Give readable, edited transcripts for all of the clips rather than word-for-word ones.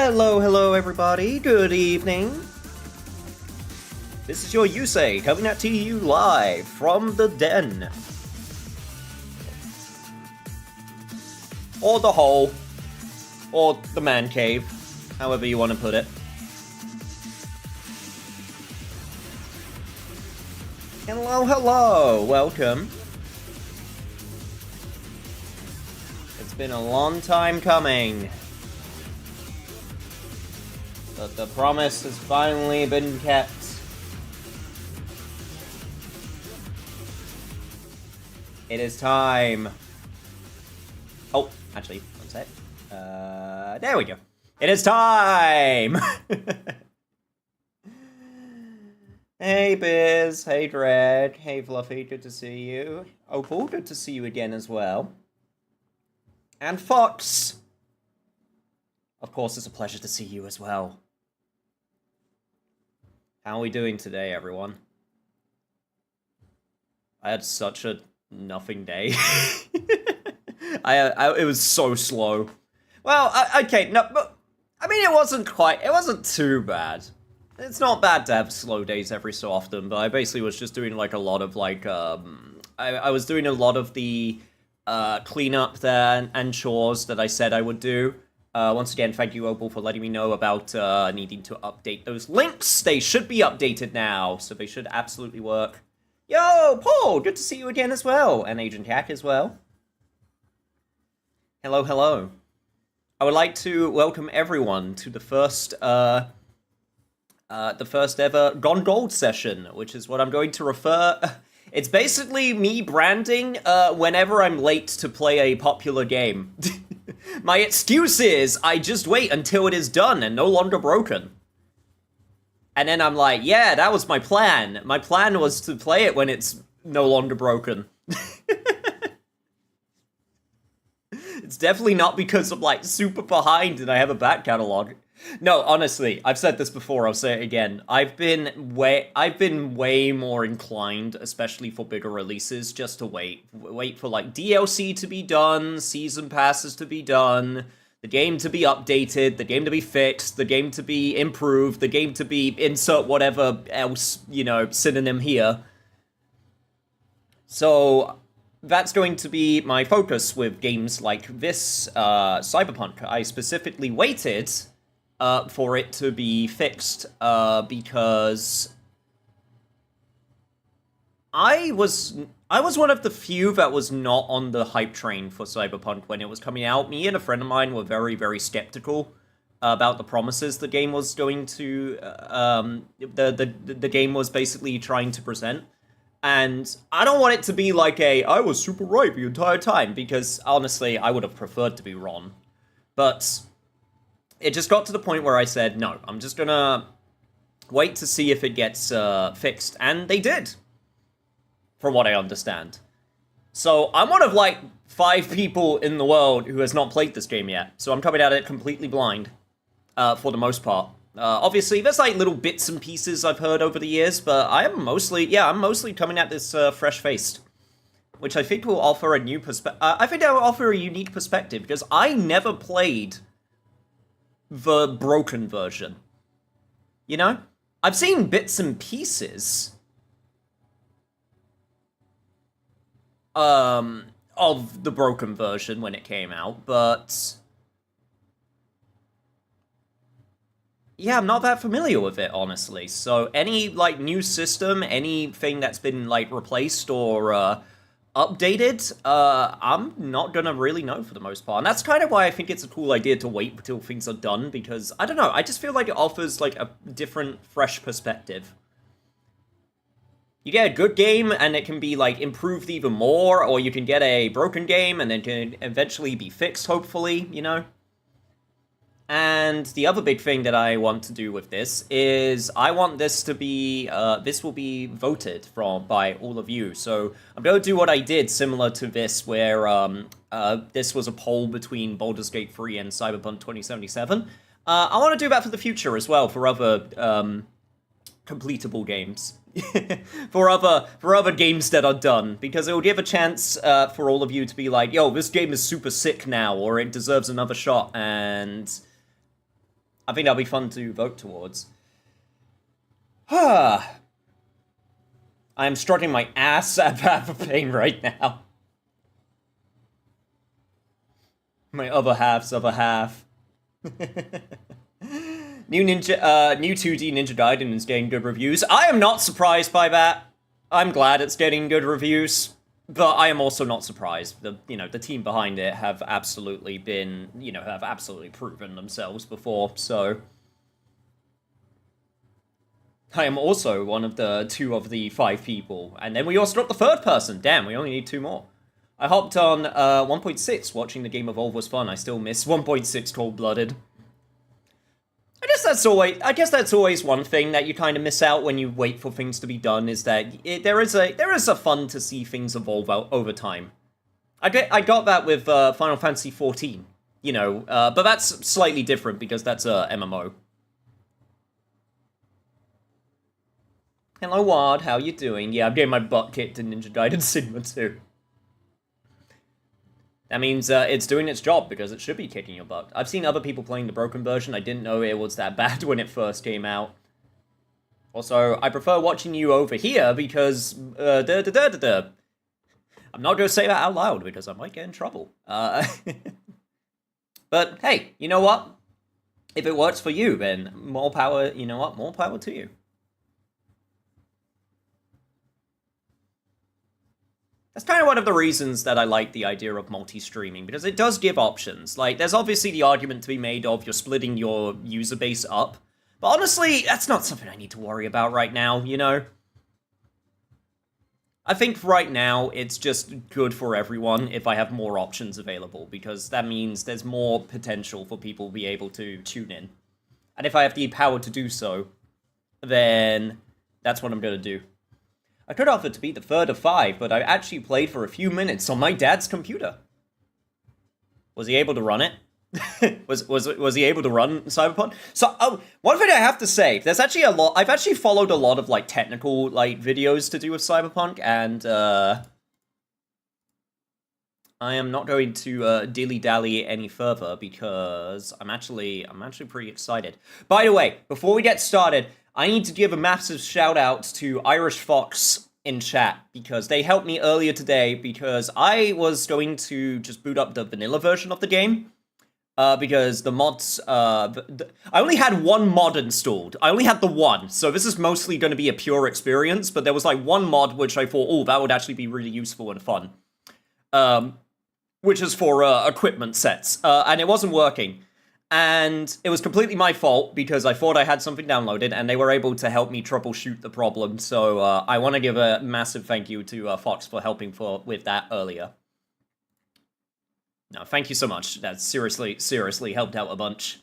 Hello everybody, good evening. This is your Yusei coming at to you live from the den. Or the hole. Or the man cave. However you want to put it. Hello, welcome. It's been a long time coming. But the promise has finally been kept. It is time. Oh, actually, one sec. There we go. It is time! Hey Biz, hey Dread, hey Fluffy, good to see you. Opal, good to see you again as well. And Fox! Of course, it's a pleasure to see you as well. How are we doing today, everyone? I had such a nothing day. It was so slow. Well, okay, no, but I mean, it wasn't too bad. It's not bad to have slow days every so often, but I basically was just doing like a lot of like, I was doing a lot of the cleanup there and chores that I said I would do. Once again, thank you, Opal, for letting me know about needing to update those links. They should be updated now, so they should absolutely work. Yo, Paul, good to see you again as well, and Agent Hack as well. Hello. I would like to welcome everyone to the first ever Gone Gold session, which is what I'm going to refer. It's basically me branding whenever I'm late to play a popular game. My excuse is, I just wait until it is done and no longer broken. And then I'm like, yeah, that was my plan. My plan was to play it when it's no longer broken. It's definitely not because I'm, like, super behind and I have a back catalog. No, honestly, I've said this before, I'll say it again. I've been way more inclined, especially for bigger releases, just to wait. Wait for, like, DLC to be done, season passes to be done, the game to be updated, the game to be fixed, the game to be improved, the game to be insert whatever else, you know, synonym here. So that's going to be my focus with games like this, Cyberpunk. I specifically waited for it to be fixed, because I was one of the few that was not on the hype train for Cyberpunk when it was coming out. Me and a friend of mine were very, very skeptical about the promises the game was going to, the game was basically trying to present. And I don't want it to be like I was super right the entire time, because honestly, I would have preferred to be wrong. But it just got to the point where I said, no, I'm just gonna wait to see if it gets fixed. And they did, from what I understand. So I'm one of like 5 people in the world who has not played this game yet. So I'm coming at it completely blind, for the most part. Obviously, there's like little bits and pieces I've heard over the years, but I'm mostly coming at this fresh-faced, which I think will offer a new perspective. I think that will offer a unique perspective, because I never played the broken version. You know? I've seen bits and pieces of the broken version when it came out, but yeah, I'm not that familiar with it, honestly. So any, like, new system, anything that's been, like, replaced or updated, I'm not gonna really know for the most part. And that's kind of why I think it's a cool idea to wait until things are done, because, I don't know, I just feel like it offers, like, a different, fresh perspective. You get a good game, and it can be, like, improved even more, or you can get a broken game, and it can eventually be fixed, hopefully, you know? And the other big thing that I want to do with this is I want this to be, this will be voted by all of you. So I'm going to do what I did similar to this, where this was a poll between Baldur's Gate 3 and Cyberpunk 2077. I want to do that for the future as well, for other completable games. for other games that are done, because it will give a chance for all of you to be like, yo, this game is super sick now, or it deserves another shot, and I think that'll be fun to vote towards. I am struggling my ass at pain right now. My other half's other half. New 2D Ninja Gaiden is getting good reviews. I am not surprised by that. I'm glad it's getting good reviews, but I am also not surprised. The team behind it have absolutely been, have absolutely proven themselves before, so I am also one of the 2 of the 5 people, and then we also got the 3rd person. Damn, we only need 2 more. I hopped on 1.6. Watching the game evolve was fun. I still miss 1.6 Cold-Blooded. I guess that's always one thing that you kind of miss out when you wait for things to be done, is that there is a fun to see things evolve out over time. I got that with Final Fantasy XIV, but that's slightly different because that's a MMO. Hello, Ward. How you doing? Yeah, I'm getting my butt kicked in Ninja Gaiden Sigma 2. That means it's doing its job, because it should be kicking your butt. I've seen other people playing the broken version. I didn't know it was that bad when it first came out. Also, I prefer watching you over here, because... I'm not going to say that out loud, because I might get in trouble. But, hey, you know what? If it works for you, then more power, more power to you. That's kind of one of the reasons that I like the idea of multi-streaming, because it does give options. Like, there's obviously the argument to be made of you're splitting your user base up, but honestly, that's not something I need to worry about right now, I think right now, it's just good for everyone if I have more options available, because that means there's more potential for people to be able to tune in. And if I have the power to do so, then that's what I'm going to do. I could offer to be the 3rd of 5, but I actually played for a few minutes on my dad's computer. Was he able to run it? was he able to run Cyberpunk? So, one thing I have to say, there's actually a lot. I've actually followed a lot of technical videos to do with Cyberpunk, and I am not going to dilly-dally any further because I'm actually pretty excited. By the way, before we get started, I need to give a massive shout out to Irish Fox in chat, because they helped me earlier today, because I was going to just boot up the vanilla version of the game, because the mods, I only had 1 mod installed. I only had the 1, so this is mostly going to be a pure experience, but there was 1 mod which I thought, oh, that would actually be really useful and fun. Which is for equipment sets, and it wasn't working. And it was completely my fault, because I thought I had something downloaded, and they were able to help me troubleshoot the problem. So I want to give a massive thank you to Fox for helping with that earlier. No, thank you so much. That seriously helped out a bunch.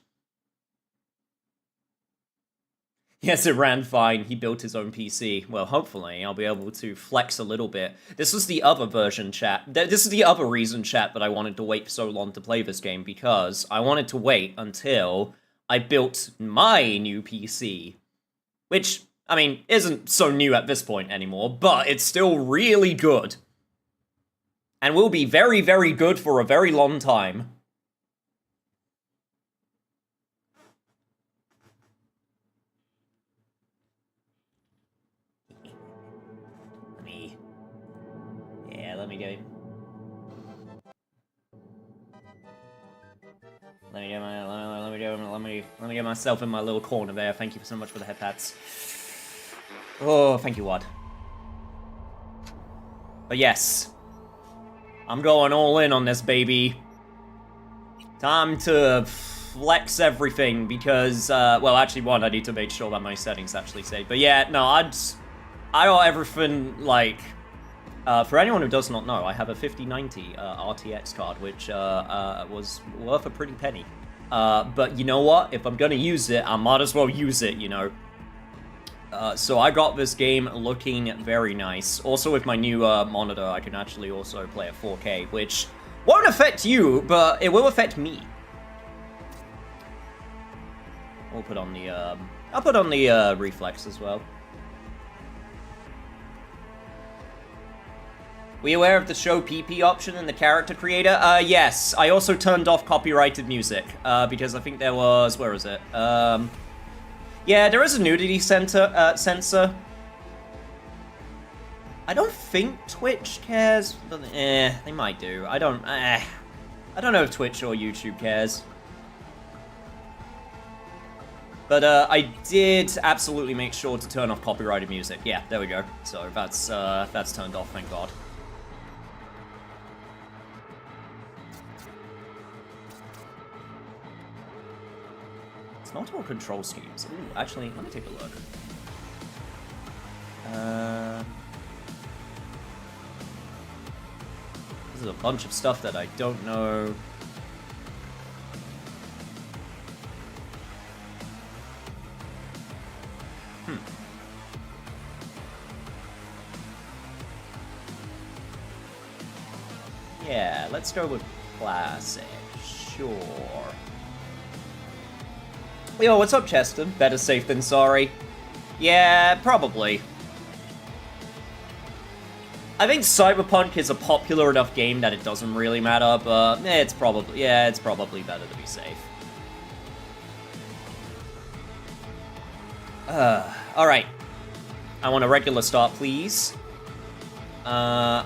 Yes, it ran fine. He built his own PC. Well, hopefully I'll be able to flex a little bit. This was the other version, chat. This is the other reason, chat, that I wanted to wait so long to play this game, because I wanted to wait until I built my new PC. Which, I mean, isn't so new at this point anymore, but it's still really good. And will be very, very good for a very long time. Let me get myself in my little corner there. Thank you so much for the head pats. Oh, thank you, Wad. But yes, I'm going all in on this, baby. Time to flex everything, because, well, actually, one, I need to make sure that my settings actually save. But yeah, no, I got everything, for anyone who does not know, I have a 5090 RTX card, which was worth a pretty penny. But you know what? If I'm gonna use it, I might as well use it, So I got this game looking very nice. Also, with my new monitor, I can actually also play at 4K, which won't affect you, but it will affect me. I'll put on the, reflex as well. Were you aware of the show PP option in the character creator? Yes. I also turned off copyrighted music, because I think there was... Where is it? Yeah, there is a nudity censor. I don't think Twitch cares. But, they might do. I don't know if Twitch or YouTube cares. But I did absolutely make sure to turn off copyrighted music. Yeah, there we go. So that's turned off, thank God. It's multiple control schemes. Ooh, actually, let me take a look. There's a bunch of stuff that I don't know. Yeah, let's go with classic. Sure. Yo, what's up, Chester? Better safe than sorry. Yeah, probably. I think Cyberpunk is a popular enough game that it doesn't really matter, but it's probably better to be safe. Alright. I want a regular start, please. I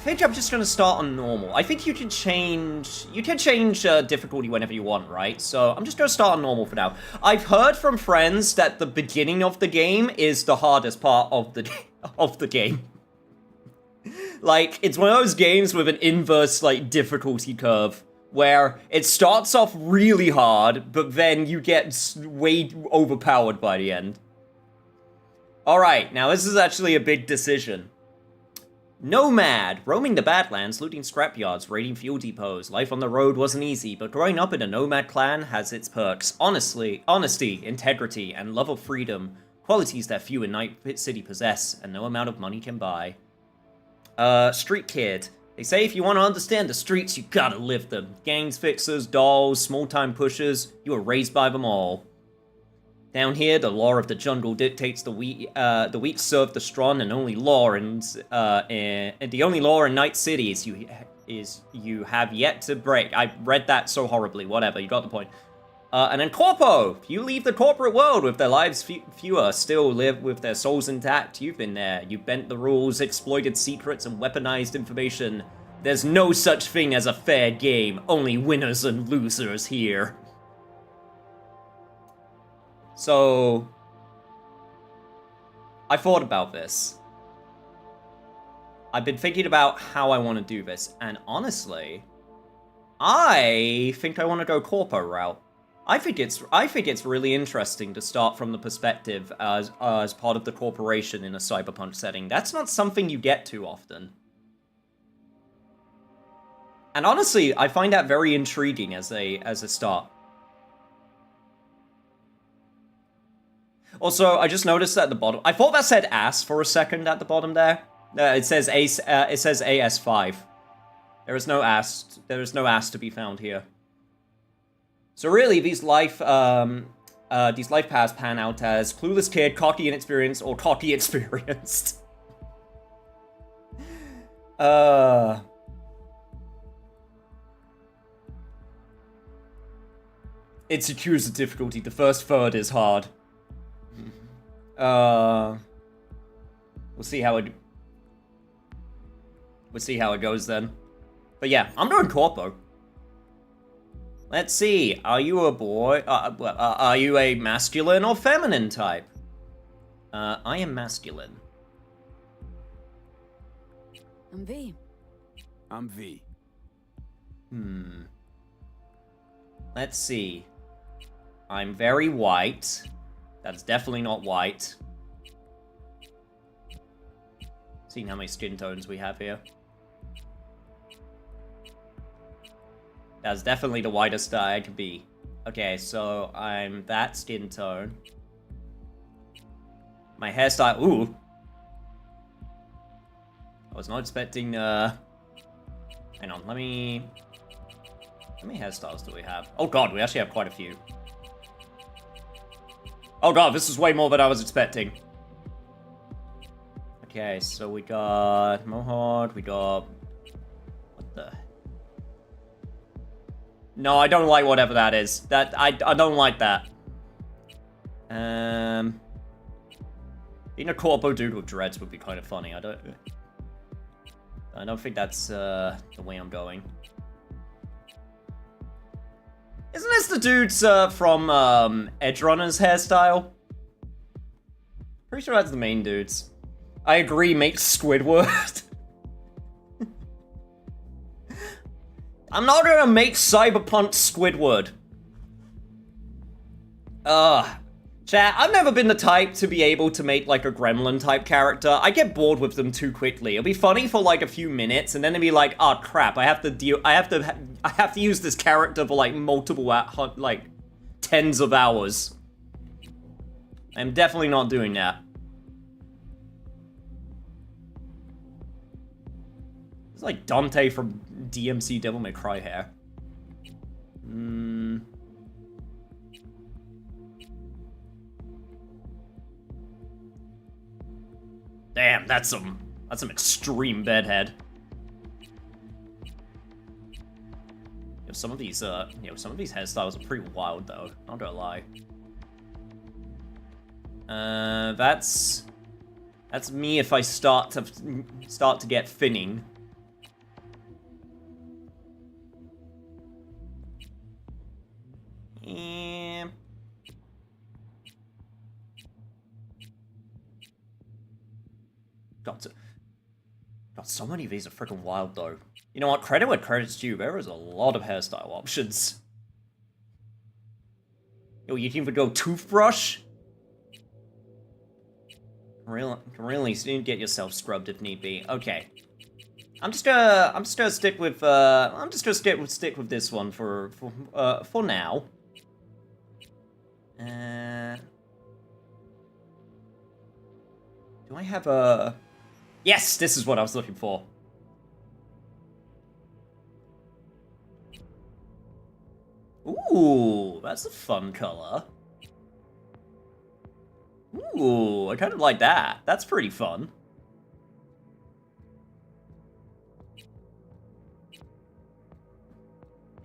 think I'm just gonna start on normal. I think you can change difficulty whenever you want, right? So I'm just gonna start on normal for now. I've heard from friends that the beginning of the game is the hardest part of the game. Like, it's one of those games with an inverse, like, difficulty curve, where it starts off really hard, but then you get way overpowered by the end. Alright, now this is actually a big decision. Nomad, roaming the Badlands, looting scrapyards, raiding fuel depots. Life on the road wasn't easy, but growing up in a nomad clan has its perks. Honesty, integrity, and love of freedom. Qualities that few in Night City possess, and no amount of money can buy. Street Kid. They say if you want to understand the streets, you gotta live them. Gangs, fixers, dolls, small-time pushers, you were raised by them all. Down here, the law of the jungle dictates the weak serve the strong, and the only law in Night City is you have yet to break. I read that so horribly. Whatever, you got the point. And then Corpo. If you leave the corporate world with their lives fewer, still live with their souls intact. You've been there. You bent the rules, exploited secrets, and weaponized information. There's no such thing as a fair game. Only winners and losers here. So, I thought about this. I've been thinking about how I want to do this, and honestly, I think I want to go corpo route. I think it's really interesting to start from the perspective as part of the corporation in a cyberpunk setting. That's not something you get too often. And honestly, I find that very intriguing as a start. Also, I just noticed at the bottom, I thought that said ass for a second at the bottom there. It says AS5. There is no ass to be found here. So really, these life paths pan out as clueless kid, cocky inexperienced, or cocky experienced. It secures the difficulty. The first third is hard. We'll see how it goes then. But yeah, I'm doing corpo. Let's see. Are you a boy? Are you a masculine or feminine type? I am masculine. I'm V. I'm V. Let's see. I'm very white. That's definitely not white. Seeing how many skin tones we have here. That's definitely the whitest I could be. Okay, so I'm that skin tone. My hairstyle, ooh. I was not expecting, hang on, how many hairstyles do we have? Oh god, we actually have quite a few. Oh god, this is way more than I was expecting. Okay, so we got Mohawk, we got... What the... No, I don't like whatever that is. I don't like that. Being a corpo dude with dreads would be kind of funny. I don't think that's the way I'm going. Isn't this the dudes from Edge Runner's hairstyle? Pretty sure that's the main dudes. I agree, make Squidward. I'm not gonna make Cyberpunk Squidward. Chat, I've never been the type to be able to make like a gremlin type character. I get bored with them too quickly. It'll be funny for like a few minutes and then it'll be like, oh crap, I have to use this character for like multiple, like tens of hours. I'm definitely not doing that. It's like Dante from DMC Devil May Cry hair. Damn, that's some extreme bedhead. Some of these hairstyles are pretty wild though, not gonna lie. That's me if I start to get thinning. God, so many of these are freaking wild though. You know what? Credit where credit's due. There is a lot of hairstyle options. Yo, you can even go toothbrush. Really soon get yourself scrubbed if need be. Okay. I'm just gonna stick with stick with this one for now. Do I have a... Yes, this is what I was looking for. Ooh, that's a fun color. Ooh, I kind of like that. That's pretty fun.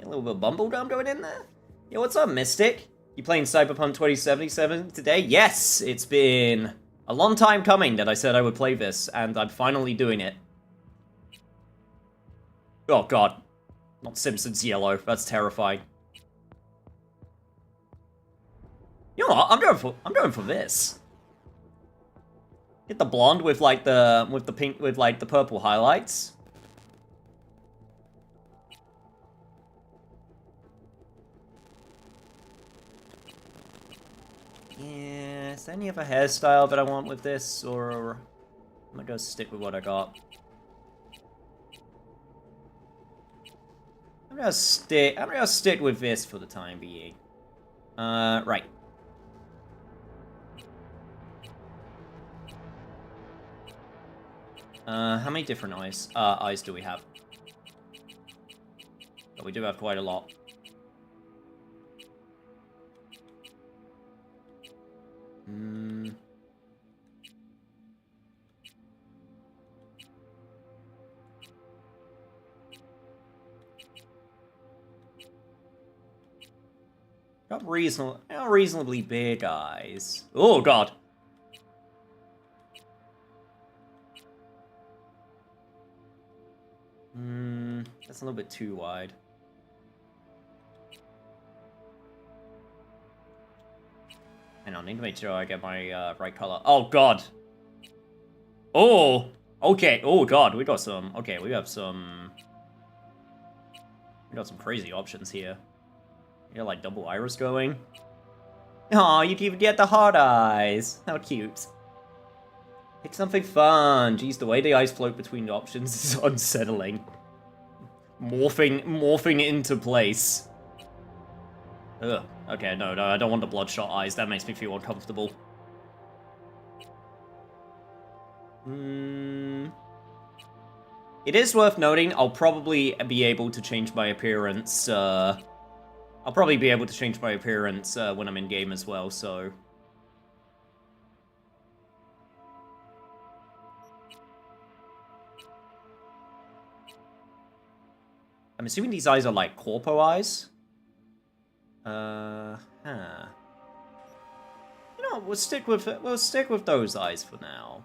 A little bit of bumblegum going in there. Yo, what's up, Mystic? You playing Cyberpunk 2077 today? Yes, it's been a long time coming that I said I would play this, and I'm finally doing it. Oh god. Not Simpsons yellow. That's terrifying. You know what? I'm going for this. Get the blonde with like the pink with like the purple highlights. Yeah, is there any other hairstyle that I want with this, or I'm gonna go stick with what I got. I'm gonna stick with this for the time being. Right. How many different eyes do we have? Oh, we do have quite a lot. Got reasonably big eyes. Oh god. That's a little bit too wide. Hang on, I need to make sure I get my right color. Oh god. Oh. Okay. Oh god, we got some. Okay, we got some crazy options here. You got like double iris going. Aw, you can even get the hard eyes. How cute. Pick something fun. Jeez, the way the eyes float between the options is unsettling. Morphing into place. Ugh. Okay, no, I don't want the bloodshot eyes. That makes me feel uncomfortable. It is worth noting, I'll probably be able to change my appearance, when I'm in-game as well, so... I'm assuming these eyes are like corpo eyes. Huh. You know, we'll stick with those eyes for now.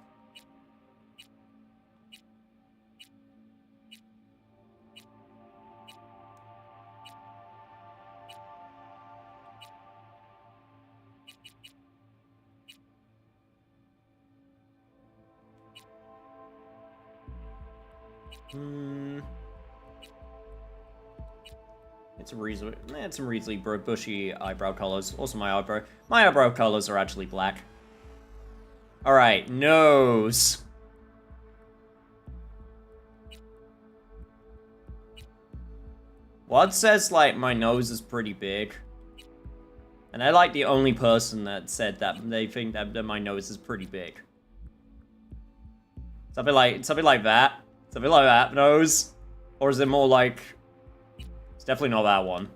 It's some reasonably bushy eyebrow colors. Also, my eyebrow colors are actually black. All right, nose. One says like my nose is pretty big, and I like the only person that said that they think that my nose is pretty big. Something like that. Something like that nose, or is it more like? Definitely not that one.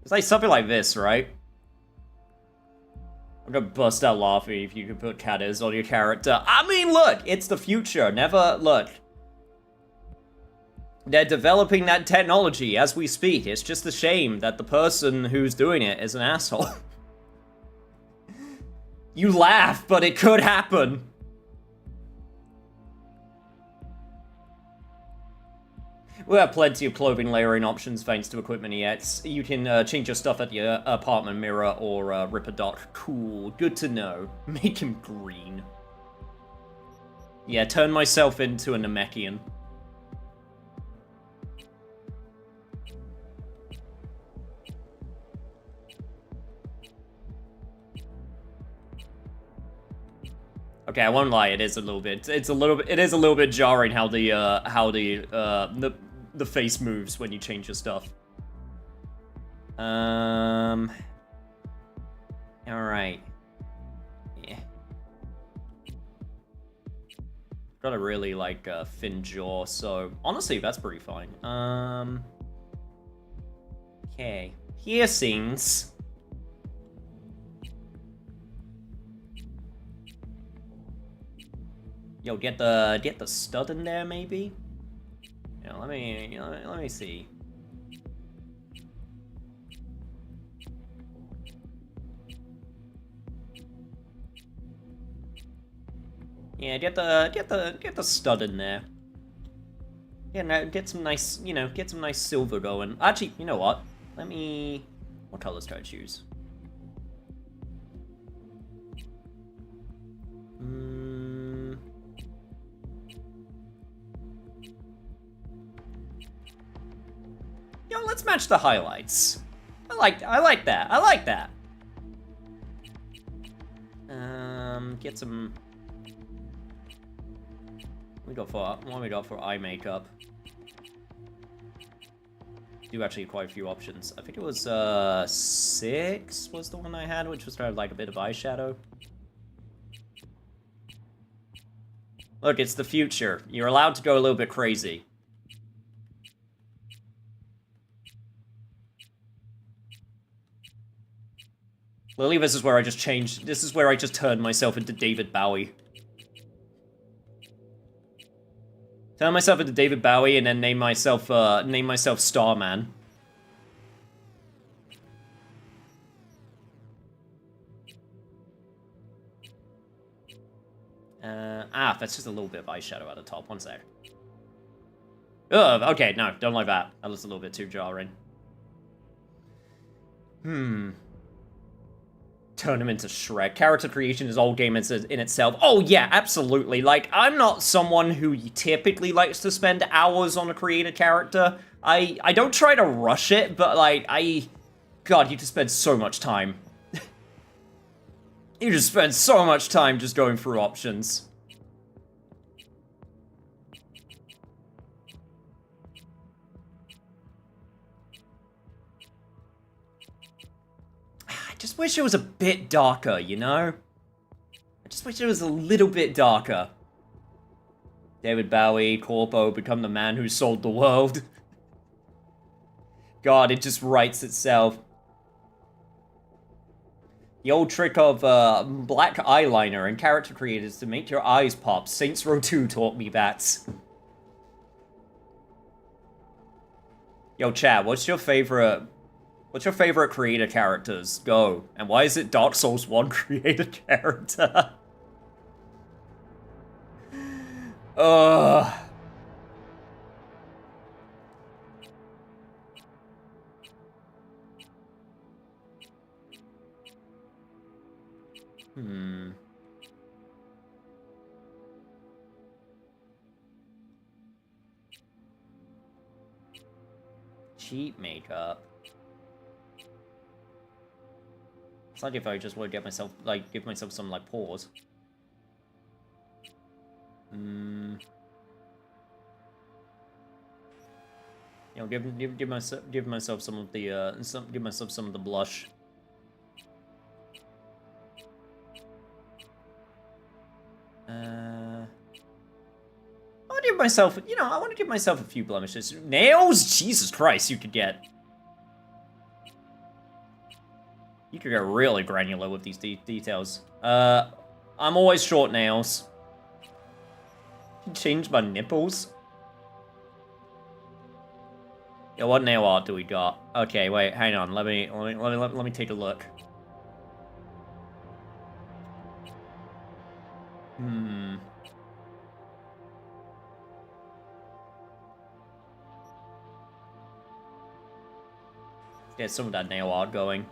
It's like something like this, right? I'm gonna bust out laughing if you could put Caddis on your character. I mean, look, it's the future. Never, look. They're developing that technology as we speak. It's just a shame that the person who's doing it is an asshole. You laugh, but it could happen. We have plenty of clothing layering options thanks to Equipment EX. You can change your stuff at your apartment mirror or rip a dot. Cool, good to know. Make him green. Yeah, turn myself into a Namekian. Okay, I won't lie. It is a little bit. It is a little bit jarring how the face moves when you change your stuff. All right. Yeah. Got a really like thin jaw, so honestly, that's pretty fine. Okay. Piercings. Yo, get the stud in there, maybe. Yeah, let me see. Yeah, get the stud in there. Yeah, now get some nice, get some nice silver going. Actually, you know what? What colors do I choose? Yo, let's match the highlights. I like that. I like that. Get some. What we got for eye makeup? Do actually quite a few options. I think it was 6 was the one I had, which was kind of like a bit of eyeshadow. Look, it's the future. You're allowed to go a little bit crazy. Lily, this is where I just changed. This is where I just turned myself into David Bowie. Turn myself into David Bowie and then name myself Starman. That's just a little bit of eyeshadow at the top. One sec. Ugh, okay, no, don't like that. That looks a little bit too jarring. Turn him into Shrek. Character creation is all game in itself. Oh yeah, absolutely. Like, I'm not someone who typically likes to spend hours on a created character. I don't try to rush it, but like, God, you just spend so much time. You just spend so much time just going through options. I just wish it was a bit darker, you know? I just wish it was a little bit darker. David Bowie, Corpo, become the man who sold the world. God, it just writes itself. The old trick of black eyeliner and character creators to make your eyes pop. Saints Row 2 taught me that. Yo, chat, what's your favorite creator characters? Go. And why is it Dark Souls 1 creator character? Cheap makeup. It's like if I just want to get myself, like, give myself some, like, pause. You know, give myself some of the, give myself some of the blush. I want to give myself, you know, I want to give myself a few blemishes. Nails? Jesus Christ, you could get really granular with these details. I'm always short nails. Change my nipples. Yeah, what nail art do we got? Okay, wait, hang on. Let me take a look. Get some of that nail art going.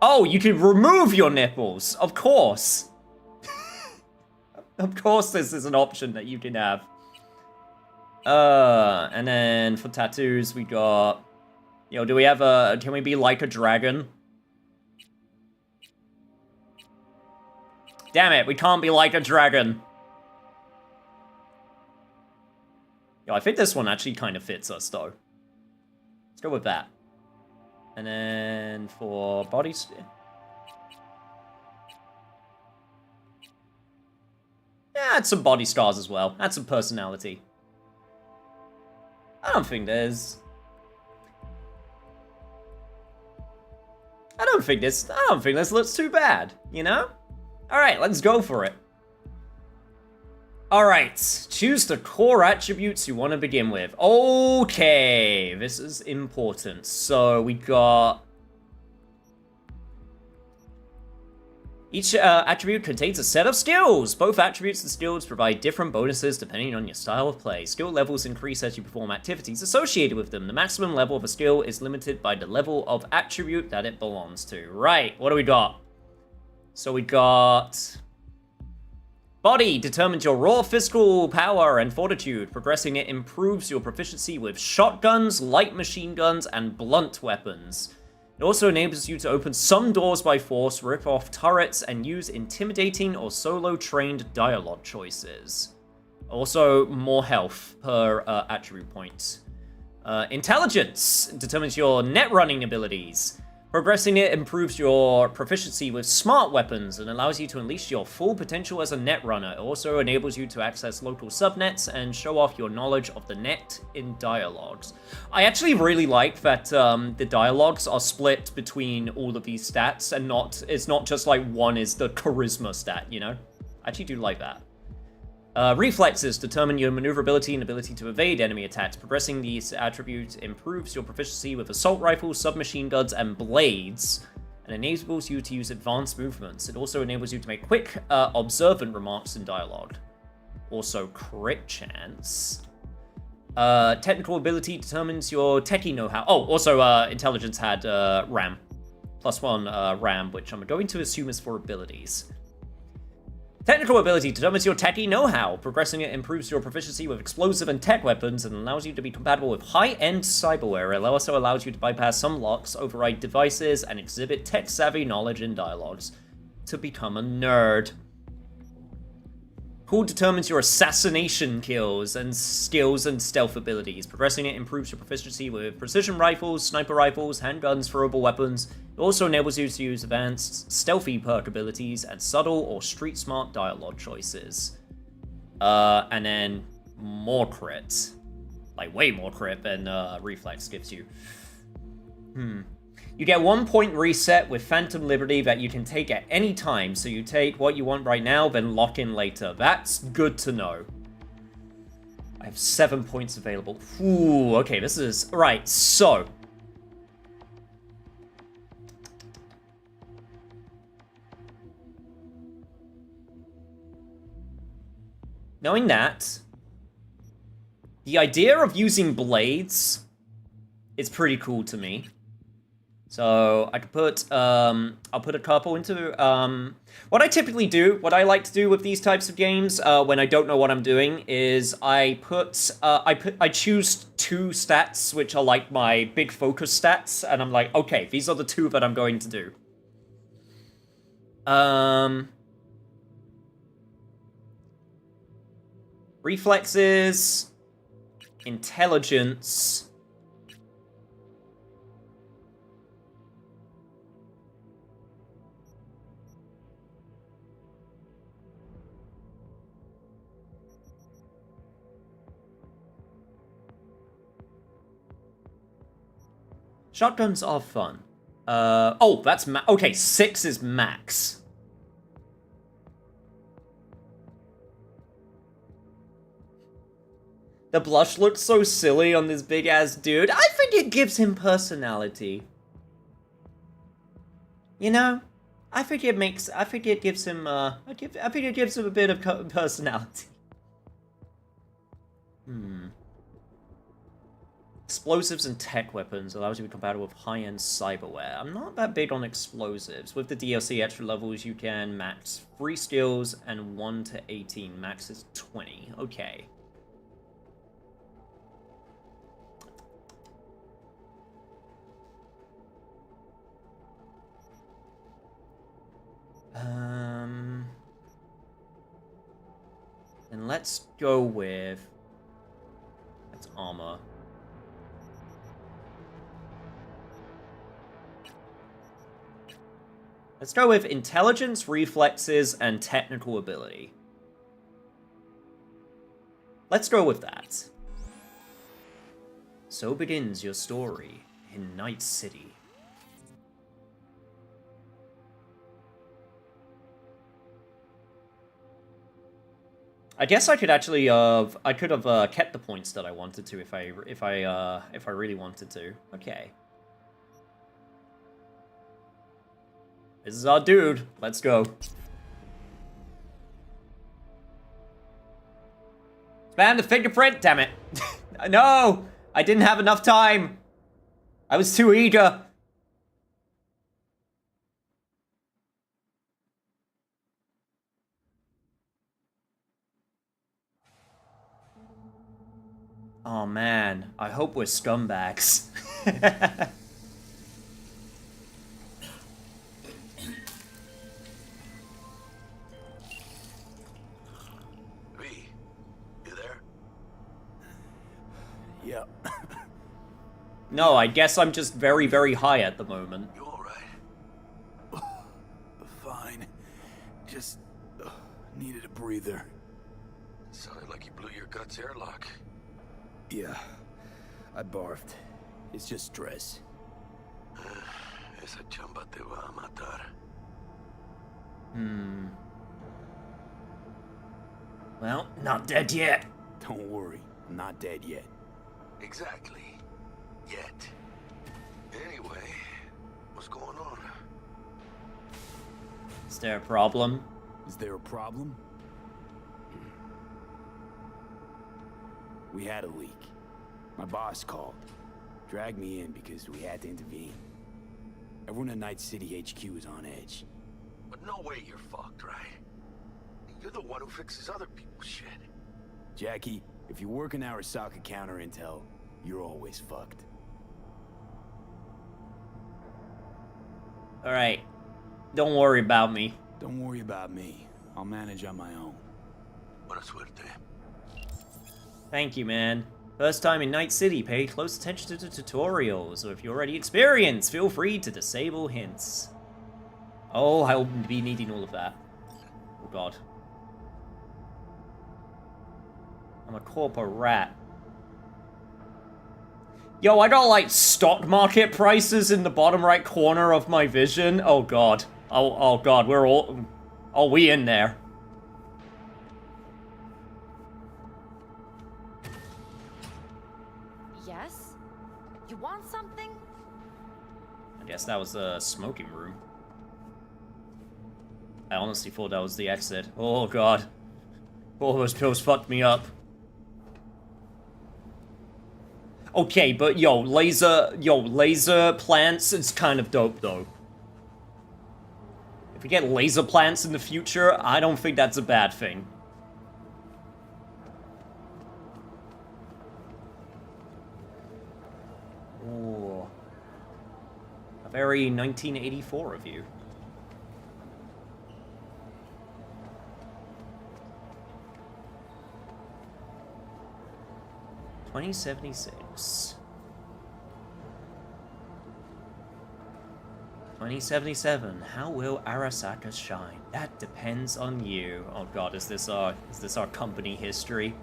Oh, you can remove your nipples! Of course! Of course this is an option that you can have. And then for tattoos we got... You know, do we have a... Can we be like a dragon? Damn it, we can't be like a dragon. Yo, I think this one actually kind of fits us, though. Let's go with that. And then for body... Yeah, add some body scars as well. Add some personality. I don't think this looks too bad, you know? Alright, let's go for it. Alright, choose the core attributes you want to begin with. Okay, this is important. So we got... Each attribute contains a set of skills. Both attributes and skills provide different bonuses depending on your style of play. Skill levels increase as you perform activities associated with them. The maximum level of a skill is limited by the level of attribute that it belongs to. Right, what do we got? So we got... Body determines your raw physical power and fortitude. Progressing it improves your proficiency with shotguns, light machine guns, and blunt weapons. It also enables you to open some doors by force, rip off turrets, and use intimidating or solo-trained dialogue choices. Also, more health per attribute point. Intelligence determines your net running abilities. Progressing it improves your proficiency with smart weapons and allows you to unleash your full potential as a net runner. It also enables you to access local subnets and show off your knowledge of the net in dialogues. I actually really like that the dialogues are split between all of these stats and it's not just like one is the charisma stat, you know? I actually do like that. Reflexes determine your maneuverability and ability to evade enemy attacks. Progressing these attributes improves your proficiency with assault rifles, submachine guns, and blades, and enables you to use advanced movements. It also enables you to make quick, observant remarks in dialogue. Also, crit chance. Technical ability determines your techie know-how. Oh, also, intelligence had RAM. +1 RAM, which I'm going to assume is for abilities. Technical ability determines your techie know-how. Progressing it improves your proficiency with explosive and tech weapons and allows you to be compatible with high-end cyberware. It also allows you to bypass some locks, override devices, and exhibit tech-savvy knowledge in dialogues to become a nerd. Cool determines your assassination kills and skills and stealth abilities. Progressing it improves your proficiency with precision rifles, sniper rifles, handguns, throwable weapons. It also enables you to use advanced stealthy perk abilities and subtle or street smart dialogue choices. And then more crit. Like way more crit than reflex gives you. You get 1 point reset with Phantom Liberty that you can take at any time, so you take what you want right now, then lock in later. That's good to know. I have 7 points available. Ooh, okay, this is... Right, so... Knowing that, the idea of using blades is pretty cool to me. So I could put, I'll put a couple into, what I typically do, what I like to do with these types of games, when I don't know what I'm doing, is I choose 2 stats, which are like my big focus stats, and I'm like, okay, these are the 2 that I'm going to do. Reflexes, intelligence, shotguns are fun. Oh, that's okay, 6 is max. The blush looks so silly on this big-ass dude. I think it gives him personality. You know? I think it gives him, I think it gives him a bit of personality. Explosives and tech weapons allows you to be compatible with high-end cyberware. I'm not that big on explosives. With the DLC extra levels, you can max 3 skills and 1 to 18. Max is 20. Okay. And let's go with... That's armor. Let's go with intelligence, reflexes, and technical ability. Let's go with that. So begins your story in Night City. I guess I could actually I could have kept the points that I wanted to if I really wanted to. Okay. This is our dude. Let's go. Spam the fingerprint, damn it. No! I didn't have enough time. I was too eager. Oh man, I hope we're scumbags. V, you there? Yeah. No, I guess I'm just very, very high at the moment. You alright? Fine. Just needed a breather. Sounded like you blew your guts airlock. Yeah. I barfed. It's just stress. Esa chamba te va a matar. Well, not dead yet. Don't worry. I'm not dead yet. Exactly. Yet. Anyway, what's going on? Is there a problem? Is there a problem? We had a leak. My boss called. Dragged me in because we had to intervene. Everyone at Night City HQ is on edge. But no way you're fucked, right? You're the one who fixes other people's shit. Jackie, if you work in Arasaka counter intel, you're always fucked. Alright. Don't worry about me. Don't worry about me. I'll manage on my own. Buena suerte. Thank you, man. First time in Night City, pay close attention to the tutorials, or if you're already experienced, feel free to disable hints. Oh, I'll be needing all of that. Oh god. I'm a corporate rat. Yo, I got like stock market prices in the bottom right corner of my vision. Oh god. Oh god, we're all... Oh, we in there. guess that was the smoking room. I honestly thought that was the exit. Oh god. All those pills fucked me up. Okay, but laser plants is kind of dope though. If we get laser plants in the future, I don't think that's a bad thing. Ooh. A very 1984 of you. $2076. 2077. How will Arasaka shine? That depends on you. Oh god, is this our company history?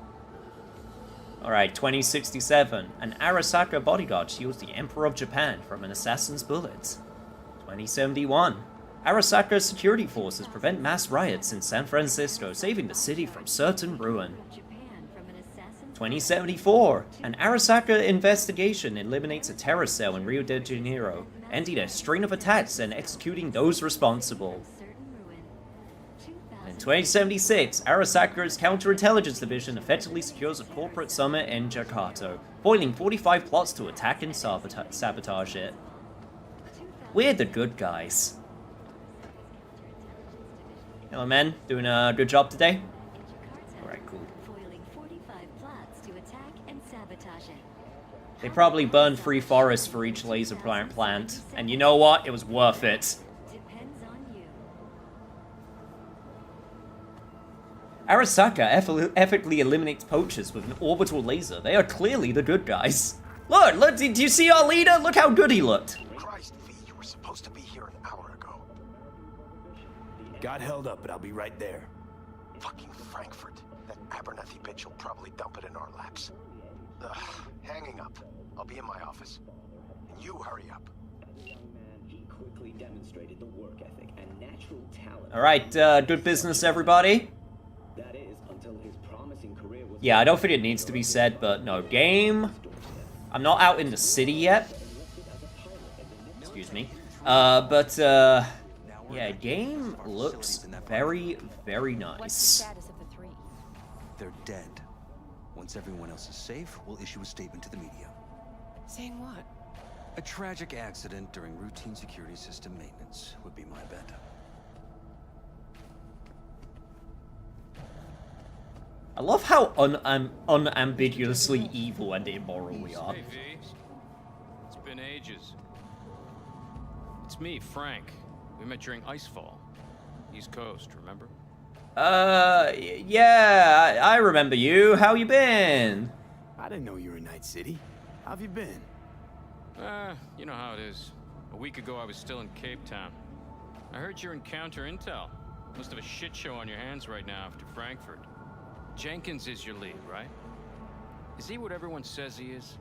Alright, 2067. An Arasaka bodyguard shields the Emperor of Japan from an assassin's bullets. 2071. Arasaka security forces prevent mass riots in San Francisco, saving the city from certain ruin. 2074. An Arasaka investigation eliminates a terror cell in Rio de Janeiro, ending a string of attacks and executing those responsible. In 2076, Arasaka's counterintelligence division effectively secures a corporate summit in Jakarta, foiling 45 plots to attack and sabotage it. We're the good guys. Hello, men. Doing a good job today? Alright, cool. They probably burned 3 forests for each laser plant, and you know what? It was worth it. Arasaka ethically eliminates poachers with an orbital laser. They are clearly the good guys. Look, do you see our leader? Look how good he looked. Christ, V, you were supposed to be here an hour ago. Got held up, but I'll be right there. Fucking Frankfurt. That Abernathy bitch will probably dump it in our laps. Ugh, hanging up. I'll be in my office. And you hurry up. He quickly demonstrated the work ethic and natural talent. Alright, good business, everybody. That is, until his promising career was... Yeah, I don't think it needs to be said, but no, game. I'm not out in the city yet. Excuse me. Yeah, game looks very, very What's the nice. status of the 3? They're dead. Once everyone else is safe, we'll issue a statement to the media. Saying what? A tragic accident during routine security system maintenance would be my bet. I love how unambiguously evil and immoral we are. Hey, V. It's been ages. It's me, Frank. We met during Icefall. East Coast, remember? Yeah, I remember you. How you been? I didn't know you were in Night City. How have you been? You know how it is. A week ago, I was still in Cape Town. I heard you're in counter intel. Must have a shit show on your hands right now after Frankfurt. Jenkins is your lead, right? Is he what everyone says he is?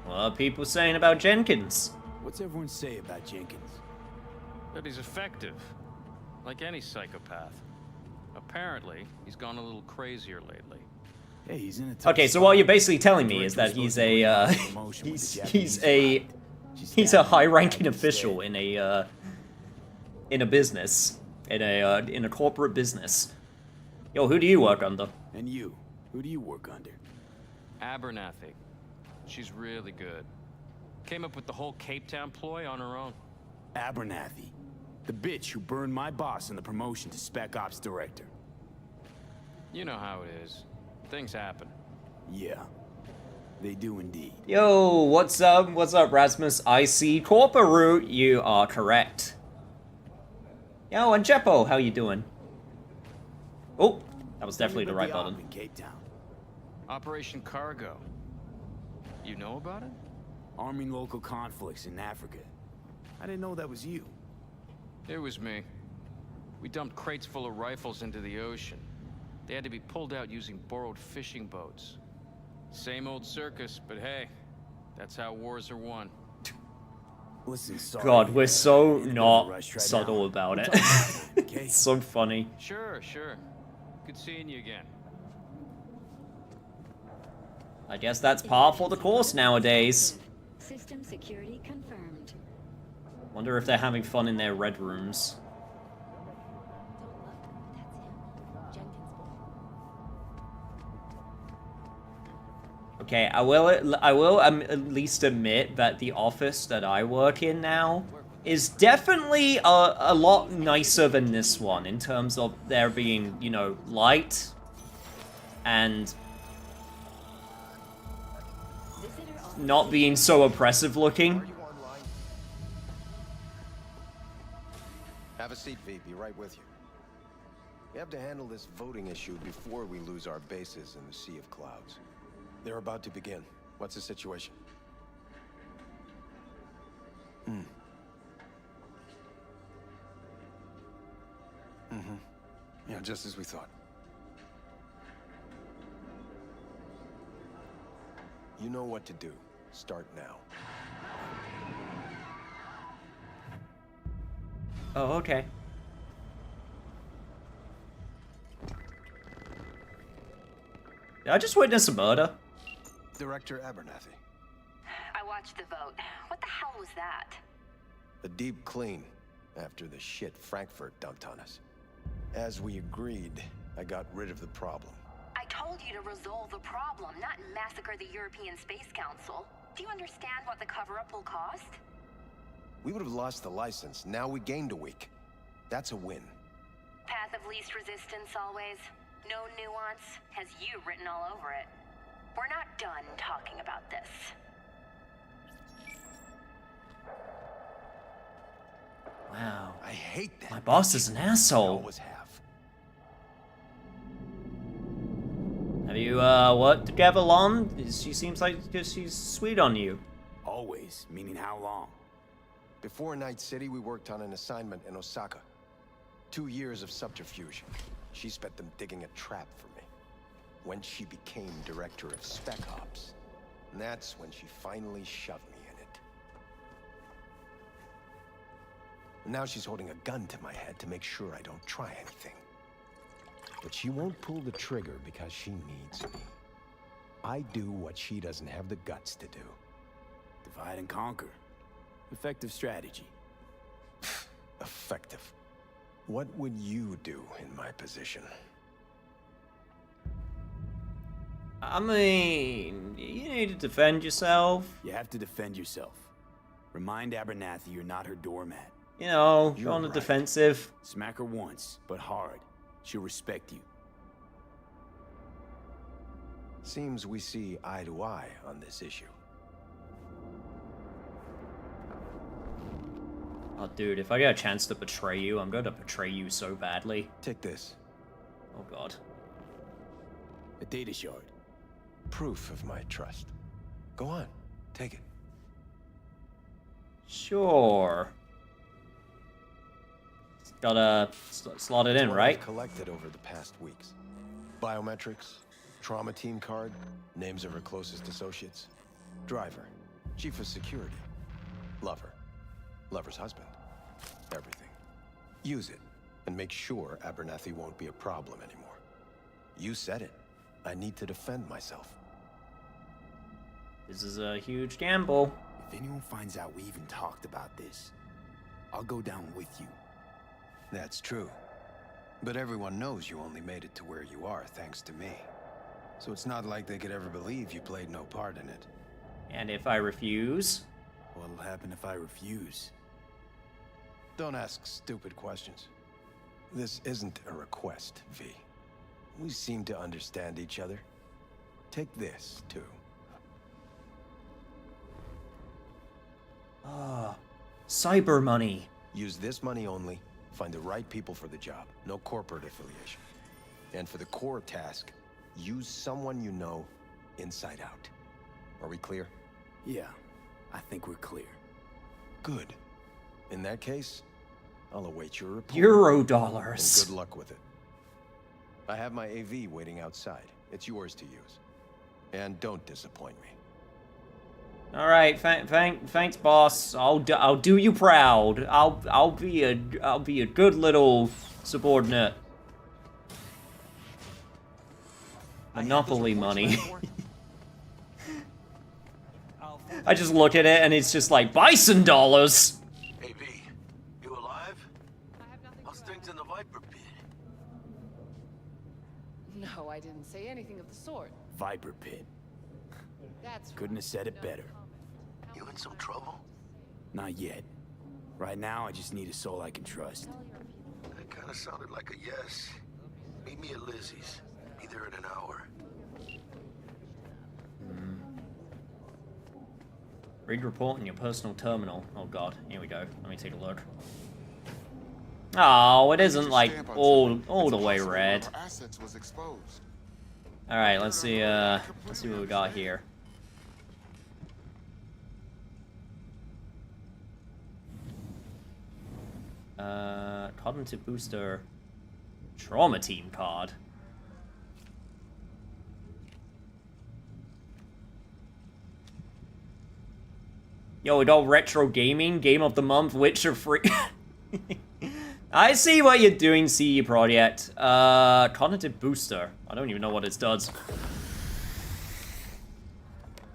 What are people saying about Jenkins? What's everyone say about Jenkins? That he's effective. Like any psychopath. Apparently, he's gone a little crazier lately. Hey, he's in a tough Okay, so spot. what you're basically telling me is that he's a he's a high-ranking official in a business, in a corporate business. Yo, who do you work under? And you? Who do you work under? Abernathy. She's really good. Came up with the whole Cape Town ploy on her own. Abernathy. The bitch who burned my boss in the promotion to Spec Ops Director. You know how it is. Things happen. Yeah. They do indeed. Yo, what's up? What's up, Rasmus? I see Corporate. You are correct. Yo, and Jeppo, how you doing? Oh, that was definitely the right button. In Cape Town. Operation Cargo. You know about it? Arming local conflicts in Africa. I didn't know that was you. It was me. We dumped crates full of rifles into the ocean. They had to be pulled out using borrowed fishing boats. Same old circus, but hey, that's how wars are won. Listen, sorry. God, we're so In a bit of a not rush right subtle now. about it. Okay. It's so funny. Sure. Good seeing you again. I guess that's par for the course nowadays. System security confirmed. Wonder if they're having fun in their red rooms. Okay, I will at least admit that the office that I work in now is definitely a lot nicer than this one in terms of there being, you know, light and not being so oppressive looking. Are you online? Have a seat, V. Be right with you. We have to handle this voting issue before we lose our bases in the sea of clouds. They're about to begin. What's the situation? Yeah, just as we thought. You know what to do. Start now. Oh, okay. Did I just witness a murder? Director Abernathy. I watched the vote. What the hell was that? A deep clean after the shit Frankfurt dumped on us. As we agreed, I got rid of the problem. I told you to resolve the problem, not massacre the European Space Council. Do you understand what the cover-up will cost? We would have lost the license. Now we gained a week. That's a win. Path of least resistance always. No nuance. Has you written all over it. We're not done talking about this. Wow. I hate that. My boss is an I asshole. always have. Have you, worked together long? She seems like she's sweet on you. Always, meaning how long? Before Night City, we worked on an assignment in Osaka. 2 years of subterfuge. She spent them digging a trap for me. When she became director of Spec Ops, and that's when she finally shoved me in it. And now she's holding a gun to my head to make sure I don't try anything. But she won't pull the trigger because she needs me. I do what she doesn't have the guts to do. Divide and conquer. Effective strategy. Effective. What would you do in my position? I mean, you need to defend yourself. You have to defend yourself. Remind Abernathy you're not her doormat. You know, You're go on the right. defensive. Smack her once, but hard. She'll respect you. Seems we see eye to eye on this issue. Oh, dude, if I get a chance to betray you, I'm going to betray you so badly. Take this. Oh, God. A data shard. Proof of my trust. Go on. Take it. Sure. Gotta slot it in, What right? I've collected over the past weeks. Biometrics, trauma team card, names of her closest associates, driver, chief of security, lover, lover's husband, everything. Use it, and make sure Abernathy won't be a problem anymore. You said it. I need to defend myself. This is a huge gamble. If anyone finds out we even talked about this, I'll go down with you. That's true. But everyone knows you only made it to where you are thanks to me. So it's not like they could ever believe you played no part in it. And if I refuse? What'll happen if I refuse? Don't ask stupid questions. This isn't a request, V. We seem to understand each other. Take this, too. Ah, cyber money. Use this money only. Find the right people for the job. No corporate affiliation. And for the core task, use someone you know inside out. Are we clear? Yeah, I think we're clear. Good. In that case, I'll await your report. Euro And dollars. good luck with it. I have my AV waiting outside. It's yours to use. And don't disappoint me. All right, thanks, boss. I'll do you proud. I'll be a good little subordinate. Monopoly money. I just look at it and it's just like, bison dollars! Hey, B, you alive? How's things in the Viper pit? No, I didn't say anything of the sort. Viper pit. That's Couldn't have said it better. You in some trouble? Not yet. Right now, I just need a soul I can trust. That kind of sounded like a yes. Meet me at Lizzie's. Be there in an hour. Read report in your personal terminal. Oh god, here we go. Let me take a look. Oh, it isn't like all the way red. Alright, let's see what we got here. Cognitive booster trauma team card. Yo, we got retro gaming, game of the month, Witcher free. I see what you're doing, CE Projekt. Cognitive booster. I don't even know what it does.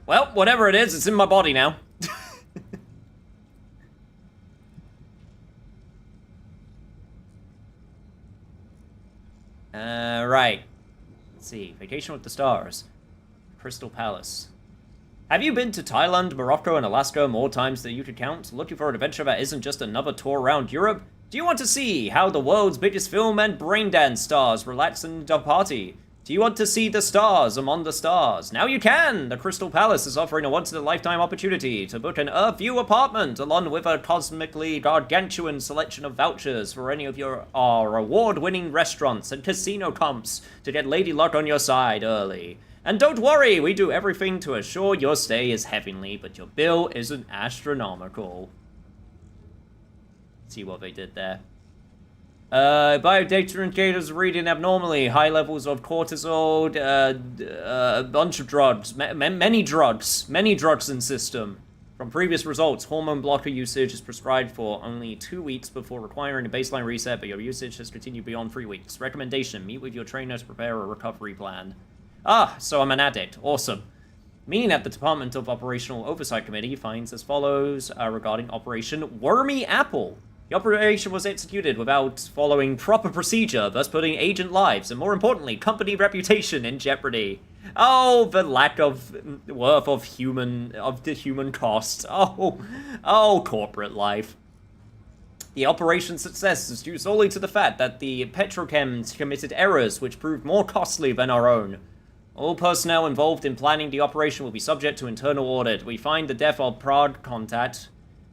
Well, whatever it is, it's in my body now. Right. Let's see. Vacation with the Stars. Crystal Palace. Have you been to Thailand, Morocco, and Alaska more times than you could count? Looking for an adventure that isn't just another tour around Europe? Do you want to see how the world's biggest film and braindance stars relax and party? Do you want to see the stars among the stars? Now you can! The Crystal Palace is offering a once-in-a-lifetime opportunity to book an Earthview apartment along with a cosmically gargantuan selection of vouchers for any of our award-winning restaurants and casino comps to get Lady Luck on your side early. And don't worry, we do everything to assure your stay is heavenly, but your bill isn't astronomical. See what they did there. Biodata indicators reading abnormally, high levels of cortisol, a bunch of drugs, many drugs in system. From previous results, hormone blocker usage is prescribed for only 2 weeks before requiring a baseline reset, but your usage has continued beyond 3 weeks. Recommendation, meet with your trainer to prepare a recovery plan. Ah, so I'm an addict. Awesome. Meaning that the Department of Operational Oversight Committee finds as follows regarding Operation Wormy Apple. The operation was executed without following proper procedure, thus putting agent lives and, more importantly, company reputation in jeopardy. Oh, the lack of worth of the human cost. Oh, corporate life. The operation's success is due solely to the fact that the petrochems committed errors which proved more costly than our own. All personnel involved in planning the operation will be subject to internal audit. We find the death of Prague contact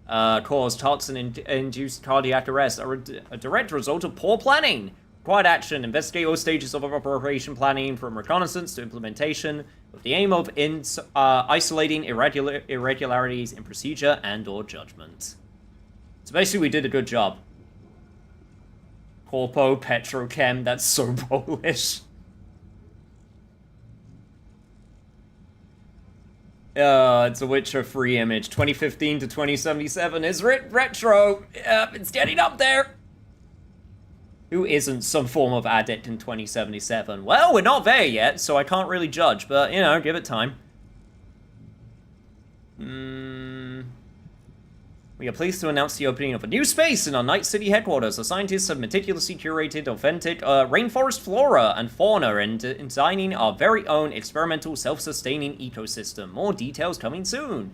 caused toxin-induced cardiac arrest are a direct result of poor planning. Required action. Investigate all stages of operation planning from reconnaissance to implementation with the aim of isolating irregularities in procedure and/or judgment. So basically, we did a good job. Corpo Petrochem, that's so Polish. It's a Witcher free image. 2015 to 2077 is retro. It's getting up there. Who isn't some form of addict in 2077? Well, we're not there yet, so I can't really judge, but, you know, give it time. We are pleased to announce the opening of a new space in our Night City headquarters. The scientists have meticulously curated authentic rainforest flora and fauna and designing our very own experimental self-sustaining ecosystem. More details coming soon.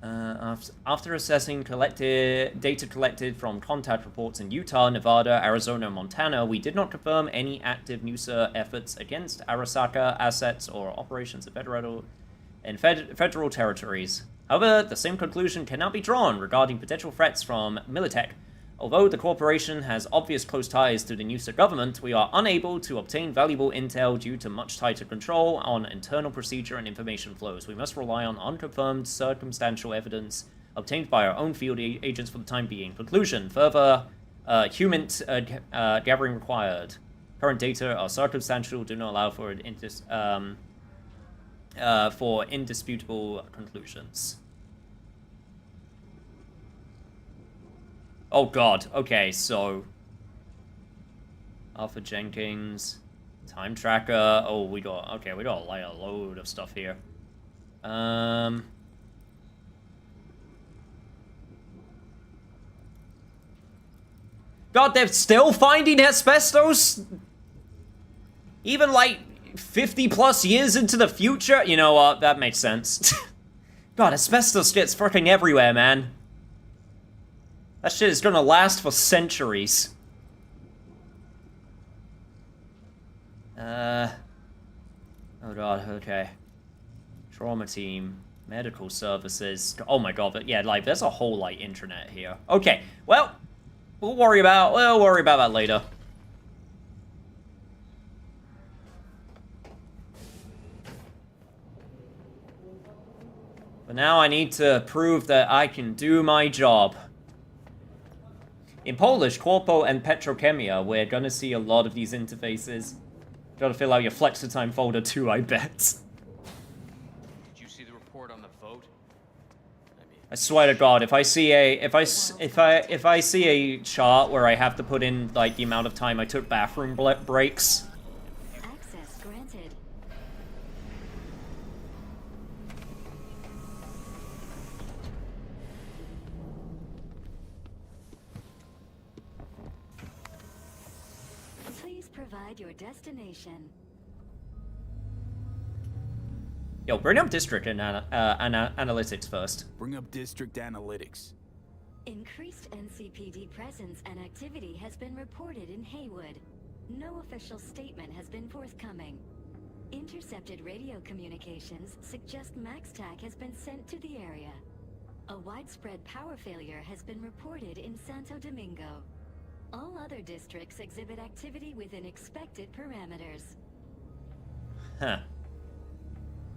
After assessing data collected from contact reports in Utah, Nevada, Arizona, and Montana, we did not confirm any active NUSA efforts against Arasaka assets or operations in federal territories. However, the same conclusion cannot be drawn regarding potential threats from Militech. Although the corporation has obvious close ties to the NUSA government, we are unable to obtain valuable intel due to much tighter control on internal procedure and information flows. We must rely on unconfirmed circumstantial evidence obtained by our own field agents for the time being. Conclusion: further human gathering required. Current data are circumstantial, do not allow for indisputable conclusions. Oh god, okay, so Arthur Jenkins, time tracker. Oh, we got like a load of stuff here. God, they're still finding asbestos? Even like 50 plus years into the future? You know what? That makes sense. God, asbestos gets freaking everywhere, man. That shit is gonna last for centuries. Oh god, okay. Trauma team, medical services. Oh my god, but yeah, like, there's a whole, like, intranet here. Okay, well, we'll worry about that later. But now I need to prove that I can do my job. In Polish, Corpo and Petrochemia, we're gonna see a lot of these interfaces. Gotta fill out your Flexitime folder too, I bet. Did you see the report on the vote? I swear to God, if I see a chart where I have to put in like the amount of time I took bathroom breaks. Access granted. Please provide your destination. Yo, bring up district and analytics first. Bring up district analytics. Increased NCPD presence and activity has been reported in Haywood. No official statement has been forthcoming. Intercepted radio communications suggest MaxTac has been sent to the area. A widespread power failure has been reported in Santo Domingo. All other districts exhibit activity within expected parameters. Huh.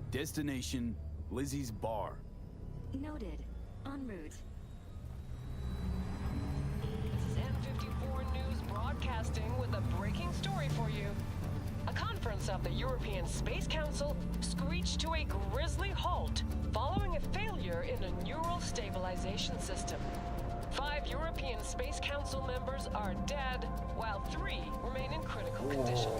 Destination, Lizzie's bar. Noted. En route. This is N54 News broadcasting with a breaking story for you. A conference of the European Space Council screeched to a grisly halt following a failure in a neural stabilization system. 5 European Space Council members are dead, while 3 remain in critical condition.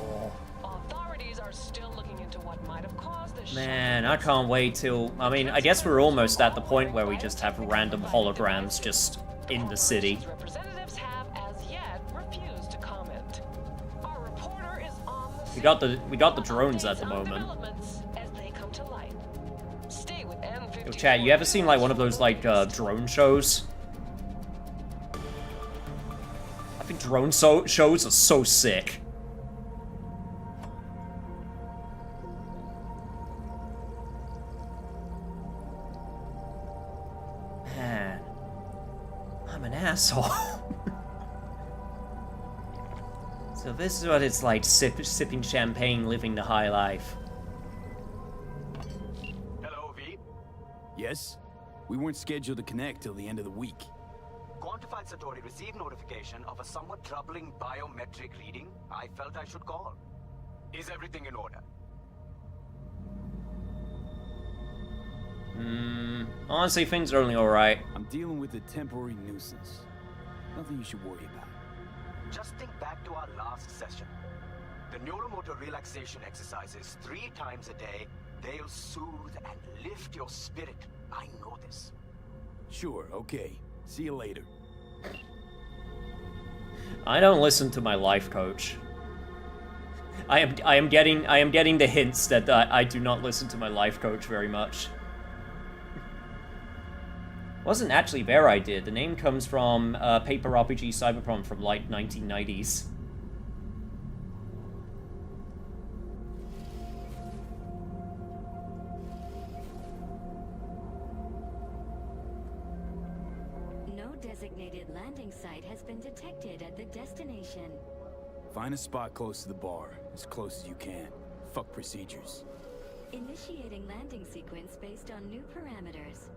Authorities are still looking into what might have caused the Man, I can't wait till... I mean, I guess we're almost at the point where we just have random holograms just in the city. Representatives have as yet refused to comment. Our reporter is on the We got the drones at the moment. as they come to light. Stay with N54. Yo, chat, you ever seen like one of those like drone shows? I think drone shows are so sick. Man, I'm an asshole. So this is what it's like sipping champagne, living the high life. Hello, V. Yes? We weren't scheduled to connect till the end of the week. Quantified Satori received notification of a somewhat troubling biometric reading. I felt I should call. Is everything in order? Honestly, things are only alright. I'm dealing with a temporary nuisance. Nothing you should worry about. Just think back to our last session. The neuromotor relaxation exercises 3 times a day. They'll soothe and lift your spirit. I know this. Sure, okay. See you later. I don't listen to my life coach. I am getting the hints that I do not listen to my life coach very much. Wasn't actually their idea. The name comes from paper RPG Cyberpunk from like 1990s. No designated landing site has been detected at the destination. Find a spot close to the bar, as close as you can. Fuck procedures. Initiating landing sequence based on new parameters.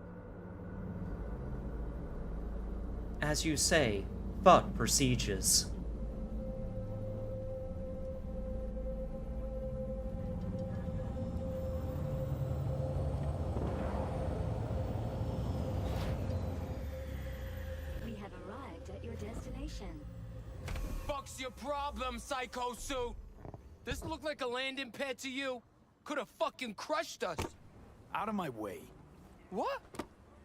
As you say, fuck procedures. We have arrived at your destination. Fuck's your problem, Psycho Suit? This look like a landing pad to you? Could have fucking crushed us. Out of my way. What?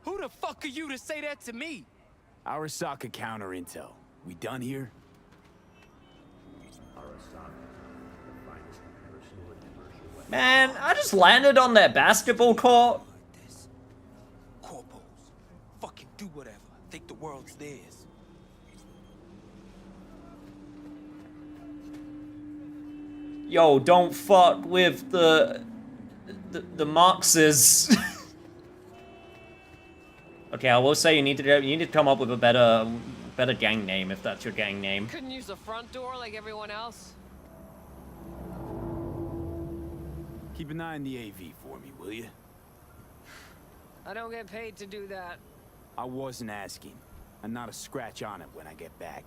Who the fuck are you to say that to me? Arasaka counter intel. We done here? Man, I just landed on that basketball court. Corpos. Fucking do whatever. Think the world's theirs. Yo, don't fuck with the Marxists. Okay, I will say you need to come up with a better gang name if that's your gang name. Couldn't use the front door like everyone else. Keep an eye on the AV for me, will you? I don't get paid to do that. I wasn't asking. I'm not a scratch on it when I get back.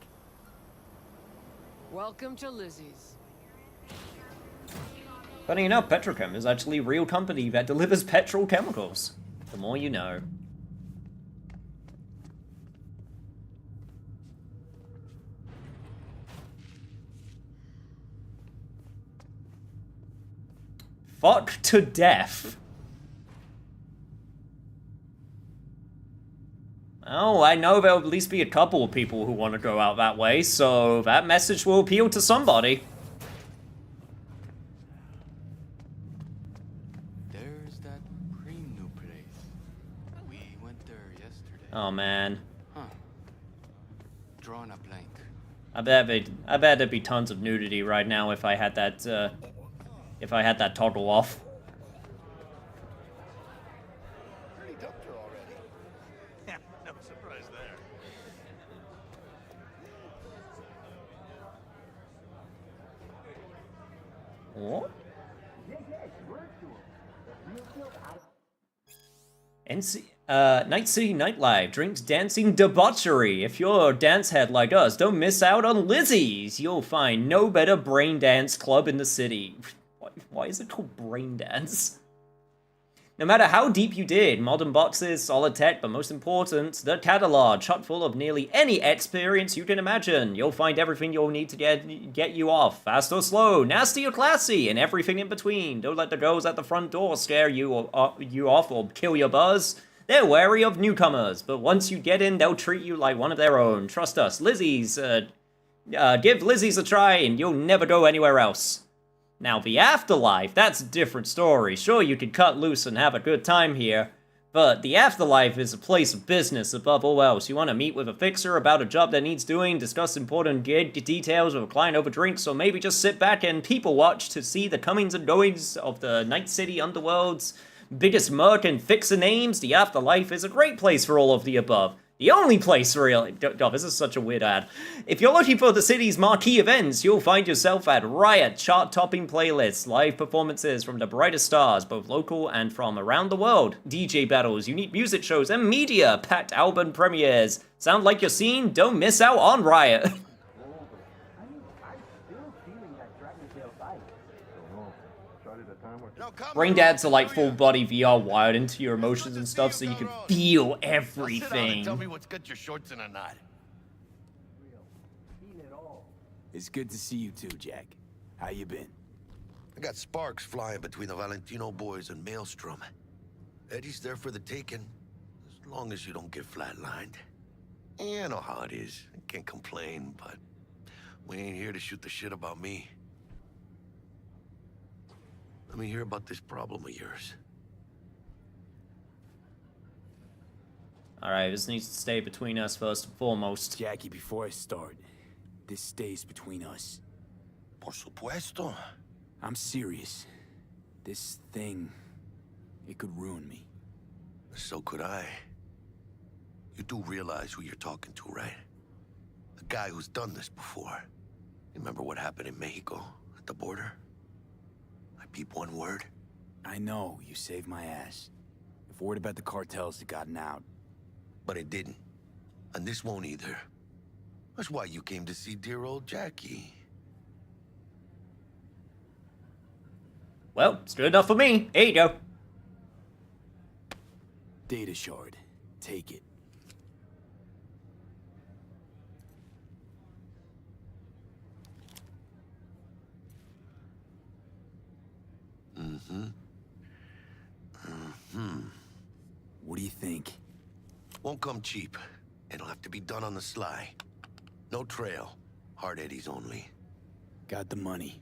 Welcome to Lizzie's. Funny enough, Petrochem is actually a real company that delivers petrochemicals. The more you know. Fuck to death. Oh, I know there'll at least be a couple of people who want to go out that way, so that message will appeal to somebody. There's that new place. We went there yesterday. Oh man. Huh. Drawing a blank. I bet there'd be tons of nudity right now if I had that toggle off. No surprise there. What? Night City Nightlife, drinks, dancing, debauchery. If you're a dance head like us, don't miss out on Lizzie's. You'll find no better brain dance club in the city. Why is it called brain dance? No matter how deep you dig, modern boxes, solid tech, but most important, the catalog, chock full of nearly any experience you can imagine. You'll find everything you'll need to get you off, fast or slow, nasty or classy, and everything in between. Don't let the girls at the front door scare you off or kill your buzz. They're wary of newcomers, but once you get in, they'll treat you like one of their own. Trust us, Lizzie's, give Lizzie's a try and you'll never go anywhere else. Now, the afterlife, that's a different story. Sure, you could cut loose and have a good time here, but the afterlife is a place of business above all else. You want to meet with a fixer about a job that needs doing, discuss important gig details with a client over drinks, or maybe just sit back and people watch to see the comings and goings of the Night City underworld's biggest merc and fixer names. The afterlife is a great place for all of the above. The only place, really. God, this is such a weird ad. If you're looking for the city's marquee events, you'll find yourself at Riot, chart-topping playlists, live performances from the brightest stars, both local and from around the world, DJ battles, unique music shows, and media-packed album premieres. Sound like you're seen? Don't miss out on Riot. Brain dads are like full body VR wired into your emotions and stuff so you can feel everything. Tell me what's got your shorts in a knot. It's good to see you too, Jack. How you been? I got sparks flying between the Valentino boys and Maelstrom. Eddie's there for the taking, as long as you don't get flatlined. Yeah, I know how it is. I can't complain, but we ain't here to shoot the shit about me. Let me hear about this problem of yours. Alright, this needs to stay between us first and foremost. Jackie, before I start, this stays between us. Por supuesto. I'm serious. This thing, it could ruin me. So could I. You do realize who you're talking to, right? A guy who's done this before. Remember what happened in Mexico, at the border? I peep one word. I know, you saved my ass. If word about the cartels had gotten out. But it didn't. And this won't either. That's why you came to see dear old Jackie. Well, it's good enough for me. Here you go. Data shard. Take it. What do you think? Won't come cheap. It'll have to be done on the sly. No trail. Hard eddies only. Got the money.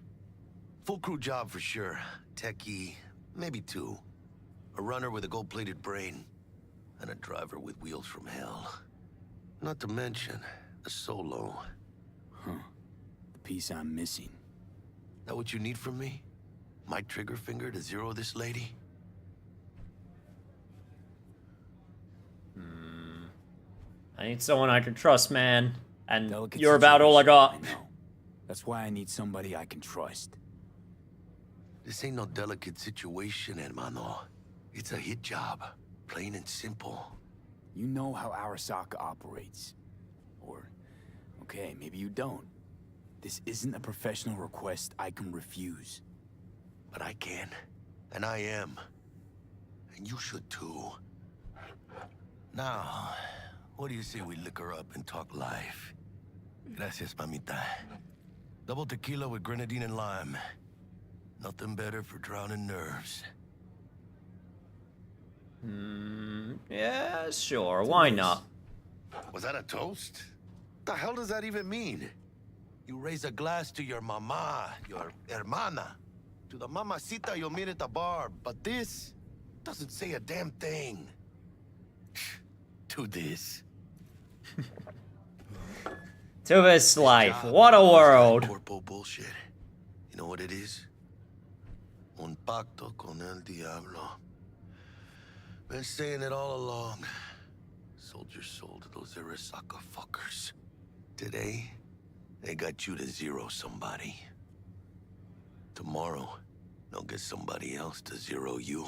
Full crew job for sure. Techie, maybe 2. A runner with a gold-plated brain. And a driver with wheels from hell. Not to mention, a solo. Huh. The piece I'm missing. That what you need from me? My trigger finger to zero this lady? I need someone I can trust, man. And Delicate you're about all I got. I know. That's why I need somebody I can trust. This ain't no delicate situation, hermano. It's a hit job. Plain and simple. You know how Arasaka operates. Or, okay, maybe you don't. This isn't a professional request I can refuse. But I can. And I am. And you should too. Now, what do you say we liquor up and talk life? Gracias, mamita. Double tequila with grenadine and lime. Nothing better for drowning nerves. Yeah, sure. Why not? Was that a toast? The hell does that even mean? You raise a glass to your mama, your hermana. To the mamacita you'll meet at the bar. But this doesn't say a damn thing. To this. To this life. What a world. Corpo bullshit. You know what it is? Un pacto con el diablo. Been saying it all along. Sold your soul to those Arasaka fuckers. Today, they got you to zero somebody. Tomorrow, they'll get somebody else to zero you.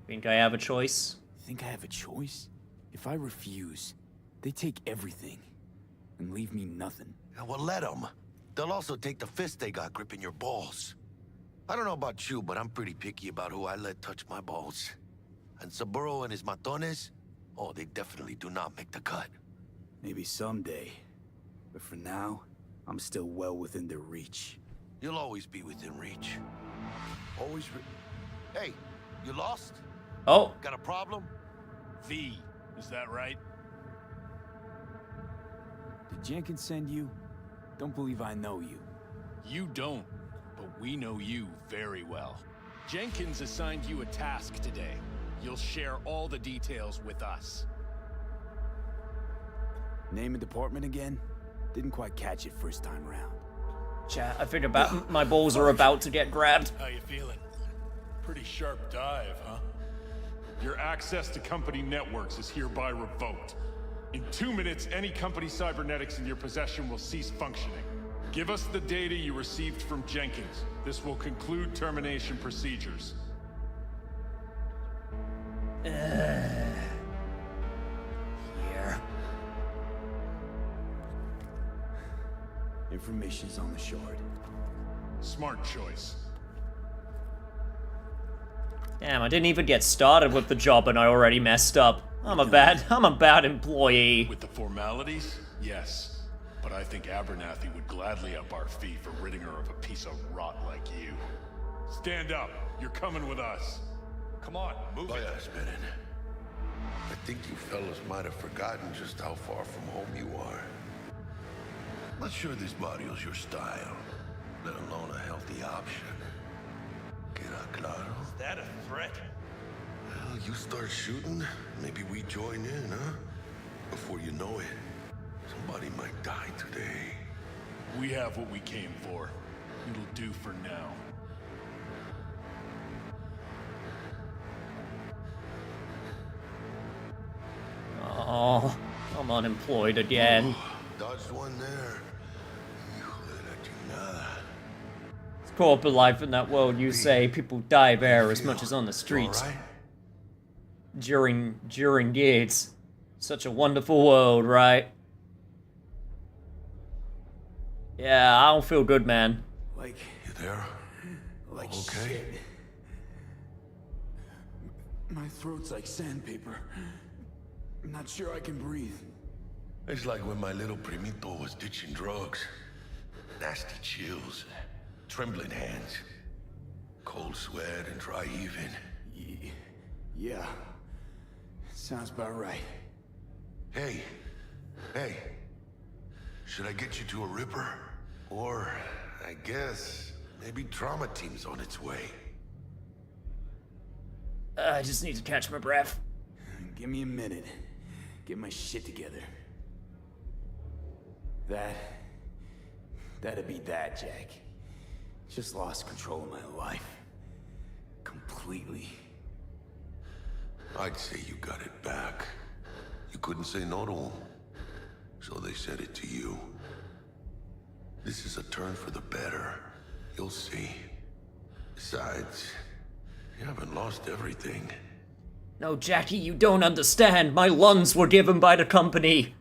Think I have a choice? Think I have a choice? If I refuse, they take everything and leave me nothing. Yeah, well, let them. They'll also take the fist they got gripping your balls. I don't know about you, but I'm pretty picky about who I let touch my balls. And Saburo and his matones, oh, they definitely do not make the cut. Maybe someday. But for now, I'm still well within their reach. You'll always be within reach. Always Hey, you lost? Oh. Got a problem? V, is that right? Did Jenkins send you? Don't believe I know you. You don't, but we know you very well. Jenkins assigned you a task today. You'll share all the details with us. Name and department again? Didn't quite catch it first time round. Chat, I think about my balls are about to get grabbed. How you feeling? Pretty sharp dive, huh? Your access to company networks is hereby revoked. In 2 minutes, any company cybernetics in your possession will cease functioning. Give us the data you received from Jenkins. This will conclude termination procedures. Here. Information's on the shard. Smart choice. Damn, I didn't even get started with the job and I already messed up. I'm a bad employee. With the formalities, yes. But I think Abernathy would gladly up our fee for ridding her of a piece of rot like you. Stand up. You're coming with us. Come on, move it. I think you fellas might have forgotten just how far from home you are. Not sure this barrio's your style, let alone a healthy option. Queda claro? Is that a threat? Well, you start shooting, maybe we join in, huh? Before you know it, somebody might die today. We have what we came for. It'll do for now. Oh, I'm unemployed again. Dodged one there. It's corporate life in that world. You say people die there as much as on the streets. During years. Such a wonderful world, right? Yeah, I don't feel good, man. Like you there? Like okay? Shit. My throat's like sandpaper. I'm not sure I can breathe. It's like when my little primito was ditching drugs. Nasty chills, trembling hands. cold sweat and dry heaving. Yeah. Sounds about right. Hey. Should I get you to a Ripper? Or, I guess, maybe Trauma Team's on its way. I just need to catch my breath. Give me a minute. Get my shit together. That'd be that, Jack. Just lost control of my life. Completely. I'd say you got it back. You couldn't say no to them. So they said it to you. This is a turn for the better. You'll see. Besides, you haven't lost everything. No, Jackie, you don't understand. My lungs were given by the company.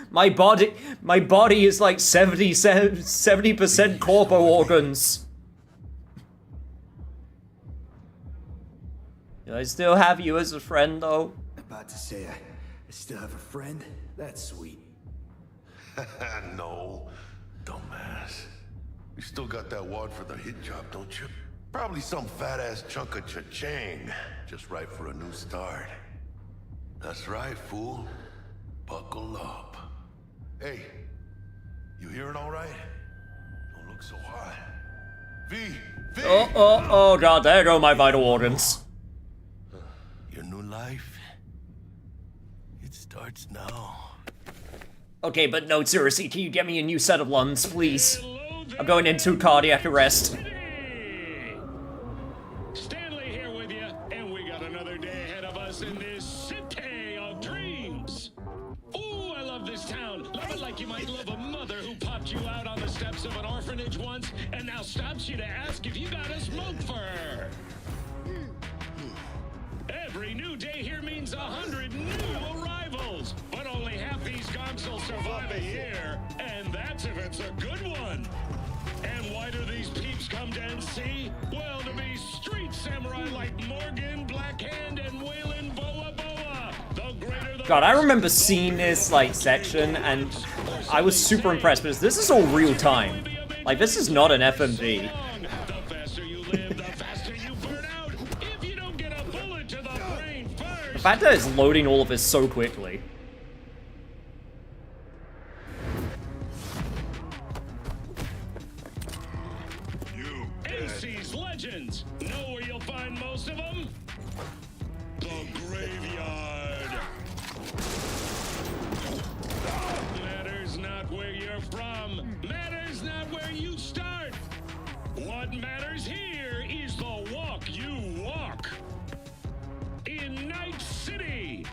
My body is like 70% corpo organs. Do I still have you as a friend, though? About to say I still have a friend? That's sweet. No, dumbass. You still got that wad for the hit job, don't you? Probably some fat-ass chunk of cha-ching. Just right for a new start. That's right, fool. Buckle up. Hey, you hearing all right? Don't look so hot. V! Oh, God, there go my vital organs. Your new life? It starts now. Okay, but no, seriously, can you get me a new set of lungs, please? I'm going into cardiac arrest. Stanley here with you, and we got another day ahead of us in this city of dreams. Ooh, I love this town. Love it like you might love a mother who popped you out on the steps of an orphanage once and now stops you to ask if you got a smoke for her. Every new day here means 100 new arrivals, but only half these gonks will survive a year, and that's if it's a good one. And why do these peeps come to NC? Well, to be street samurai like Morgan, Blackhand, and Waylon Boa Boa. The greater the... God, I remember seeing this, like, section, and I was super impressed, because this is all real time. Like, this is not an FMV. The faster you live, the faster you burn out. If you don't get a bullet to the brain first... The fact that it's loading all of this so quickly. NC's legends. Know where you'll find most of them? The graveyard. Matters not where you're from. Matters not where you start. What matters here is the walk you walk. In Night City.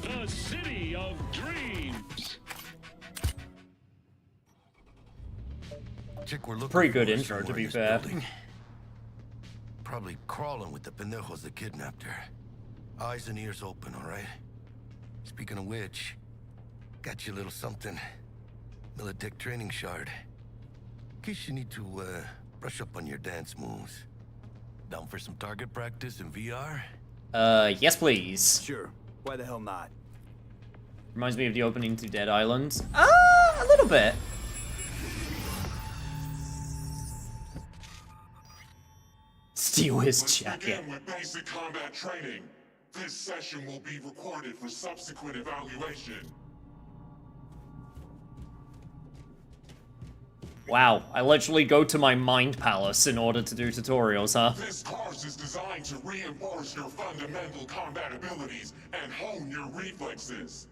The city of dreams. Chick we're looking Pretty good for is intro, to somewhere be in this fair. building. Probably crawling with the pendejos that kidnapped her. Eyes and ears open, all right? Speaking of which, got you a little something. Militech training shard. In case you need to, brush up on your dance moves. Down for some target practice in VR? Yes please. Sure. Why the hell not? Reminds me of the opening to Dead Island. A little bit. Steal his jacket. Begin with basic combat training. This session will be recorded for subsequent evaluation. Wow, I literally go to my mind palace in order to do tutorials, huh? This course is designed to reinforce your fundamental combat abilities and hone your reflexes.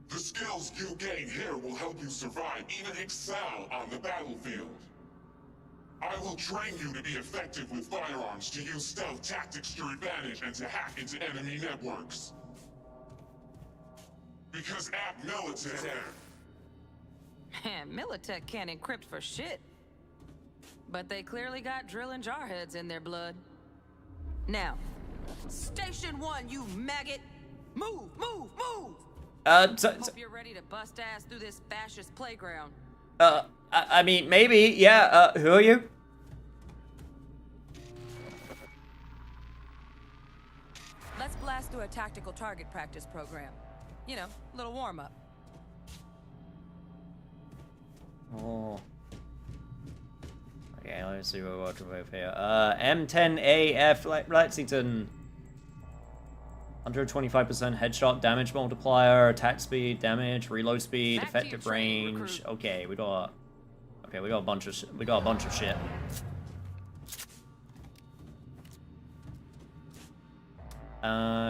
The skills you gain here will help you survive, even excel on the battlefield. I will train you to be effective with firearms, to use stealth tactics to your advantage, and to hack into enemy networks. Because at Militech... Militech can't encrypt for shit. But they clearly got drill and jarheads in their blood. Now, Station 1, you maggot! Move, move, move! Hope you're ready to bust ass through this fascist playground. I mean, maybe, yeah, who are you? Let's blast through a tactical target practice program. You know, little warm-up. Oh. Okay, let's see what we're watching with here. M10AF Lexington. 125% headshot damage multiplier, attack speed, damage, reload speed, effective range. Okay, we got a bunch of shit.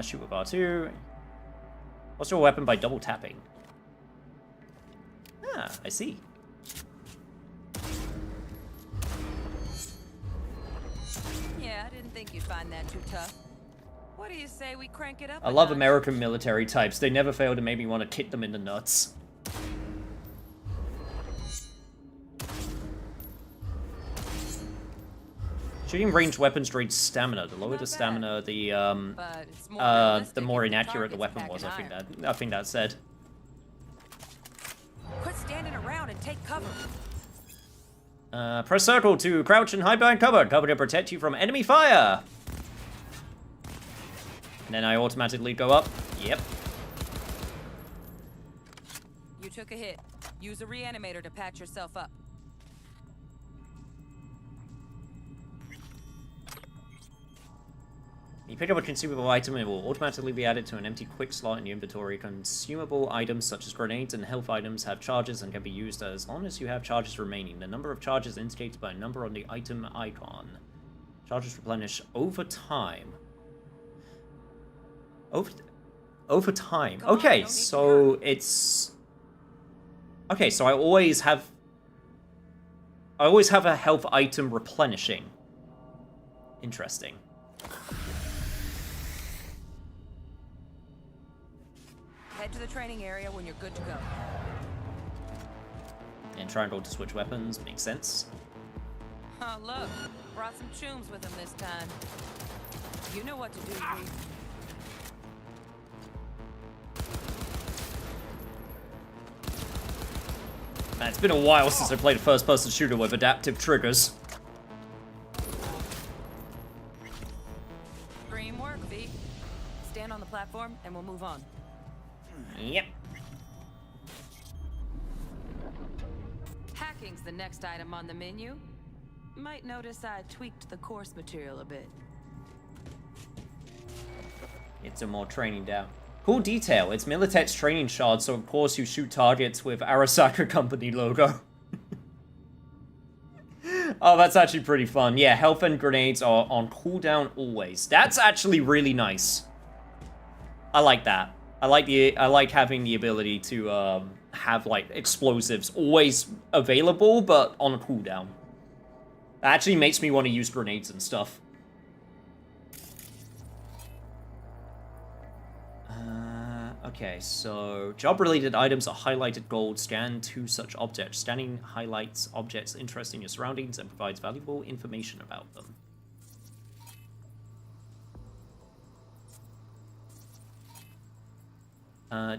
Shoot with R2. What's your weapon by double tapping? Ah, I see. Yeah, I didn't think you'd find that too tough. What do you say we crank it up? I love American military types. They never fail to make me want to kick them in the nuts. Shooting ranged weapons drains stamina. The lower the stamina, the more inaccurate the weapon was. I think that said. Quit standing around and take cover. Press circle to crouch and hide behind cover. Cover to protect you from enemy fire. And then I automatically go up. Yep. You took a hit. Use a reanimator to patch yourself up. You pick up a consumable item, it will automatically be added to an empty quick slot in your inventory. Consumable items such as grenades and health items have charges and can be used as long as you have charges remaining. The number of charges indicated by a number on the item icon. Charges replenish over time. Over time. Okay, so it's... Okay, so I always have a health item replenishing. Interesting. Head to the training area when you're good to go. And triangle to switch weapons, makes sense. Oh, look. Brought some chooms with him this time. You know what to do, Reed. Man, it's been a while since I played a first-person shooter with adaptive triggers. Green work, V. Stand on the platform and we'll move on. Yep. Hacking's the next item on the menu. Might notice I tweaked the course material a bit. Get some more training down. Cool detail. It's Militech's training shard, so of course you shoot targets with Arasaka Company logo. Oh, that's actually pretty fun. Yeah, health and grenades are on cooldown always. That's actually really nice. I like that. I like having the ability to have like explosives always available, but on a cooldown. That actually makes me want to use grenades and stuff. Okay, so job-related items are highlighted gold. Scan to such objects. Scanning highlights objects interested in your surroundings and provides valuable information about them.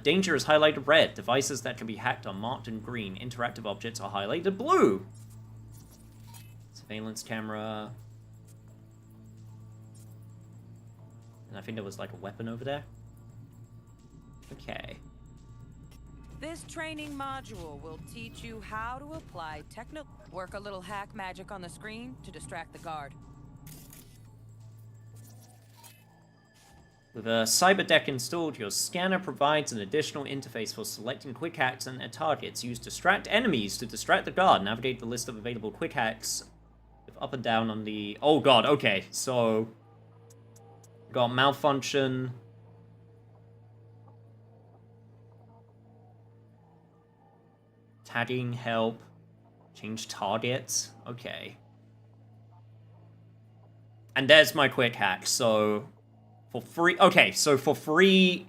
Danger is highlighted red. Devices that can be hacked are marked in green. Interactive objects are highlighted blue. Surveillance camera. And I think there was like a weapon over there. Okay. This training module will teach you how to apply work a little hack magic on the screen to distract the guard. With a cyber deck installed, your scanner provides an additional interface for selecting quick hacks and targets. Use distract enemies to distract the guard. Navigate the list of available quick hacks with up and down on the... Oh god, okay. So, got malfunction. Tagging, help, change targets, okay. And there's my quick hack, so for free, okay, so for free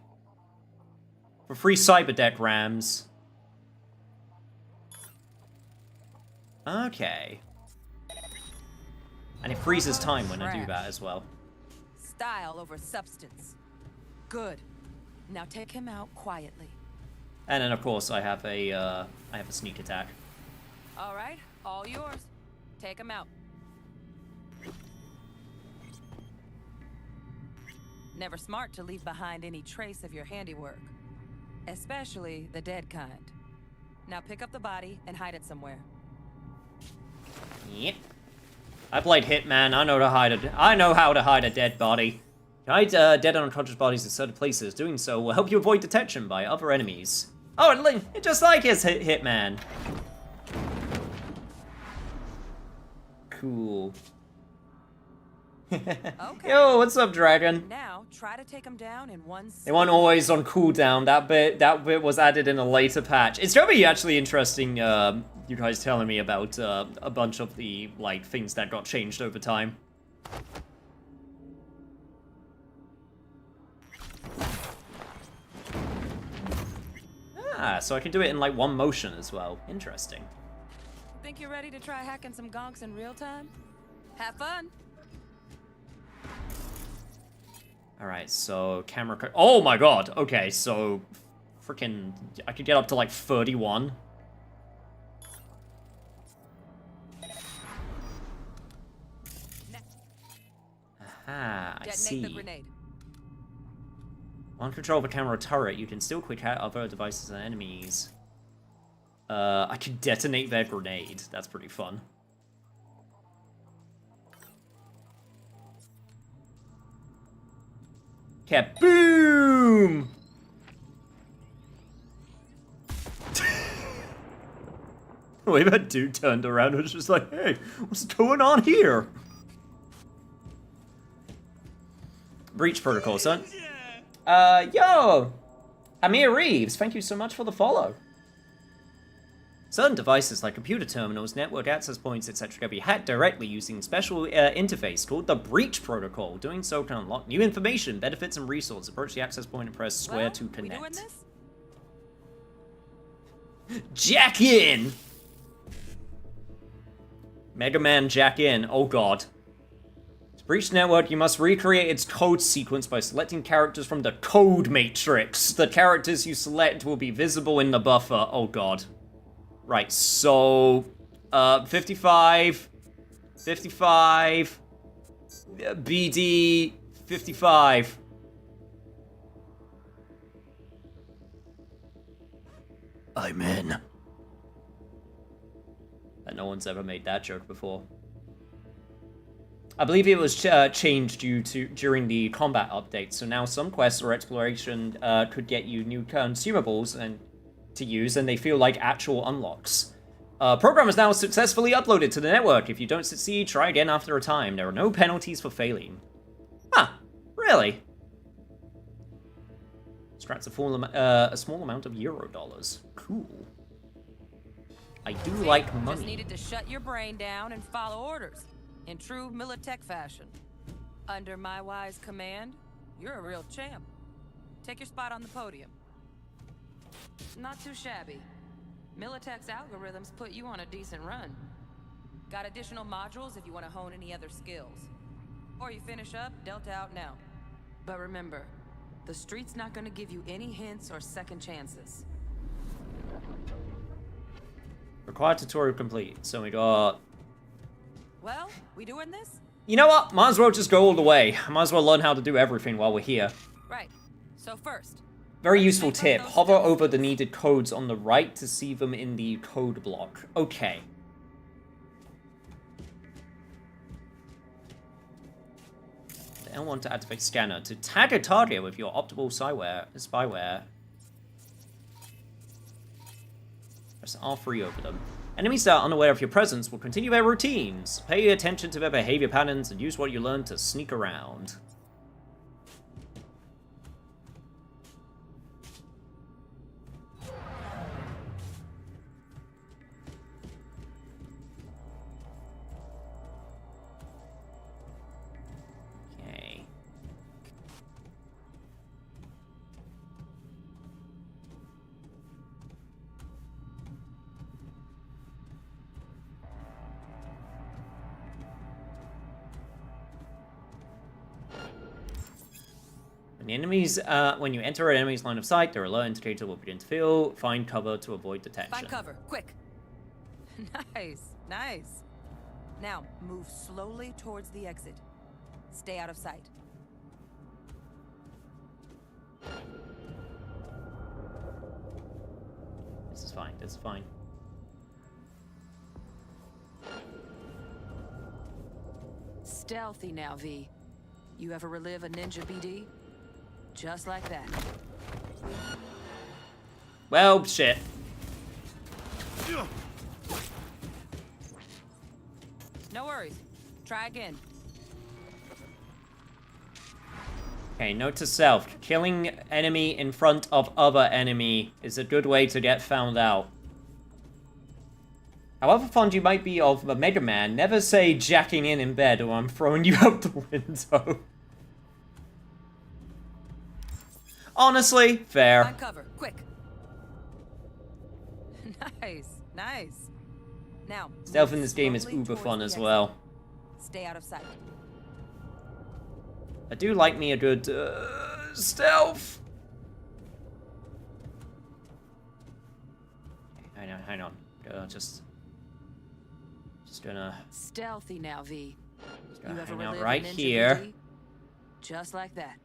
cyber deck rams. Okay. And it freezes time when I do that as well. Style over substance. Good. Now take him out quietly. And then, of course, I have a sneak attack. All right, all yours. Take him out. Never smart to leave behind any trace of your handiwork, especially the dead kind. Now pick up the body and hide it somewhere. Yep. I played Hitman. I know how to hide a dead body. Hide dead and unconscious bodies in certain places. Doing so will help you avoid detection by other enemies. Oh, just like his Hitman. Cool. Okay. Yo, what's up, Dragon? Now try to take them down in one. They weren't always on cooldown. That bit was added in a later patch. It's gonna be actually interesting. You guys telling me about a bunch of the things that got changed over time. Ah, so I can do it in one motion as well. Interesting. Think you're ready to try hacking some gonks in real time? Have fun. Alright, so camera... Oh my god! Okay, so... Freaking... I could get up to 31. Aha, I see. The grenade. On control of a camera turret, you can still quick out other devices and enemies. I can detonate their grenade. That's pretty fun. Kaboom! The way that dude turned around and was just like, hey, what's going on here? Breach protocol, son. Yo! Amir Reeves, thank you so much for the follow. Certain devices like computer terminals, network access points, etc. can be hacked directly using a special interface called the Breach Protocol. Doing so can unlock new information, benefits, and resources. Approach the access point and press square to connect. We doing this? Jack in! Mega Man Jack in. Oh god. To breach the network, you must recreate its code sequence by selecting characters from the code matrix. The characters you select will be visible in the buffer. Oh god. Right, so... 55... 55... BD... 55... I'm in. And no one's ever made that joke before. I believe it was changed during the combat update, so now some quests or exploration could get you new consumables and to use, and they feel like actual unlocks. Program is now successfully uploaded to the network. If you don't succeed, try again after a time. There are no penalties for failing. Huh, really? Scratch a small amount of Euro dollars. Cool. I do like money. Just needed to shut your brain down and follow orders in true Militech fashion. Under my wise command, you're a real champ. Take your spot on the podium. Not too shabby. Militech's algorithms put you on a decent run. Got additional modules if you want to hone any other skills. Or you finish up, Delta out now. But remember, the street's not gonna give you any hints or second chances. Required tutorial complete. So we got... Well, we doing this? You know what? Might as well just go all the way. Might as well learn how to do everything while we're here. Right. So first... Very useful tip. Hover over the needed codes on the right to see them in the code block. Okay. L1 to activate scanner. To tag a target with your optimal spyware. Press R3 over them. Enemies that are unaware of your presence will continue their routines. Pay attention to their behavior patterns and use what you learn to sneak around. When you enter an enemy's line of sight, their alert indicator will begin to fill. Find cover to avoid detection. Find cover, quick. Nice, nice. Now, move slowly towards the exit. Stay out of sight. This is fine, this is fine. Stealthy now, V. You ever relive a ninja BD? Just like that. Well, shit. No worries. Try again. Okay, note to self. Killing enemy in front of other enemy is a good way to get found out. However fond you might be of a Mega Man, never say jacking in bed or I'm throwing you out the window. Honestly, fair. Find cover, quick. Nice, nice. Now, Stealth in this game is uber fun as well. Stay out of sight. I do like me a good stealth. Okay, hang on. Just gonna Stealthy now, V. You ever hang out right here. BD? Just like that.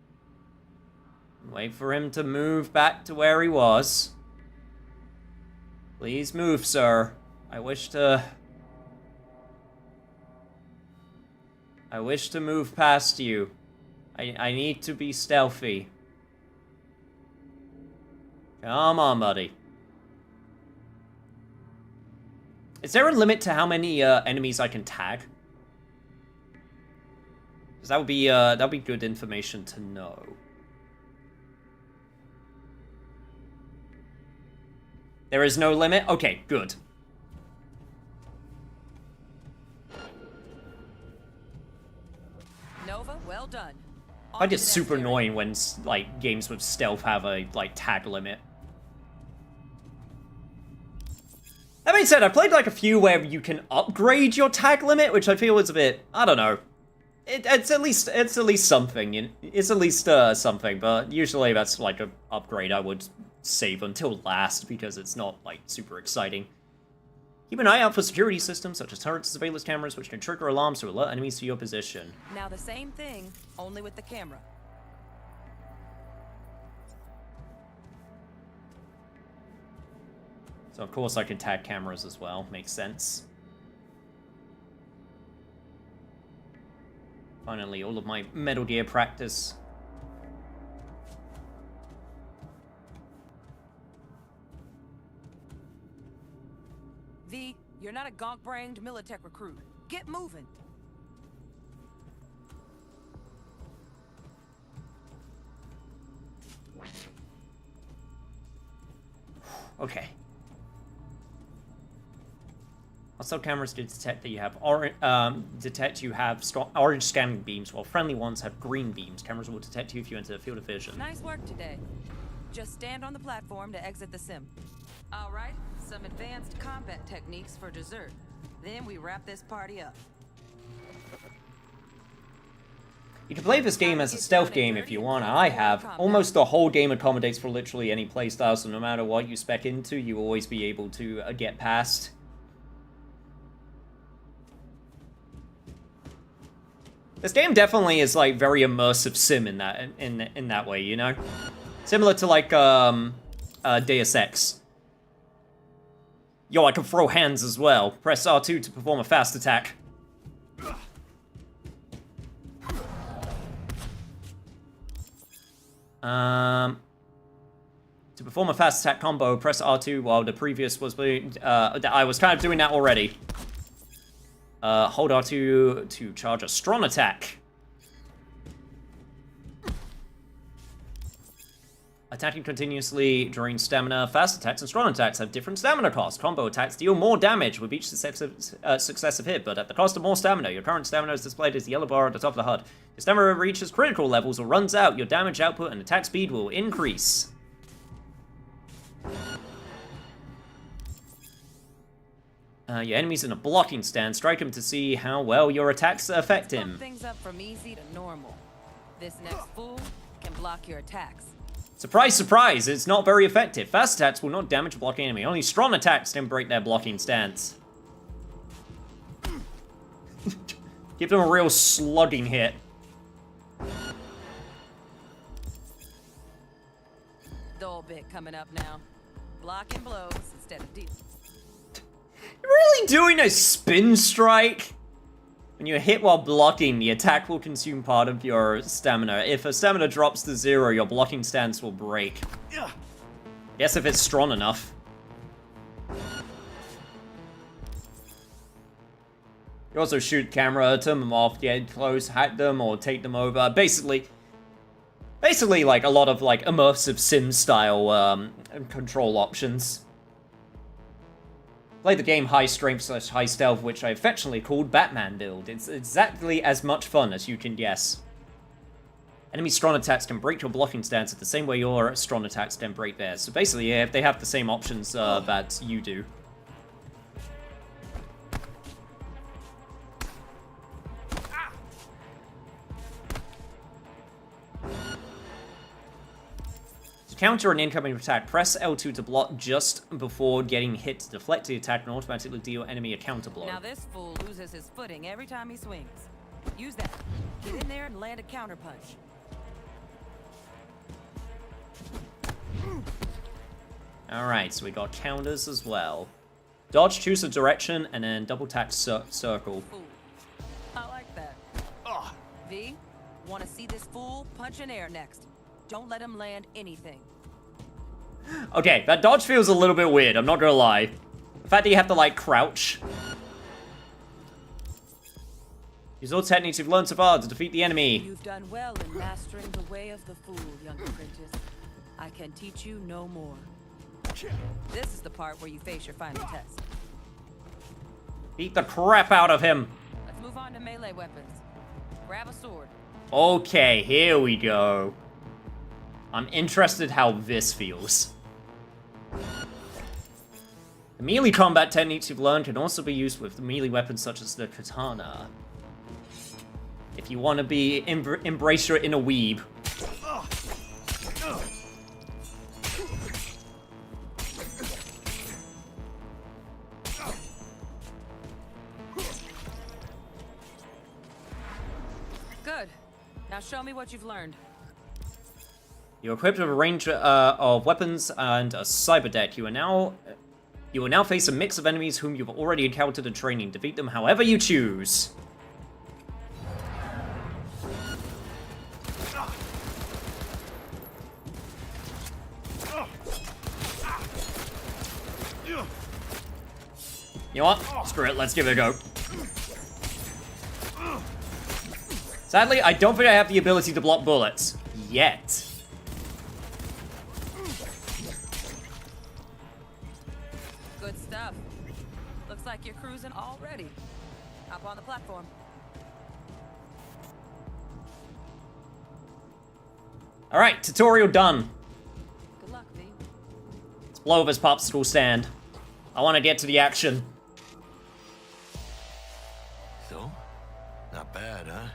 Wait for him to move back to where he was. Please move, sir. I wish to move past you. I need to be stealthy. Come on, buddy. Is there a limit to how many enemies I can tag? Because that'd be good information to know. There is no limit? Okay, good. Nova, well done. I find it super annoying when, like, games with stealth have a, like, tag limit. That being said, I've played, like, a few where you can upgrade your tag limit, which I feel is a bit, I don't know. It's at least something. It's at least something, but usually that's, like, an upgrade I would save until last, because it's not, like, super exciting. Keep an eye out for security systems, such as turrets and surveillance cameras, which can trigger alarms to alert enemies to your position. Now the same thing, only with the camera. So, of course, I can tag cameras as well. Makes sense. Finally, all of my Metal Gear practice. V, you're not a gonk-brained Militech recruit. Get moving. Okay. Hostile cameras detect that you have orange scanning beams, while friendly ones have green beams. Cameras will detect you if you enter the field of vision. Nice work today. Just stand on the platform to exit the sim. All right, some advanced combat techniques for dessert. Then we wrap this party up. You can play this game as a stealth game if you want. I have. Almost the whole game accommodates for literally any playstyle, so no matter what you spec into, you will always be able to get past. This game definitely is like very immersive sim in that way, you know? Similar to like Deus Ex. Yo, I can throw hands as well. Press R2 to perform a fast attack. To perform a fast attack combo, press R2 while the previous was I was kind of doing that already. Hold R2 to charge a strong attack. Attacking continuously drains stamina. Fast attacks and strong attacks have different stamina costs. Combo attacks deal more damage with each successive hit, but at the cost of more stamina. Your current stamina is displayed as the yellow bar at the top of the HUD. If your stamina reaches critical levels or runs out, your damage output and attack speed will increase. Your enemy's in a blocking stand. Strike him to see how well your attacks affect him. Bump things up from easy to normal. This next fool can block your attacks. Surprise, surprise, it's not very effective. Fast attacks will not damage a blocking enemy. Only strong attacks can break their blocking stance. Give them a real slugging hit. Dull bit coming up now. Blocking blows instead of deep. You're really doing a spin strike? When you're hit while blocking, the attack will consume part of your stamina. If a stamina drops to 0, your blocking stance will break. Guess if it's strong enough. You also shoot camera, turn them off, get close, hack them, or take them over. Basically, like, a lot of, like, immersive sim-style, control options. Play the game high strength / high stealth, which I affectionately called Batman build. It's exactly as much fun as you can guess. Enemy strong attacks can break your blocking stance the same way your strong attacks can break theirs. So basically, yeah, if they have the same options that you do. To counter an incoming attack, press L2 to block just before getting hit to deflect the attack and automatically deal enemy a counter blow. Now this fool loses his footing every time he swings. Use that. Get in there and land a counter punch. Alright, so we got counters as well. Dodge, choose a direction, and then double tap circle. Fool. I like that. V, want to see this fool punch in air next. Don't let him land anything. Okay, that dodge feels a little bit weird, I'm not gonna lie. The fact that you have to, like, crouch. Use all techniques you've learned so far to defeat the enemy. You've done well in mastering the way of the fool, young apprentice. I can teach you no more. This is the part where you face your final test. Beat the crap out of him. Let's move on to melee weapons. Grab a sword. Okay, here we go. I'm interested how this feels. The melee combat techniques you've learned can also be used with melee weapons such as the katana. If you want to be embrace your inner weeb. Good. Now show me what you've learned. You're equipped with a range of weapons and a cyber deck. You will now face a mix of enemies whom you've already encountered in training. Defeat them however you choose. You know what? Screw it, let's give it a go. Sadly, I don't think I have the ability to block bullets. Yet. Good stuff. Looks like you're cruising already. Hop on the platform. Alright, tutorial done. Good luck, V. Let's blow up his popsicle stand. I want to get to the action. So, not bad, huh?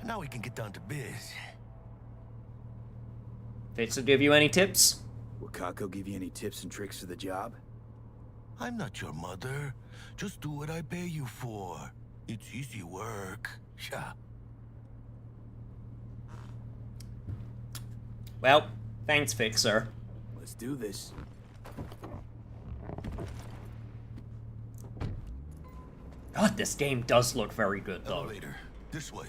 Now we can get down to biz. Fitz will give you any tips? Will Kako give you any tips and tricks for the job? I'm not your mother. Just do what I pay you for. It's easy work. Yeah. Well, thanks, Fixer. Let's do this. God, this game does look very good, though. Elevator. This way.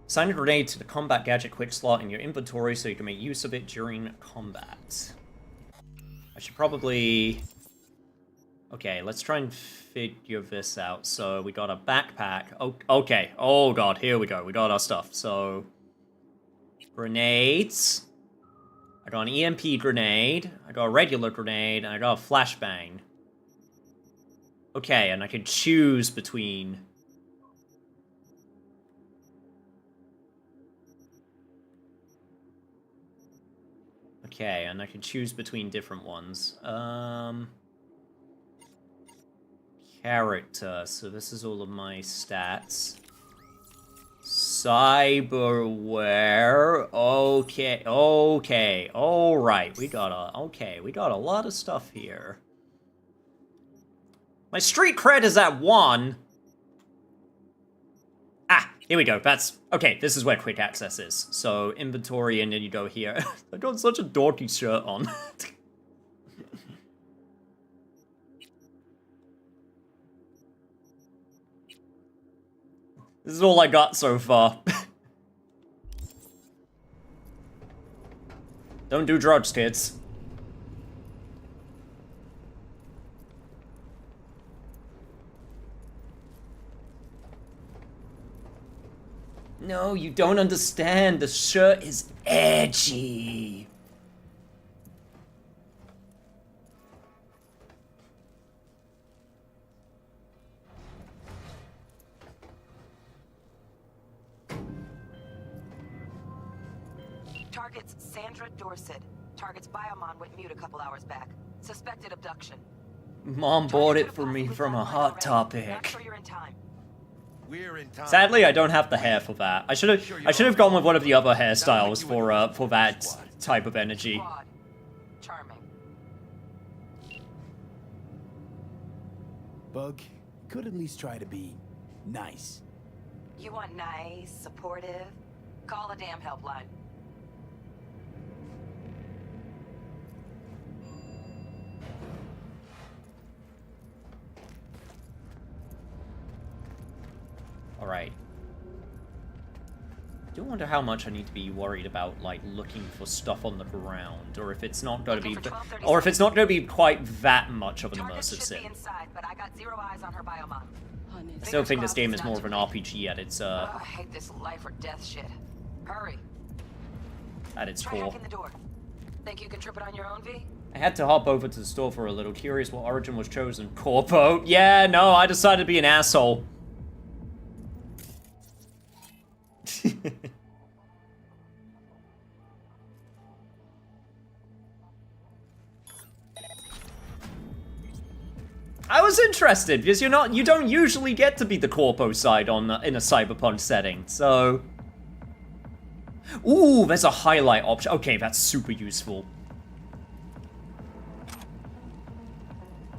Assign a grenade to the combat gadget quick slot in your inventory so you can make use of it during combat. I should probably... Okay, let's try and figure this out. So, we got a backpack. Oh, okay. Oh, God. Here we go. We got our stuff. So, grenades. I got an EMP grenade. I got a regular grenade. And I got a flashbang. Okay, and I can choose between... Okay, and I can choose between different ones. Character. So this is all of my stats. Cyberware. Okay, okay. Alright, we got a lot of stuff here. My street cred is at 1. Ah, here we go. That's... Okay, this is where quick access is. So, inventory, and then you go here. I got such a dorky shirt on. This is all I got so far. Don't do drugs, kids. No, you don't understand. The shirt is edgy. Targets Sandra Dorset. Targets Biomon went mute a couple hours back. Suspected abduction. Mom bought it for me from a Hot Topic. Not sure you're in time. We're in time. Sadly, I don't have the hair for that. I should have gone with one of the other hairstyles for that type of energy. Charming. Bug, could at least try to be nice. You want nice, supportive? Call a damn helpline. Alright. I do wonder how much I need to be worried about, like, looking for stuff on the ground, or if it's not going to be, or if it's not going to be quite that much of an immersive sim. Inside, but I got zero eyes on her biomon. I still think this game is more of an RPG at its, I hate this life or death shit. Hurry. At its Try core. hacking the door. Think you can trip it on your own, V? I had to hop over to the store for a little, curious what origin was chosen. Corpo? Yeah, no, I decided to be an asshole. I was interested because you don't usually get to be the corpo side in a Cyberpunk setting, so. Ooh, there's a highlight option. Okay, that's super useful.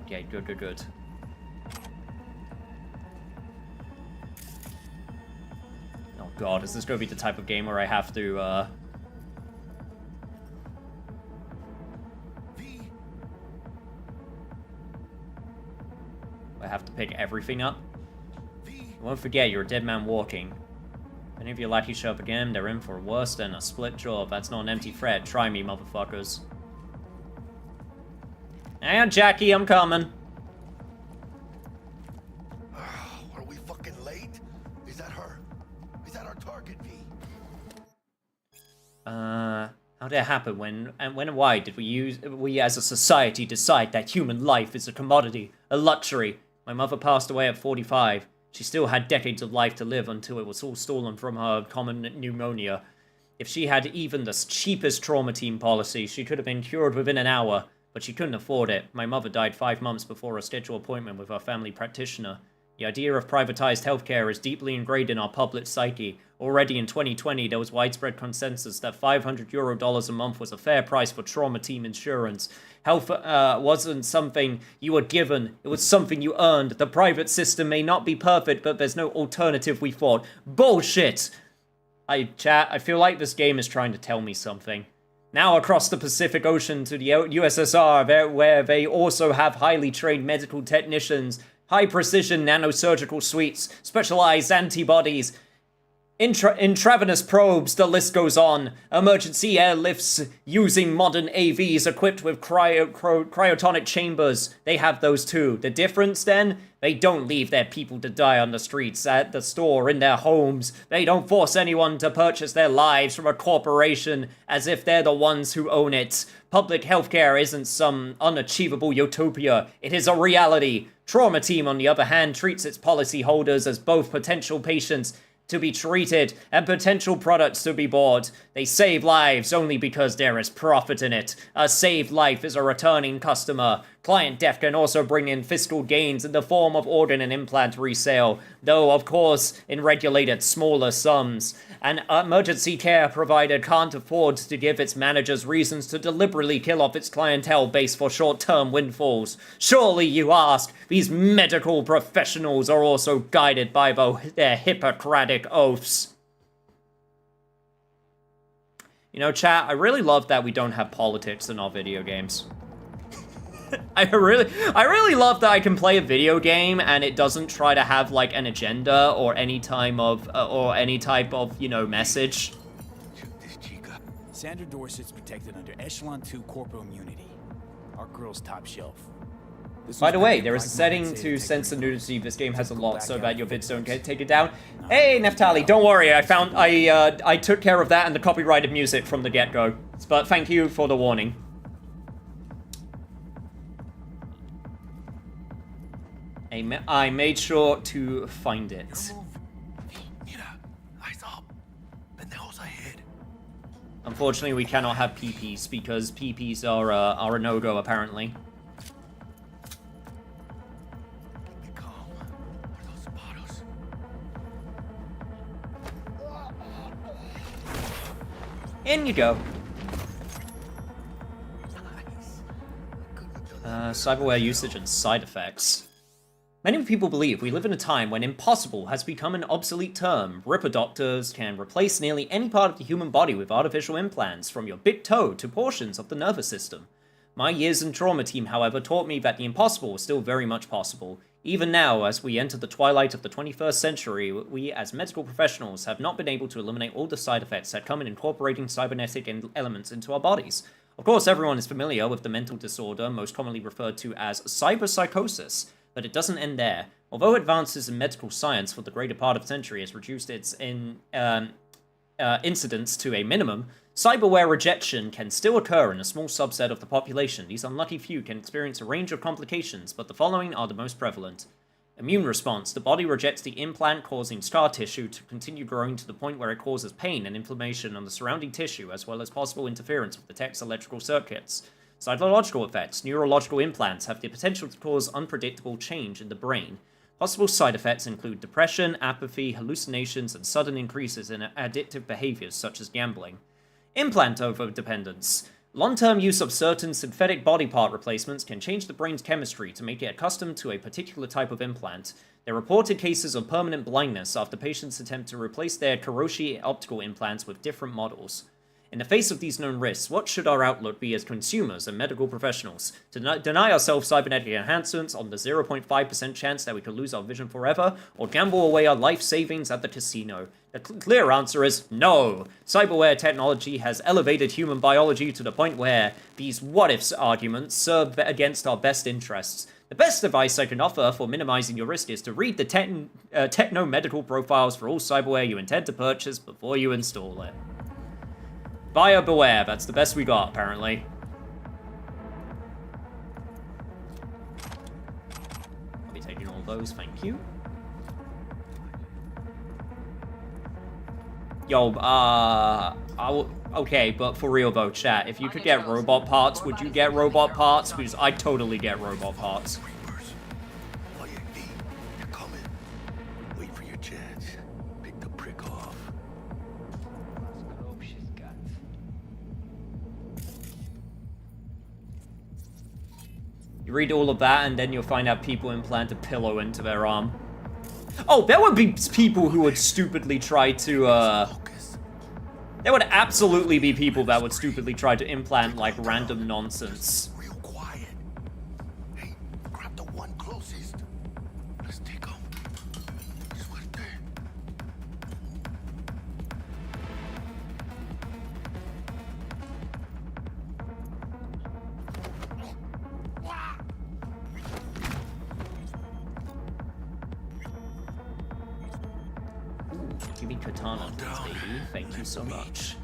Okay, good. Oh god, is this gonna be the type of game where I have to, I have to pick everything up? You won't forget you're a dead man walking. If any of you lucky show up again, they're in for worse than a split jaw. If that's not an empty threat, try me, motherfuckers. And Jackie, I'm coming. Are we fucking late? Is that her? Is that our target, V? How did it happen? When and why did we as a society decide that human life is a commodity, a luxury? My mother passed away at 45. She still had decades of life to live until it was all stolen from her common pneumonia. If she had even the cheapest trauma team policy, she could have been cured within an hour, but she couldn't afford it. My mother died 5 months before a scheduled appointment with her family practitioner. The idea of privatized healthcare is deeply ingrained in our public psyche. Already in 2020, there was widespread consensus that $500 a month was a fair price for trauma team insurance. Health wasn't something you were given, it was something you earned. The private system may not be perfect, but there's no alternative, we thought. Bullshit! I feel like this game is trying to tell me something. Now across the Pacific Ocean to the USSR, where they also have highly trained medical technicians, high-precision nanosurgical suites, specialized antibodies, intravenous probes, the list goes on. Emergency airlifts using modern AVs equipped with cryotonic chambers. They have those too. The difference then? They don't leave their people to die on the streets, at the store, in their homes. They don't force anyone to purchase their lives from a corporation as if they're the ones who own it. Public healthcare isn't some unachievable utopia. It is a reality. Trauma Team, on the other hand, treats its policyholders as both potential patients to be treated and potential products to be bought. They save lives only because there is profit in it. A saved life is a returning customer. Client death can also bring in fiscal gains in the form of organ and implant resale, though of course in regulated smaller sums. An emergency care provider can't afford to give its managers reasons to deliberately kill off its clientele base for short-term windfalls. Surely, you ask, these medical professionals are also guided by their Hippocratic oaths. You know, chat, I really love that we don't have politics in our video games. I really love that I can play a video game and it doesn't try to have like an agenda or any type of, you know, message. Sandra Dorsett's protected under Echelon 2 corporal immunity. Our girl's top shelf. By the way, there is a setting to censor nudity. This game has a lot, so that your vids don't get taken down. Hey, Neftali, don't worry. I took care of that and the copyrighted music from the get-go. But thank you for the warning. I made sure to find it. Unfortunately, we cannot have PPs because PPs are a no-go apparently. In you go. Cyberware usage and side effects. Many people believe we live in a time when impossible has become an obsolete term. Ripper doctors can replace nearly any part of the human body with artificial implants, from your big toe to portions of the nervous system. My years in trauma team, however, taught me that the impossible was still very much possible. Even now, as we enter the twilight of the 21st century, we as medical professionals have not been able to eliminate all the side effects that come in incorporating cybernetic elements into our bodies. Of course, everyone is familiar with the mental disorder, most commonly referred to as cyberpsychosis, but it doesn't end there. Although advances in medical science for the greater part of the century has reduced its incidence to a minimum, cyberware rejection can still occur in a small subset of the population. These unlucky few can experience a range of complications, but the following are the most prevalent. Immune response. The body rejects the implant, causing scar tissue to continue growing to the point where it causes pain and inflammation on the surrounding tissue, as well as possible interference with the tech's electrical circuits. Psychological effects. Neurological implants have the potential to cause unpredictable change in the brain. Possible side effects include depression, apathy, hallucinations, and sudden increases in addictive behaviors such as gambling. Implant overdependence. Long-term use of certain synthetic body part replacements can change the brain's chemistry to make it accustomed to a particular type of implant. There are reported cases of permanent blindness after patients attempt to replace their Kiroshi optical implants with different models. In the face of these known risks, what should our outlook be as consumers and medical professionals? To deny ourselves cybernetic enhancements on the 0.5% chance that we could lose our vision forever, or gamble away our life savings at the casino? The clear answer is no. Cyberware technology has elevated human biology to the point where these what-ifs arguments serve against our best interests. The best advice I can offer for minimizing your risk is to read the techno-medical profiles for all cyberware you intend to purchase before you install it. Buyer beware, that's the best we got, apparently. I'll be taking all those, thank you. Yo, okay, but for real though, chat, if you could get robot parts, would you get robot parts? Because I'd totally get robot parts. Wait for your chance. Pick the prick off. You read all of that, and then you'll find out people implant a pillow into their arm. Oh, there would be people who would stupidly try to, there would absolutely be people that would stupidly try to implant, like, random nonsense. Real quiet. Hey, grab the one closest. Let's take him. Suerte. Give me katana, please, baby. Thank you so much.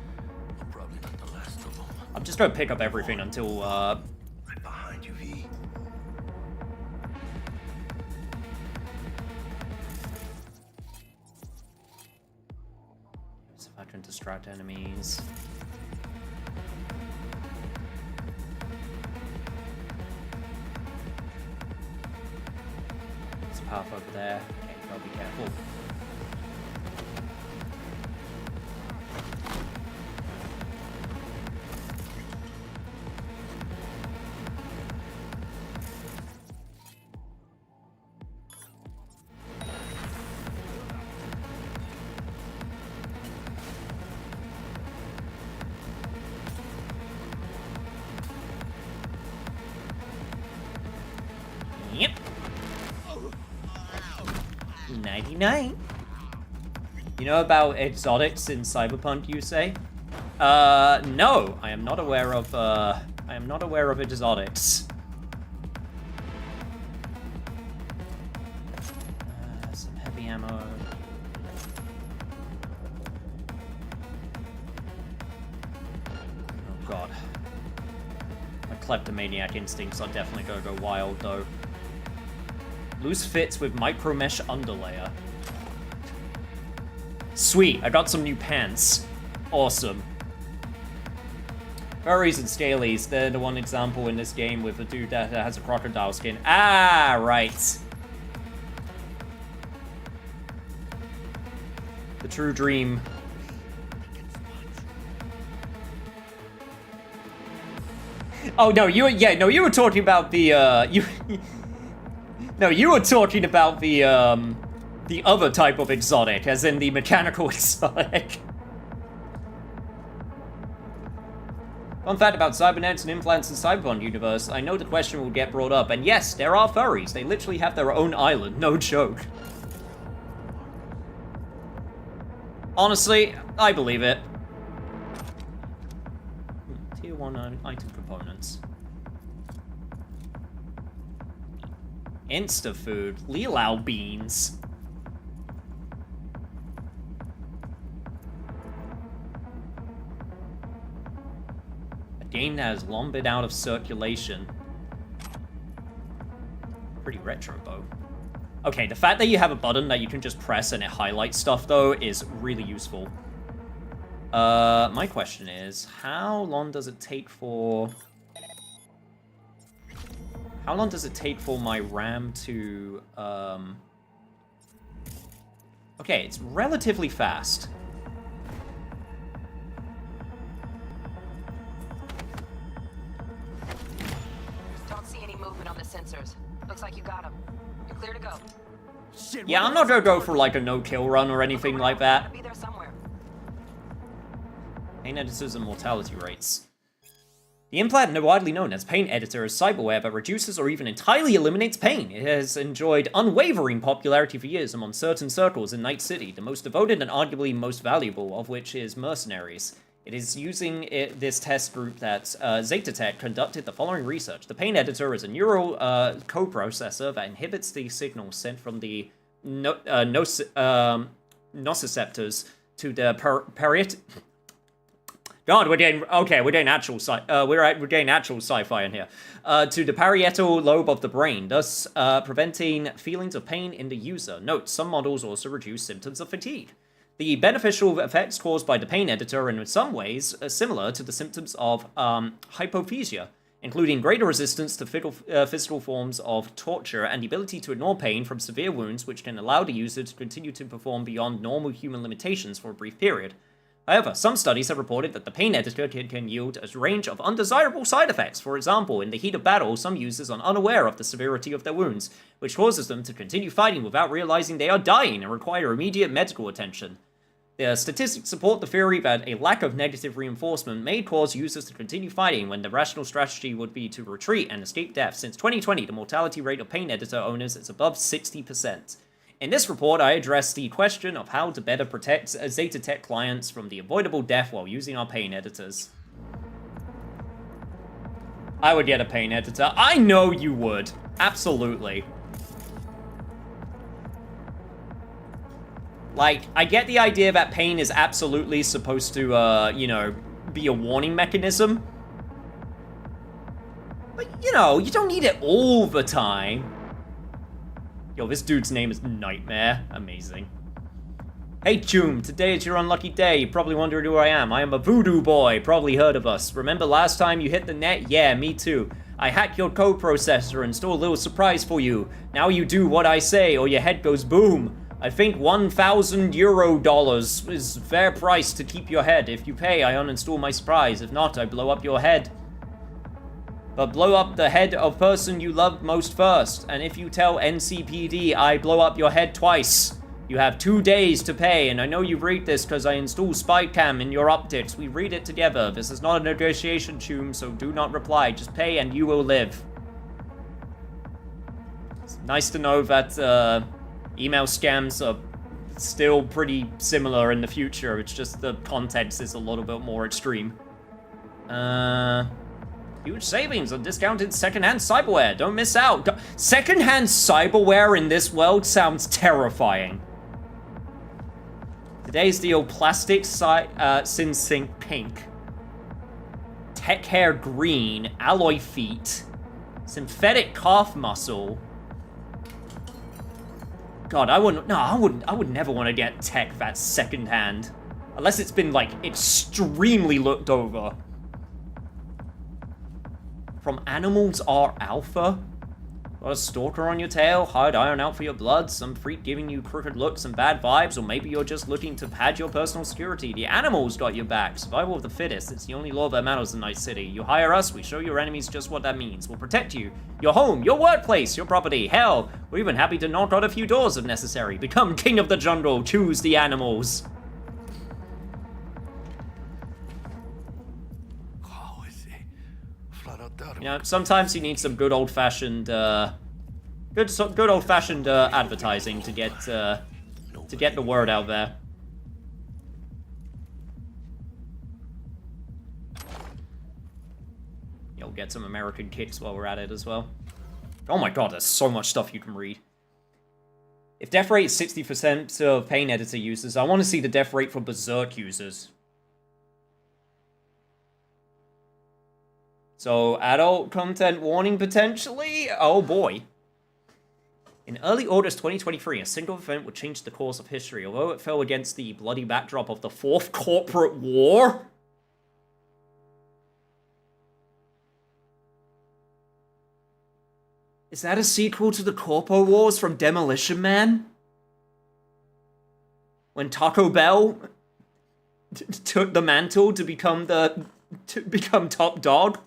I'm just gonna pick up everything until, Right behind you, V. So if I can distract enemies. There's a path over there. Okay, gotta be careful. Night-night. You know about exotics in Cyberpunk, Yusei? No. I am not aware of, exotics. Some heavy ammo. Oh god. My kleptomaniac instincts are definitely gonna go wild, though. Loose fits with micro mesh underlayer. Sweet, I got some new pants. Awesome. Furries and scalies, they're the one example in this game with a dude that has a crocodile skin. Ah, right. The true dream. Oh no, you were talking about the you were talking about the other type of exotic, as in the mechanical exotic. Fun fact about cybernetics and implants in Cyberpunk universe, I know the question will get brought up, and yes, there are furries. They literally have their own island, no joke. Honestly, I believe it. Tier 1 item components. Insta-food. Lilau beans. A game that has long been out of circulation. Pretty retro, though. Okay, the fact that you have a button that you can just press and it highlights stuff, though, is really useful. My question is, how long does it take for... How long does it take for my RAM to, Okay, it's relatively fast. Don't see any movement on the sensors. Looks like you got them. You're clear to go. Shit, Yeah, I'm not gonna go for, like, a no-kill run or anything like that. Be there somewhere. Pain editors and mortality rates. The implant, widely known as Pain Editor, is cyberware that reduces or even entirely eliminates pain. It has enjoyed unwavering popularity for years among certain circles in Night City, the most devoted and arguably most valuable of which is mercenaries. It is using this test group that Zetatech conducted the following research. The Pain Editor is a neural coprocessor that inhibits the signals sent from the nociceptors to the parietal... God, we're getting actual sci-fi in here. To the parietal lobe of the brain, thus preventing feelings of pain in the user. Note, some models also reduce symptoms of fatigue. The beneficial effects caused by the Pain Editor are in some ways similar to the symptoms of hypophagia, including greater resistance to physical forms of torture and the ability to ignore pain from severe wounds, which can allow the user to continue to perform beyond normal human limitations for a brief period. However, some studies have reported that the Pain Editor can yield a range of undesirable side effects. For example, in the heat of battle, some users are unaware of the severity of their wounds, which causes them to continue fighting without realizing they are dying and require immediate medical attention. The statistics support the theory that a lack of negative reinforcement may cause users to continue fighting when the rational strategy would be to retreat and escape death. Since 2020, the mortality rate of Pain Editor owners is above 60%. In this report, I address the question of how to better protect Zetatech clients from the avoidable death while using our Pain Editors. I would get a Pain Editor. I know you would. Absolutely. Like, I get the idea that pain is absolutely supposed to, you know, be a warning mechanism. But, you know, you don't need it all the time. Yo, this dude's name is Nightmare. Amazing. Hey, Choom, today is your unlucky day. You probably wondered who I am. I am a voodoo boy. Probably heard of us. Remember last time you hit the net? Yeah, me too. I hacked your code processor and stole a little surprise for you. Now you do what I say or your head goes boom. I think $1,000 is fair price to keep your head. If you pay, I uninstall my surprise. If not, I blow up your head. But blow up the head of person you love most first. And if you tell NCPD I blow up your head twice, you have 2 days to pay. And I know you read this because I install spy cam in your optics. We read it together. This is not a negotiation, Choom, so do not reply. Just pay and you will live. It's nice to know that, Email scams are still pretty similar in the future. It's just the context is a little bit more extreme. Huge savings on discounted secondhand cyberware. Don't miss out. Secondhand cyberware in this world sounds terrifying. Today's deal: plastic SynSync pink, tech hair green, alloy feet, synthetic calf muscle. God, I would never want to get tech that's secondhand. Unless it's been, like, extremely looked over. From Animals Are Alpha? Got a stalker on your tail? Hired iron out for your blood? Some freak giving you crooked looks and bad vibes? Or maybe you're just looking to pad your personal security? The animals got your back. Survival of the fittest. It's the only law that matters in Night City. You hire us, we show your enemies just what that means. We'll protect you, your home, your workplace, your property. Hell, we're even happy to knock on a few doors if necessary. Become king of the jungle. Choose the animals. You know, sometimes you need some good old-fashioned, good old-fashioned advertising to get the word out there. You'll get some American kicks while we're at it as well. Oh my god, there's so much stuff you can read. If death rate is 60% of pain editor users, I want to see the death rate for Berserk users. So, adult content warning potentially? Oh boy. In early August 2023, a single event would change the course of history, although it fell against the bloody backdrop of the Fourth Corporate War. Is that a sequel to the Corpo Wars from Demolition Man? When Taco Bell took the mantle to become top dog?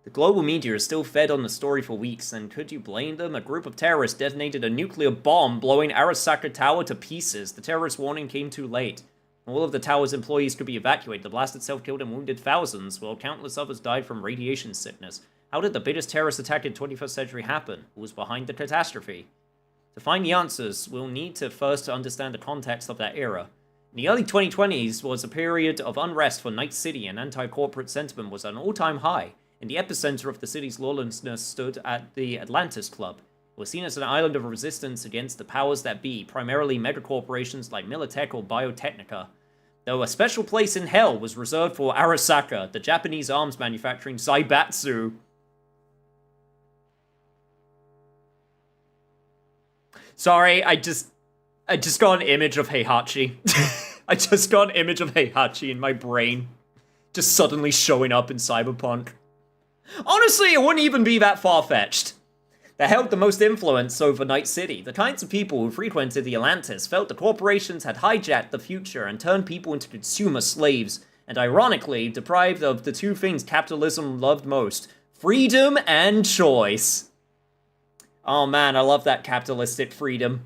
The global media is still fed on the story for weeks, and could you blame them? A group of terrorists detonated a nuclear bomb, blowing Arasaka Tower to pieces. The terrorist warning came too late. All of the tower's employees could be evacuated. The blast itself killed and wounded thousands, while countless others died from radiation sickness. How did the biggest terrorist attack in the 21st century happen? Who was behind the catastrophe? To find the answers, we'll need to first understand the context of that era. In the early 2020s was a period of unrest for Night City, and anti-corporate sentiment was at an all-time high. In the epicenter of the city's lawlessness stood at the Atlantis Club. It was seen as an island of resistance against the powers that be, primarily megacorporations like Militech or Biotechnica. Though a special place in hell was reserved for Arasaka, the Japanese arms manufacturing Zaibatsu. Sorry, I just got an image of Heihachi. I just got an image of Heihachi in my brain. Just suddenly showing up in Cyberpunk. Honestly, it wouldn't even be that far-fetched. They held the most influence over Night City. The kinds of people who frequented the Atlantis felt the corporations had hijacked the future and turned people into consumer slaves, and ironically, deprived of the two things capitalism loved most: freedom and choice. Oh man, I love that capitalistic freedom.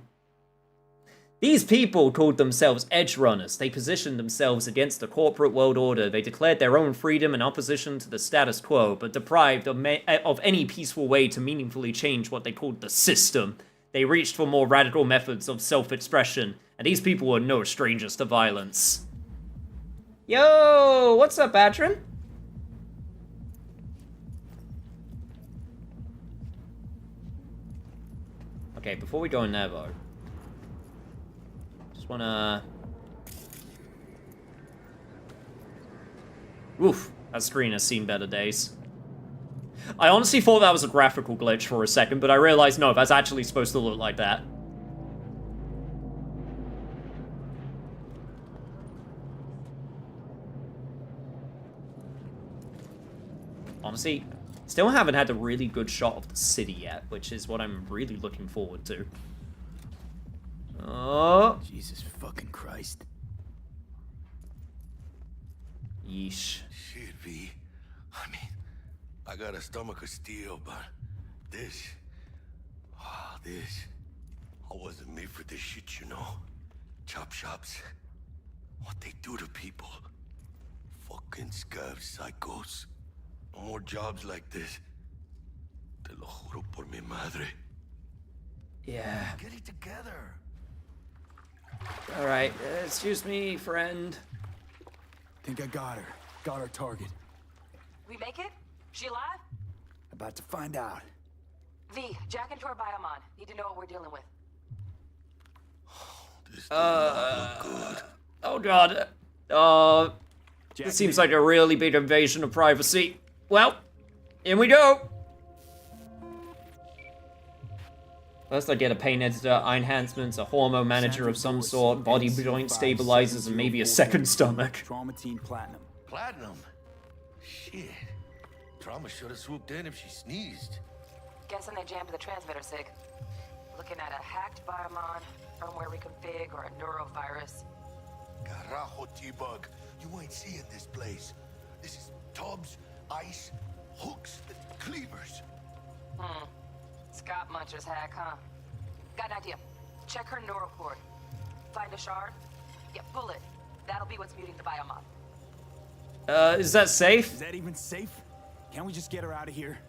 These people called themselves edge runners. They positioned themselves against the corporate world order. They declared their own freedom in opposition to the status quo, but deprived of any peaceful way to meaningfully change what they called the system. They reached for more radical methods of self-expression, and these people were no strangers to violence. Yo, what's up, Patron? Okay, before we go in there, though, just wanna... Oof, that screen has seen better days. I honestly thought that was a graphical glitch for a second, but I realized, no, that's actually supposed to look like that. Honestly, still haven't had a really good shot of the city yet, which is what I'm really looking forward to. Oh. Jesus fucking Christ. Yeesh. Shit, V. I mean, I got a stomach of steel, but this... I wasn't made for this shit, you know? Chop shops. What they do to people. Fucking scav psychos. No more jobs like this. Te lo juro por mi madre. Yeah. Get it together. Alright, excuse me, friend. Think I got her. Got our target. We make it? She alive? About to find out. V, jack into our biomon. Need to know what we're dealing with. Oh god. This seems like a really big invasion of privacy. Well, in we go. First I get a pain editor, eye enhancements, a hormone manager of some sort, body joint stabilizers, and maybe a second stomach. Trauma Team Platinum. Platinum? Shit. Trauma should have swooped in if she sneezed. Guessing they jammed the transmitter sig. Looking at a hacked biomon, firmware reconfig, or a neurovirus. Carajo, T-Bug. You ain't seeing this place. This is tubs, ice, hooks, and cleavers. Scott Muncher's hack, huh? Got an idea. Check her neural cord. Find a shard? Yeah, pull it. That'll be what's muting the biomon. Is that safe? Is that even safe? Can't we just get her out of here?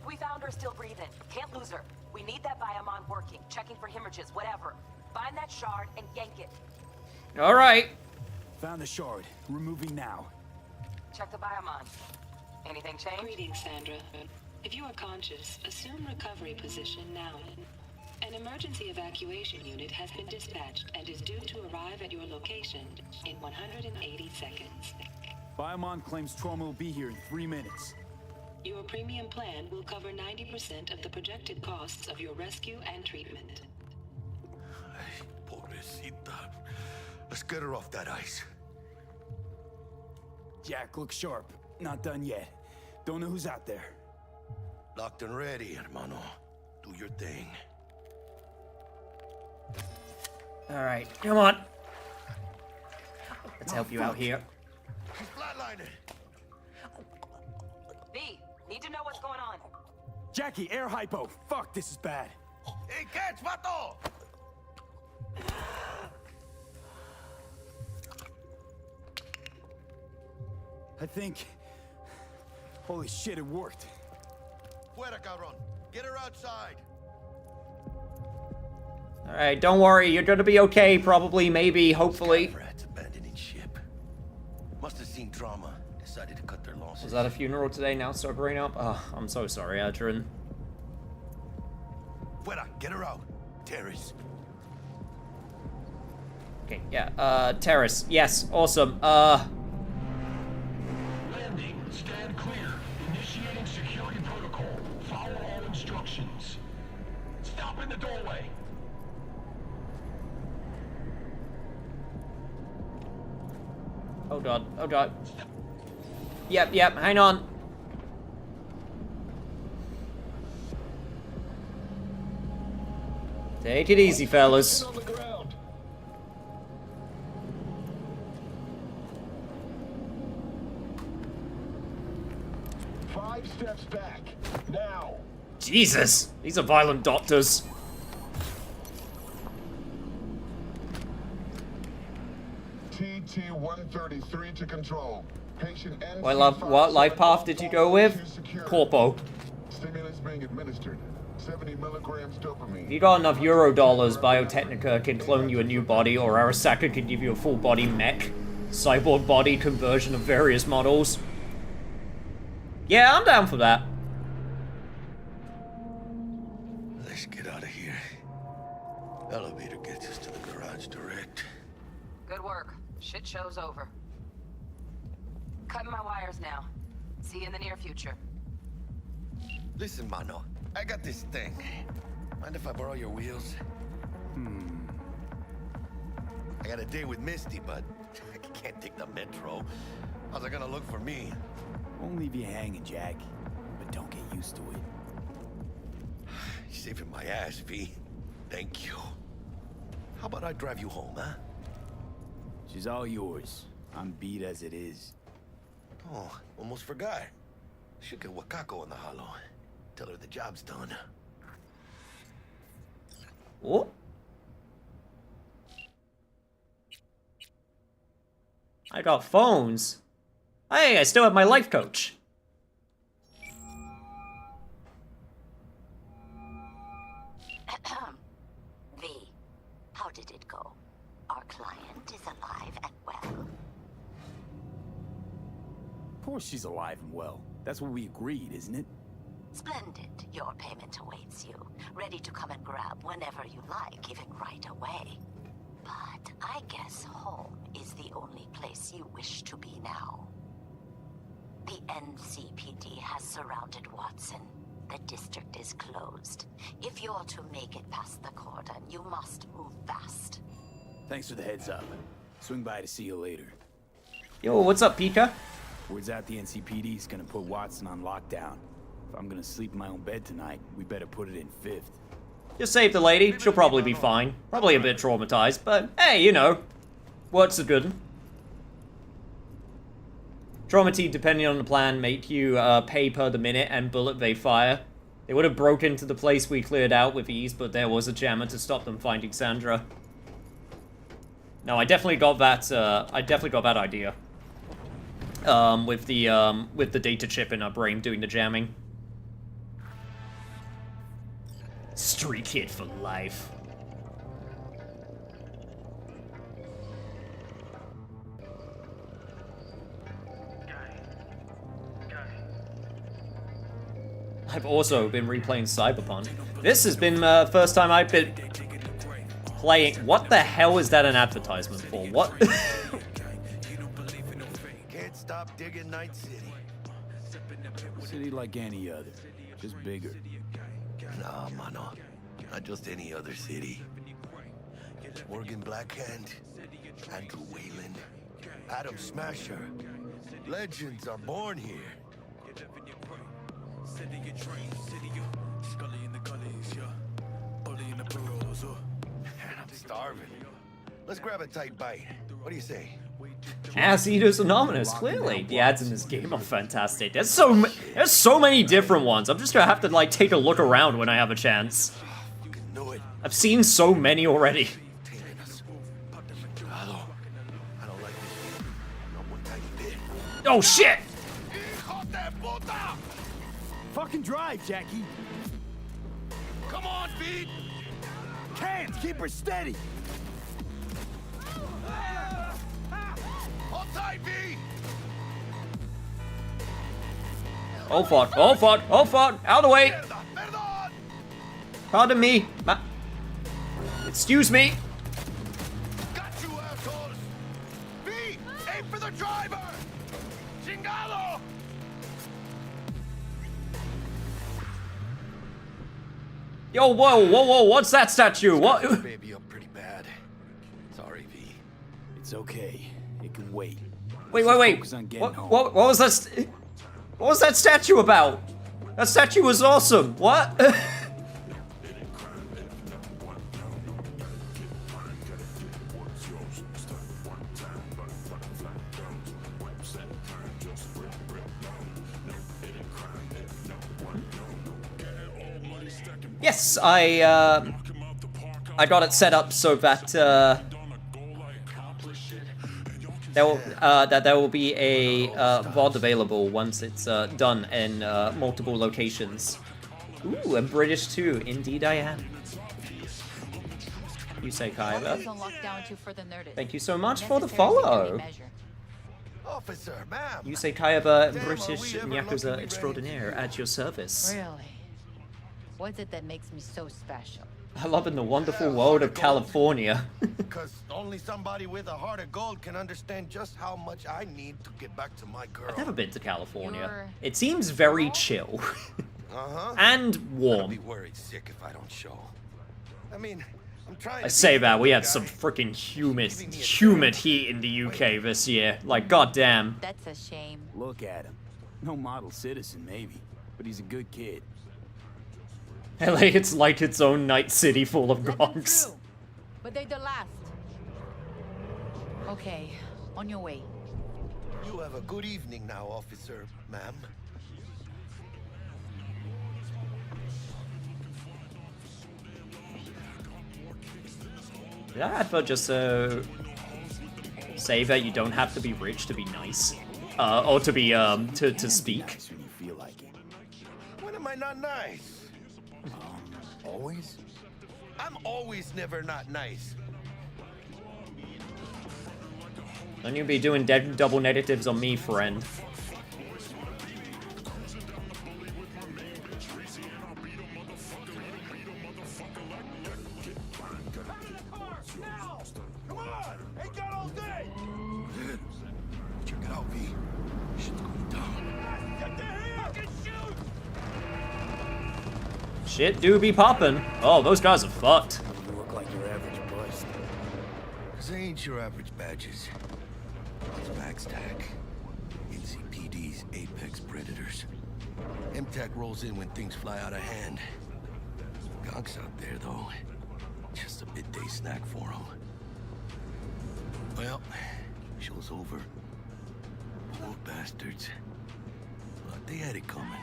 We found her still breathing. Can't lose her. We need that biomon working, checking for hemorrhages, whatever. Find that shard and yank it. Alright. Found the shard. Removing now. Check the biomon. Anything change? Greetings, Sandra. If you are conscious, assume recovery position now. An emergency evacuation unit has been dispatched and is due to arrive at your location in 180 seconds. Biomon claims trauma will be here in 3 minutes. Your premium plan will cover 90% of the projected costs of your rescue and treatment. Ay, pobrecita. Let's get her off that ice. Jack, look sharp. Not done yet. Don't know who's out there. Locked and ready, hermano. Do your thing. Alright, come on. Let's help you out here. She's flatlining. V, need to know what's going on. Jackie, air hypo. Fuck, this is bad. Hey, catch, vato! I think... Holy shit, it worked. Fuera, cabrón. Get her outside. Alright, don't worry, you're gonna be okay, probably, maybe, hopefully. Rats abandoning ship. Must have seen trauma. Decided to cut their losses. Was that a funeral today, now sobering up? Oh, I'm so sorry, Adrian. Fuera, get her out. Terrace. Okay, yeah, terrace. Yes, awesome. Landing. Stand clear. Initiating security protocol. Follow all instructions. Stop in the doorway. Oh god, oh god. Yep, hang on. Take it easy, fellas. On the ground. 5 steps back. Now. Jesus, these are violent doctors. TT-133 to control. Patient NC What life path did you go with? Corpo. Stimulus being administered. 70 milligrams dopamine. If you got enough euro dollars, Biotechnica can clone you a new body, or Arasaka can give you a full body mech. Cyborg body conversion of various models. Yeah, I'm down for that. Let's get out of here. Elevator gets us to the garage direct. Good work. Shit show's over. Cutting my wires now. See you in the near future. Listen, mano. I got this thing. Mind if I borrow your wheels? I got a date with Misty, but I can't take the metro. How's it gonna look for me? Won't leave you hanging, Jack. But don't get used to it. You're saving my ass, V. Thank you. How about I drive you home, huh? She's all yours. I'm beat as it is. Oh, almost forgot. Should get Wakako in the hollow. Tell her the job's done. What? I got phones. Hey, I still have my life coach. client is alive and well. Of course she's alive and well. That's what we agreed, isn't it? Splendid. Your payment awaits you, ready to come and grab whenever you like, even right away. But I guess home is the only place you wish to be now. The NCPD has surrounded Watson. The district is closed. If you're to make it past the cordon, you must move fast. Thanks for the heads up. Swing by to see you later. Yo, what's up, Pika? Word's out the NCPD's gonna put Watson on lockdown. If I'm gonna sleep in my own bed tonight, we better put it in 5th. Just save the lady. She'll probably be fine. Probably a bit traumatized, but hey, you know. What's the good? Traumati, depending on the plan, make you pay per the minute and bullet they fire. They would have broke into the place we cleared out with ease, but there was a jammer to stop them finding Sandra. No, I definitely got that. Idea. With the data chip in our brain doing the jamming. Street kid for life. I've also been replaying Cyberpunk. This has been the first time I've been playing. What the hell is that an advertisement for? What? Can't stop digging Night City. City like any other, just bigger. Nah, mano. Not just any other city. Morgan Blackhand, Andrew Wayland, Adam Smasher. Legends are born here. Man, I'm starving. Let's grab a tight bite. What do you say? Ass Eaters Anonymous, clearly. The ads in this game are fantastic. There's so many different ones. I'm just gonna have to, like, take a look around when I have a chance. I've seen so many already. Oh, shit! Fucking drive, Jackie! Come on, feet! Can't keep her steady! Hold tight, V! Oh fuck, oh fuck, oh fuck, out of the way! Pardon me. Excuse me. Got you, assholes! V! Aim for the driver! Chingado! Yo, whoa, what's that statue? What? Baby, I'm pretty bad. Sorry, V. It's okay. It can wait. Wait. Focus on getting home. What was that? What was that statue about? That statue was awesome. What? Yes, I got it set up so that there will be a VOD available once it's done in multiple locations. Ooh, I'm British too. Indeed, I am. Yusei Kayaba. Thank you so much for the follow. Officer, ma'am. Yusei Kayaba, British Yakuza extraordinaire, at your service. Really? What's it that makes me so special? I love in the wonderful world of California. Because only somebody with a heart of gold can understand just how much I need to get back to my girl. I've never been to California. It seems very chill. Uh-huh. And warm. I'll be worried sick if I don't show. I mean, I'm trying I say that, we had some freaking humid heat in the UK this year. Like, goddamn. That's a shame. Look at him. No model citizen, maybe. But he's a good kid. LA, it's like its own night city full of gonks. But they're the last. Okay, on your way. You have a good evening now, officer, ma'am. Did that advert just say that you don't have to be rich to be nice? Or to be, to speak? When am I not nice? Always? I'm always never not nice. Don't you be doing double negatives on me, friend. Shit do be poppin'. Oh, those guys are fucked. You look like your average bust. Cause they ain't your average badges. It's Max Tac. NCPD's apex predators. MTAC rolls in when things fly out of hand. Gonks out there, though. Just a midday snack for them. Well, show's over. Poor bastards. But they had it coming.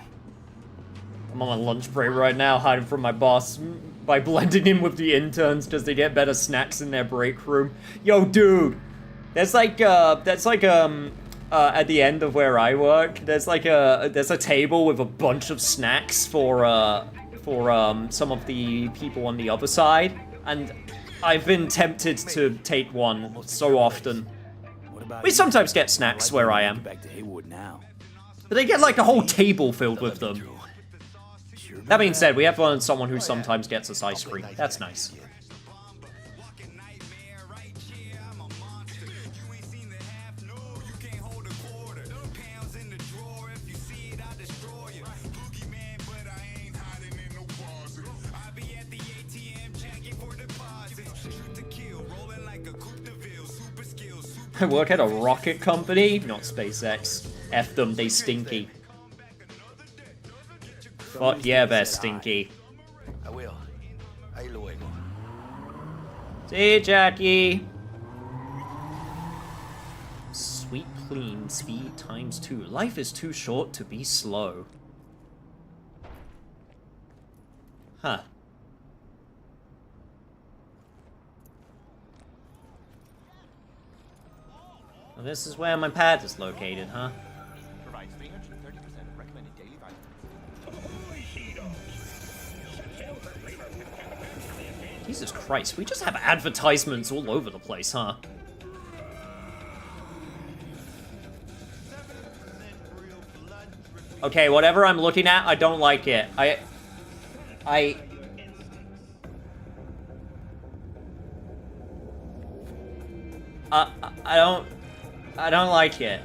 I'm on my lunch break right now, hiding from my boss by blending in with the interns just to get better snacks in their break room. Yo, dude, there's like at the end of where I work, there's a table with a bunch of snacks for some of the people on the other side, and I've been tempted to take one so often. We sometimes get snacks where I am, Back to Haywood now. but they get like a whole table filled with them. That being said, we have someone who sometimes gets us ice cream. That's nice. I work at a rocket company, not SpaceX. F them, they stinky. Fuck yeah, they're stinky. I will. Ahí luego. See you, Jackie. Sweet clean speed ×2. Life is too short to be slow. Huh. Well, this is where my pad is located, huh? Provides 330% of recommended daily Jesus Christ, we just have advertisements all over the place, huh? Okay, whatever I'm looking at, I don't like it. I don't like it.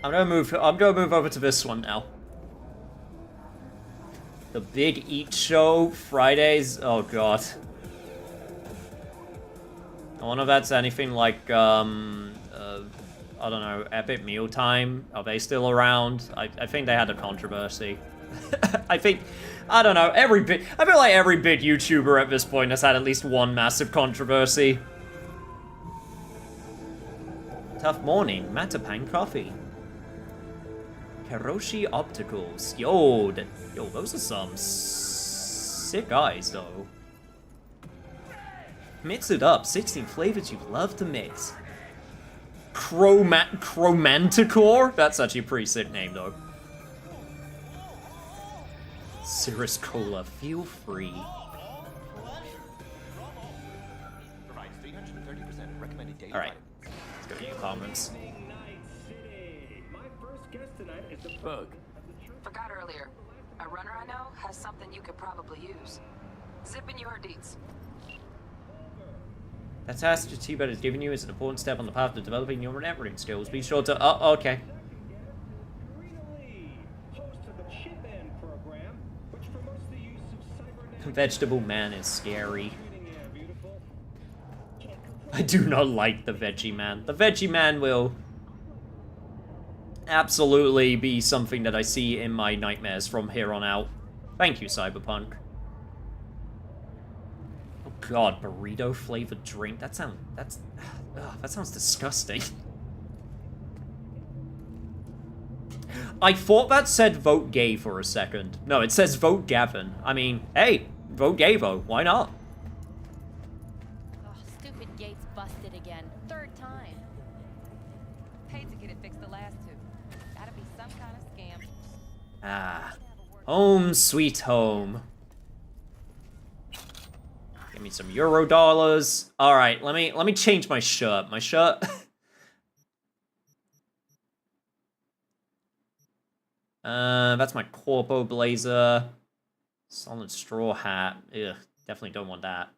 I'm gonna move over to this one now. The Big Eat Show, Fridays, oh god. I wonder if that's anything like, I don't know, Epic Mealtime. Are they still around? I think they had a controversy. I don't know, I feel like every big YouTuber at this point has had at least one massive controversy. Tough morning, Matapan Coffee. Karoshi Opticals. Yo, those are some sick eyes, though. Mix it up. 16 flavors you love to mix. Chromanticore? That's actually a pretty sick name, though. Cirrus Cola. Feel free. Alright. Let's go to the comments. Bug. Forgot earlier. A runner I know has something you could probably use. Zip in your deets. That task T-Bot has given you is an important step on the path to developing your networking skills. Be sure to... Oh, okay. Vegetable Man is scary. I do not like the Veggie Man. The Veggie Man will absolutely be something that I see in my nightmares from here on out. Thank you, Cyberpunk. Oh god, burrito flavored drink. That sounds disgusting. I thought that said vote gay for a second. No, it says vote Gavin. I mean, hey, vote Gavo. Why not? Oh, stupid gates busted again. Third time. Paid to get it fixed the last two. Gotta be some kind of scam. Ah. Home sweet home. Give me some euro dollars. All right, let me change my shirt. My shirt. That's my corpo blazer. Solid straw hat. Ugh, definitely don't want that.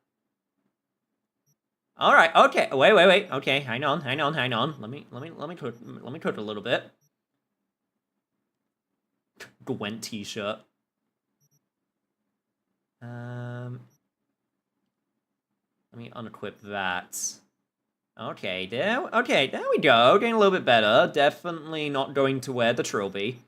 All right. Okay. Wait. Okay. Hang on. Let me cook a little bit. Gwent t-shirt. Let me unequip that. Okay, there we go. Getting a little bit better. Definitely not going to wear the trilby.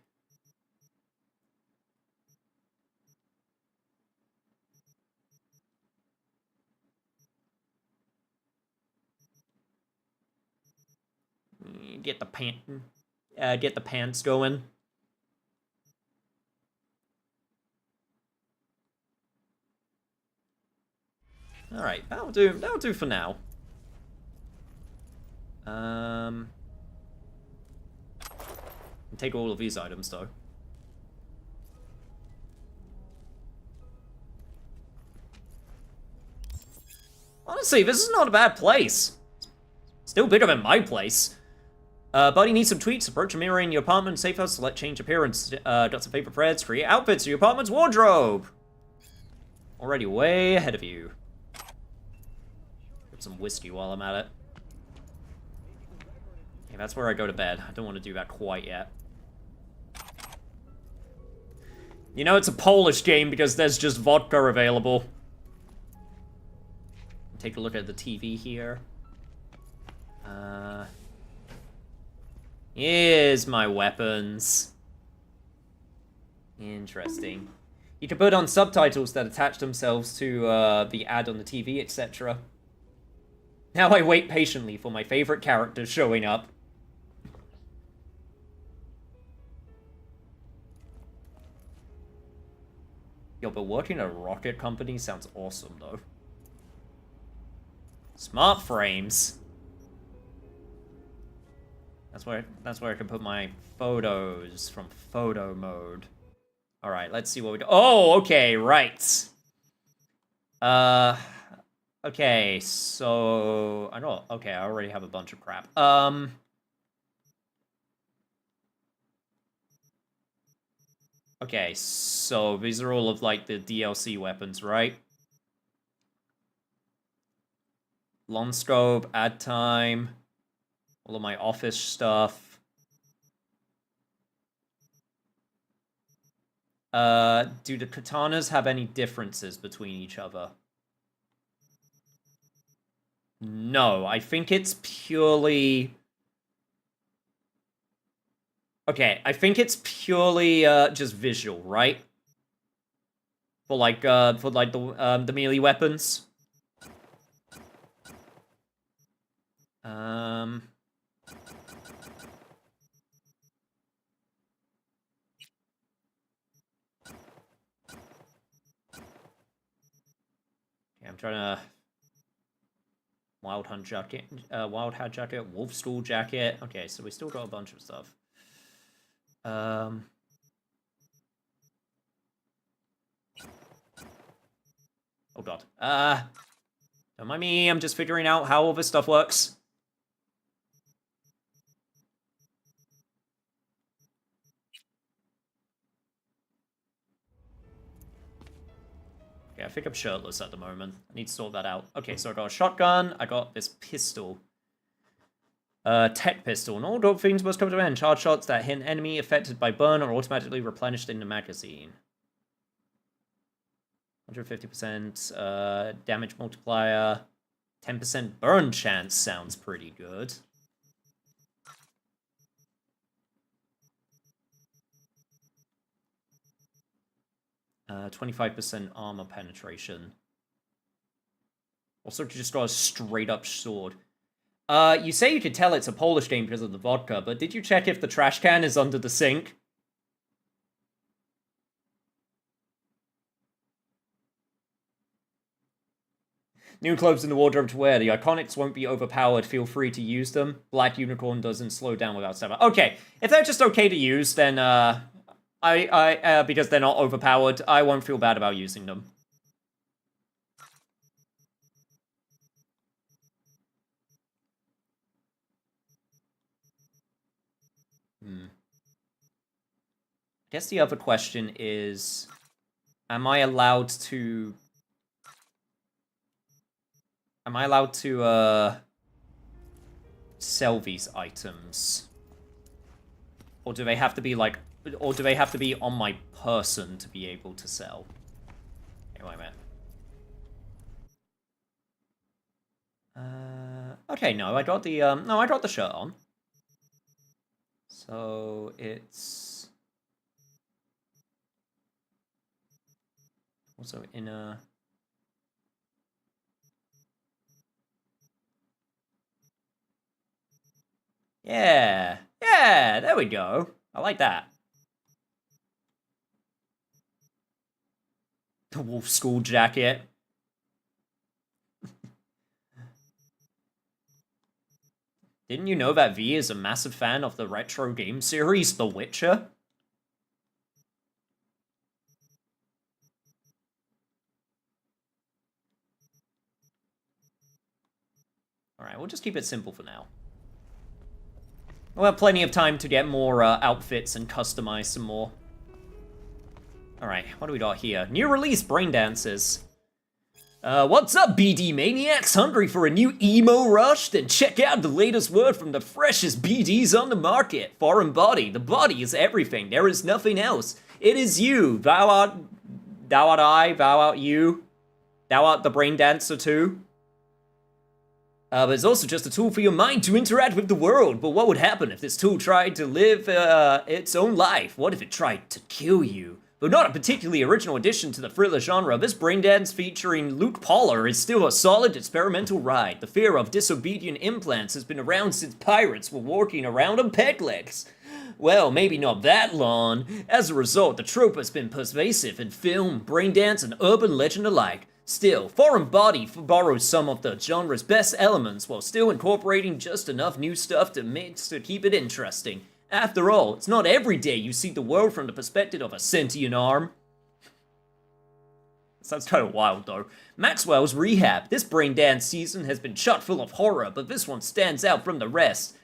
Get the pants going. All right, that'll do for now. Take all of these items though. Honestly, this is not a bad place. Still bigger than my place. Buddy needs some tweaks. Approach a mirror in your apartment. Safe house. Select change appearance. Got some favorite threads. Create outfits for your apartment's wardrobe. Already way ahead of you. Get some whiskey while I'm at it. Okay, that's where I go to bed. I don't want to do that quite yet. You know, it's a Polish game because there's just vodka available. Take a look at the TV here. Here's my weapons. Interesting. You can put on subtitles that attach themselves to the ad on the TV, etc. Now I wait patiently for my favorite characters showing up. Yo, but working at a rocket company sounds awesome, though. Smart frames. That's where I can put my photos from photo mode. All right, let's see what we do. Oh, okay, right. Okay, so I don't. Okay, I already have a bunch of crap. Okay, so these are all of like the DLC weapons, right? Long scope, add time. All of my office stuff. Do the katanas have any differences between each other? No, I think it's purely... Okay, I think it's purely just visual, right? For like the melee weapons. I'm trying to... Wild Hunt jacket, Wild Hat jacket, Wolf Stool jacket. Okay, so we still got a bunch of stuff. Oh god. Don't mind me, I'm just figuring out how all this stuff works. Okay, I think I'm shirtless at the moment. I need to sort that out. Okay, so I got a shotgun, I got this pistol. Tech pistol. And all dog things must come to an end. Charge shots that hit an enemy affected by burn are automatically replenished in the magazine. 150% damage multiplier. 10% burn chance sounds pretty good. Uh, 25% armor penetration. Also just got a straight up sword. You say you could tell it's a Polish game because of the vodka, but did you check if the trash can is under the sink? New clothes in the wardrobe to wear. The iconics won't be overpowered. Feel free to use them. Black Unicorn doesn't slow down without stamina. Okay, if they're just okay to use, then because they're not overpowered, I won't feel bad about using them. guess the other question is, am I allowed to sell these items? Or do they have to be like, or do they have to be on my person to be able to sell? Okay, wait a minute. Okay, no, I got the, no, I got the shirt on. So, it's also in a... Yeah, yeah, there we go. I like that. The wolf school jacket. Didn't you know that V is a massive fan of the retro game series, The Witcher? Alright, we'll just keep it simple for now. We'll have plenty of time to get more outfits and customize some more. Alright, what do we got here? New release Brain Dances. What's up, BD Maniacs? Hungry for a new emo rush? Then check out the latest word from the freshest BDs on the market. Foreign body. The body is everything. There is nothing else. It is you. Thou art I. Thou art you. Thou art the brain dancer too. But it's also just a tool for your mind to interact with the world. But what would happen if this tool tried to live its own life? What if it tried to kill you? Though not a particularly original addition to the thriller genre, this braindance featuring Luke Poller is still a solid experimental ride. The fear of disobedient implants has been around since pirates were walking around on peg legs. Well, maybe not that long. As a result, the trope has been pervasive in film, braindance, and urban legend alike. Still, Foreign Body borrows some of the genre's best elements while still incorporating just enough new stuff to keep it interesting. After all, it's not every day you see the world from the perspective of a sentient arm. Sounds kind of wild, though. Maxwell's Rehab. This brain dance season has been chock full of horror, but this one stands out from the rest.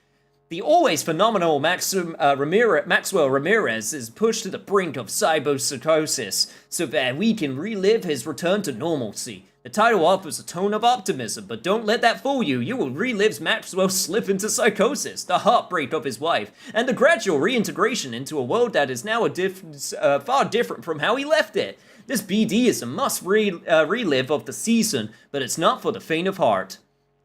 The always phenomenal Maxwell Ramirez is pushed to the brink of cyberpsychosis so that we can relive his return to normalcy. The title offers a tone of optimism, but don't let that fool you. You will relive Maxwell's slip into psychosis, the heartbreak of his wife, and the gradual reintegration into a world that is now far different from how he left it. This BD is a must-relive of the season, but it's not for the faint of heart.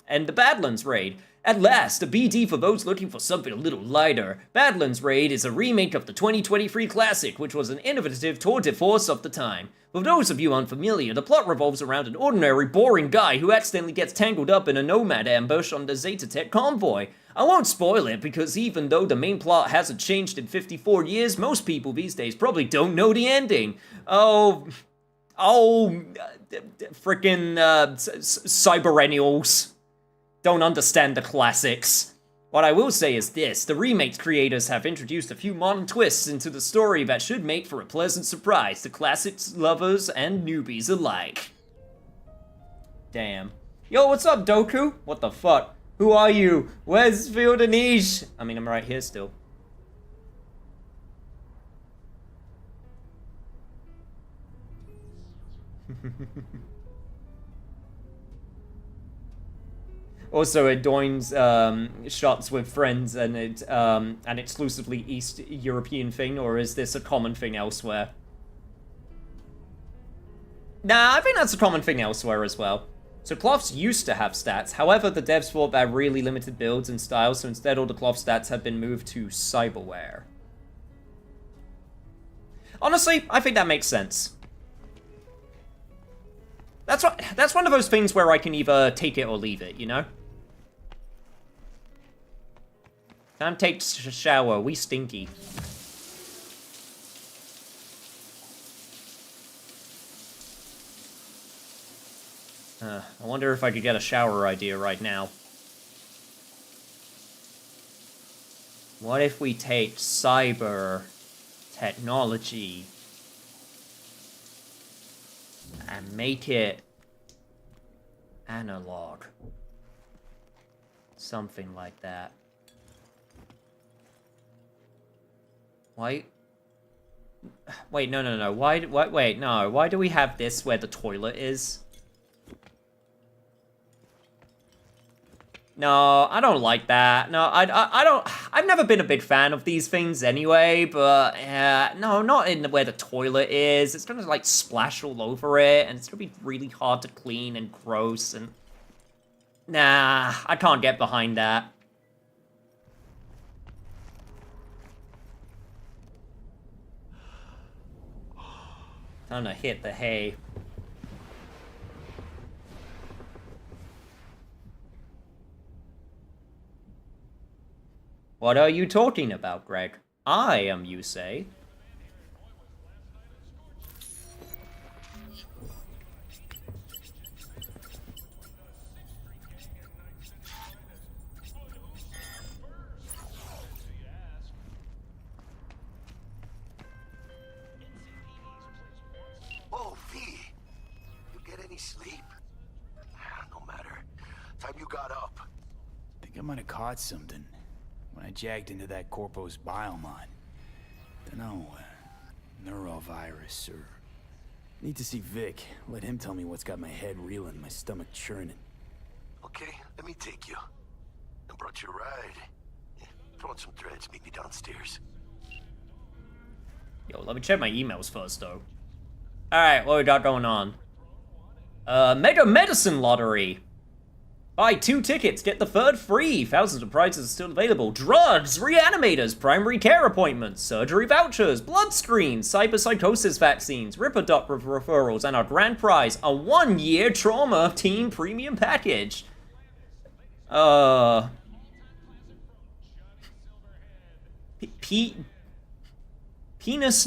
And the Badlands Raid. At last, a BD for those looking for something a little lighter. Badlands Raid is a remake of the 2023 classic, which was an innovative tour de force of the time. For those of you unfamiliar, the plot revolves around an ordinary, boring guy who accidentally gets tangled up in a nomad ambush on the Zeta Tech convoy. I won't spoil it, because even though the main plot hasn't changed in 54 years, most people these days probably don't know the ending. Frickin' cyberennials don't understand the classics. What I will say is this, the remake's creators have introduced a few modern twists into the story that should make for a pleasant surprise to classics lovers and newbies alike. Damn. Yo, what's up, Doku? What the fuck? Who are you? Where's Field and Niche? I mean, I'm right here still. Also, it joins shots with friends and it's an exclusively East European thing, or is this a common thing elsewhere? Nah, I think that's a common thing elsewhere as well. So cloths used to have stats, however the devs thought that really limited builds and styles, so instead all the cloth stats have been moved to cyberware. Honestly, I think that makes sense. That's one of those things where I can either take it or leave it, you know? Time to take a shower, we stinky. I wonder if I could get a shower idea right now. What if we take cyber technology and make it analog? Something like that. Wait, no. Wait, no. Why do we have this where the toilet is? No, I don't like that. No, I don't. I've never been a big fan of these things anyway, but no, not in where the toilet is. It's gonna like splash all over it, and it's gonna be really hard to clean and gross, and nah, I can't get behind that. Time to hit the hay. What are you talking about, Greg? I am Yusei. Oh, V. You get any sleep? No matter. Time you got up. Think I might have caught something when I jacked into that Corpo's biomon. Dunno, neurovirus or... Need to see Vic. Let him tell me what's got my head reeling, my stomach churning. Okay, let me take you. I brought you a ride. Yeah, throw on some threads, meet me downstairs. Yo, let me check my emails first, though. Alright, what we got going on? Mega Medicine Lottery! Buy 2 tickets, get the 3rd free! Thousands of prizes are still available. Drugs, reanimators, primary care appointments, surgery vouchers, blood screens, cyberpsychosis vaccines, Ripper-Doc referrals, and our grand prize, a 1-year trauma team premium package. Penis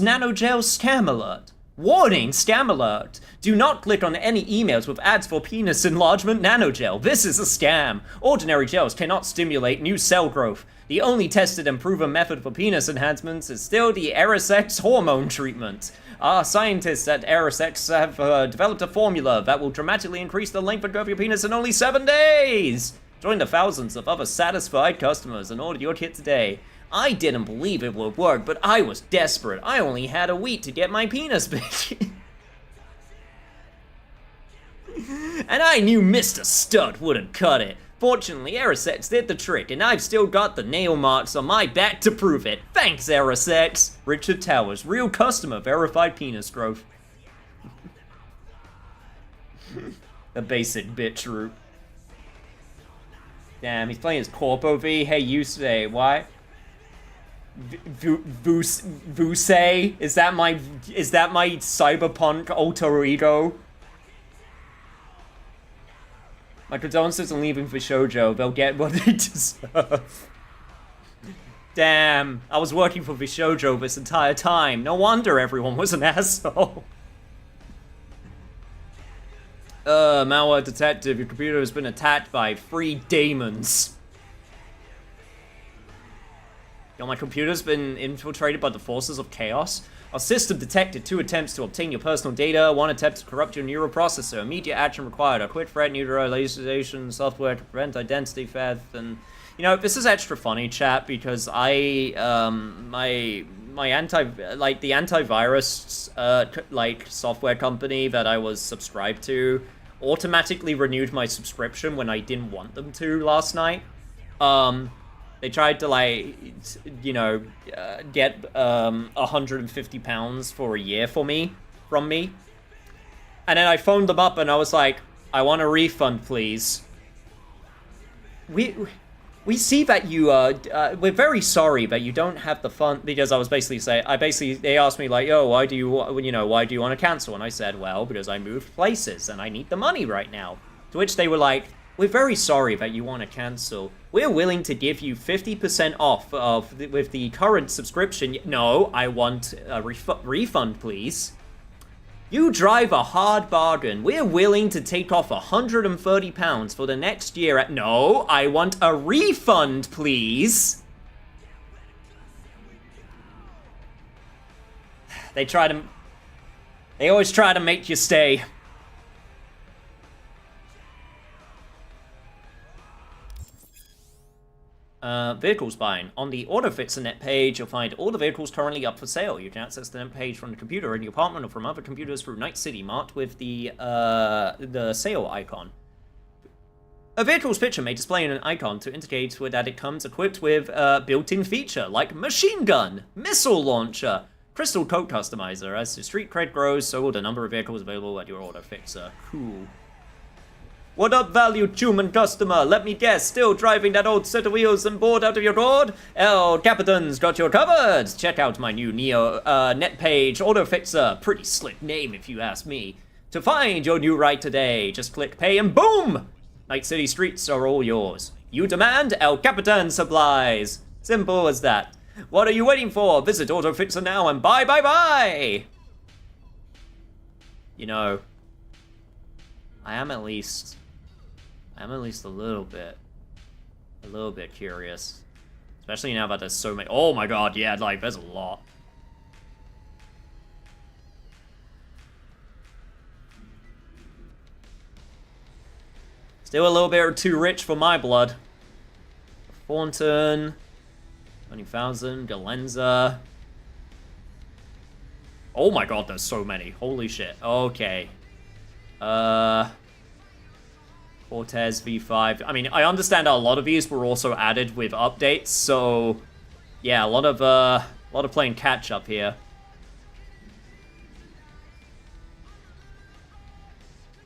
nanogel scam alert. Warning, scam alert. Do not click on any emails with ads for penis enlargement nanogel. This is a scam. Ordinary gels cannot stimulate new cell growth. The only tested and proven method for penis enhancements is still the Erisex hormone treatment. Our scientists at Erisex have developed a formula that will dramatically increase the length and girth of your penis in only 7 days. Join the thousands of other satisfied customers and order your kit today. I didn't believe it would work, but I was desperate. I only had a week to get my penis big. And I knew Mr. Stud wouldn't cut it. Fortunately, Erisex did the trick, and I've still got the nail marks on my back to prove it. Thanks, Erisex. Richard Towers, real customer, verified penis growth. The basic bitch route. Damn, he's playing his Corpo V. Hey, Yusei, why? Yusei? Is that my Cyberpunk alter ego? My condolences on leaving for Shoujo. They'll get what they deserve. Damn, I was working for Shoujo this entire time. No wonder everyone was an asshole. Malware detective, your computer has been attacked by 3 demons. Yo, my computer's been infiltrated by the forces of chaos. Our system detected 2 attempts to obtain your personal data, 1 attempt to corrupt your neural processor. Immediate action required. A quick threat neutralization software to prevent identity theft. And, you know, this is extra funny, chat, because I, the antivirus, software company that I was subscribed to automatically renewed my subscription when I didn't want them to last night. They tried to, get £150 for a year from me. And then I phoned them up and I was like, I want a refund, please. We see that you, we're very sorry that you don't have the fund, because I was basically saying, they asked me like, yo, why do you want to cancel? And I said, well, because I moved places and I need the money right now. To which they were like, we're very sorry that you want to cancel. We're willing to give you 50% off with the current subscription. No, I want a refund, please. You drive a hard bargain. We're willing to take off £130 for the next year. No, I want a refund, please. They always try to make you stay. Vehicles buying. On the AutoFixer net page, you'll find all the vehicles currently up for sale. You can access the net page from the computer in your apartment or from other computers through Night City, marked with the sale icon. A vehicle's picture may display an icon to indicate that it comes equipped with a built-in feature like machine gun, missile launcher, crystal coat customizer. As the street cred grows, so will the number of vehicles available at your AutoFixer. Cool. What up, valued human customer? Let me guess, still driving that old set of wheels and bored out of your gourd? El Capitan's got your covered! Check out my new Neo net page, AutoFixer. Pretty slick name if you ask me. To find your new ride today, just click pay and boom! Night City streets are all yours. You demand, El Capitan supplies. Simple as that. What are you waiting for? Visit AutoFixer now and buy! You know, I am at least a little bit curious. Especially now that there's so many. Oh my god, yeah, like, there's a lot. Still a little bit too rich for my blood. Thornton, 20,000, Galenza. Oh my god, there's so many. Holy shit. Okay. Cortez V5. I mean, I understand a lot of these were also added with updates, so yeah, a lot of playing catch up here.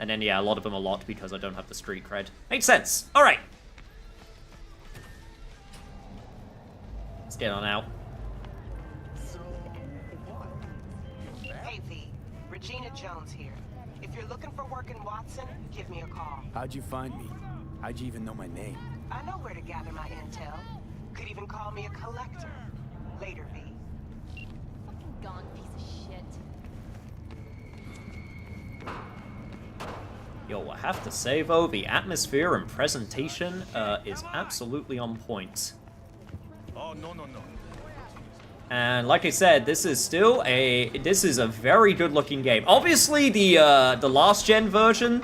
And then yeah, a lot of them are locked because I don't have the street cred. Makes sense. All right. Let's get on out. Hey V, Regina Jones here. If you're looking for work in Watson, give me a call. How'd you find me? How'd you even know my name? I know where to gather my intel. Could even call me a collector. Later, V. Fucking gone piece of shit. Yo, I have to say though, the atmosphere and presentation is absolutely on point. Oh, no. And like I said, this is a very good looking game. Obviously the last gen version,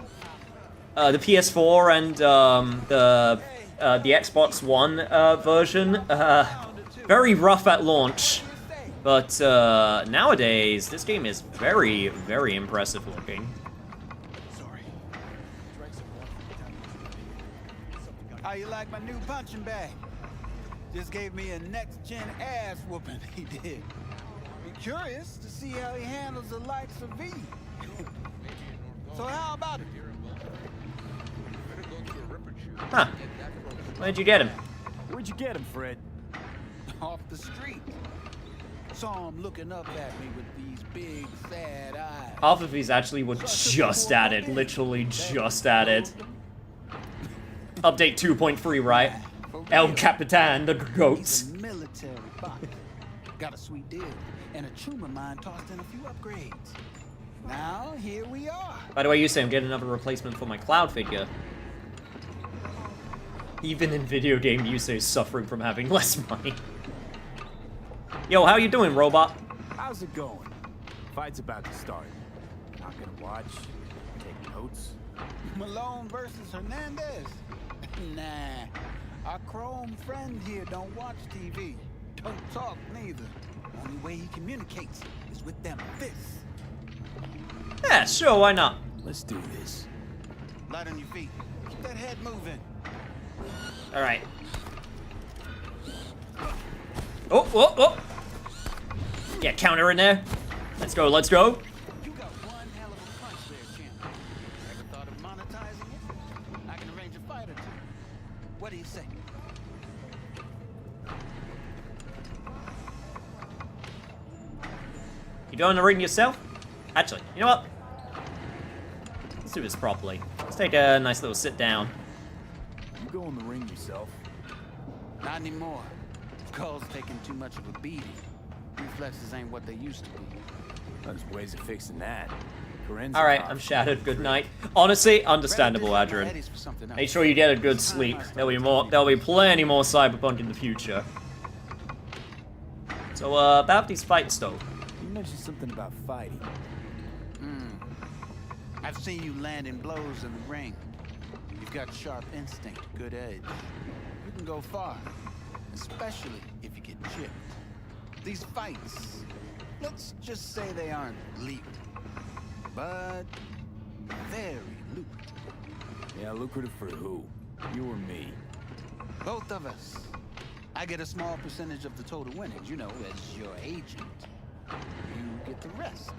the PS4 and the Xbox One version, very rough at launch. But nowadays, this game is very, very impressive looking. How you like my new punching bag? Just gave me a next-gen ass whooping, he did. Be curious to see how he handles the likes of V. So how about it? Huh. Where'd you get him? Where'd you get him, Fred? Off the street. Saw him looking up at me with these big, sad eyes. Half of these actually were just added, literally just added. Update 2.3, right? El Capitan, the goats. He's a military boss. Got a sweet deal, and a tumor mine tossed in a few upgrades. Now, here we are. By the way, Yusei, I'm getting another replacement for my Cloud figure. Even in video game, Yusei's suffering from having less money. Yo, how you doing, robot? How's it going? Fight's about to start. Not gonna watch, take notes. Malone versus Hernandez. Nah, our chrome friend here don't watch TV. Don't talk neither. Only way he communicates is with them fists. Yeah, sure, why not? Let's do this. Light on your feet. Keep that head moving. All right. Oh. Yeah, counter in there. Let's go, let's go. You got one hell of a punch there, champ. Ever thought of monetizing it? I can arrange a fight or two. What do you say? You go in the ring yourself? Actually, you know what? Let's do this properly. Let's take a nice little sit down. You go in the ring yourself? Not anymore. Skull's taking too much of a beating. Reflexes ain't what they used to be. There's ways of fixing that. Alright, I'm shattered. Good night. Honestly, understandable, Adrian. Make sure you get a good sleep. There'll be plenty more Cyberpunk in the future. So, about these fights, though. You mentioned something about fighting. I've seen you landing blows in the ring. You've got sharp instinct, good edge. You can go far. especially if you get chipped. These fights, let's just say they aren't legal, but very lucrative. Yeah, lucrative for who? You or me? Both of us. I get a small percentage of the total winnings, you know, as your agent. You get the rest.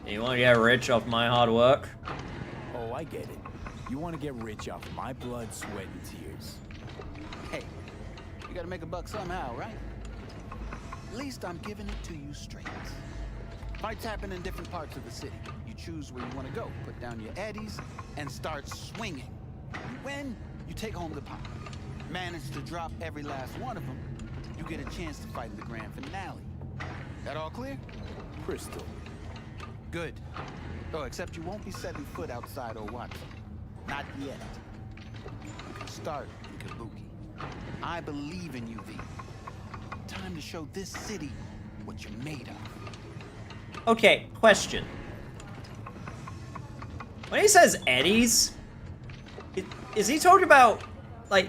You want to get rich off my hard work? Oh, I get it. You want to get rich off my blood, sweat, and tears. Hey, you gotta make a buck somehow, right? At least I'm giving it to you straight. Fights happen in different parts of the city. You choose where you want to go, put down your eddies, and start swinging. You win, you take home the pot. Manage to drop every last one of them, you get a chance to fight in the grand finale. That all clear? Crystal. Good. Oh, except you won't be setting foot outside Watson. Not yet. You can start in Kabuki. I believe in you, V. Time to show this city what you're made of. Okay, question. When he says eddies, is he talking about, like,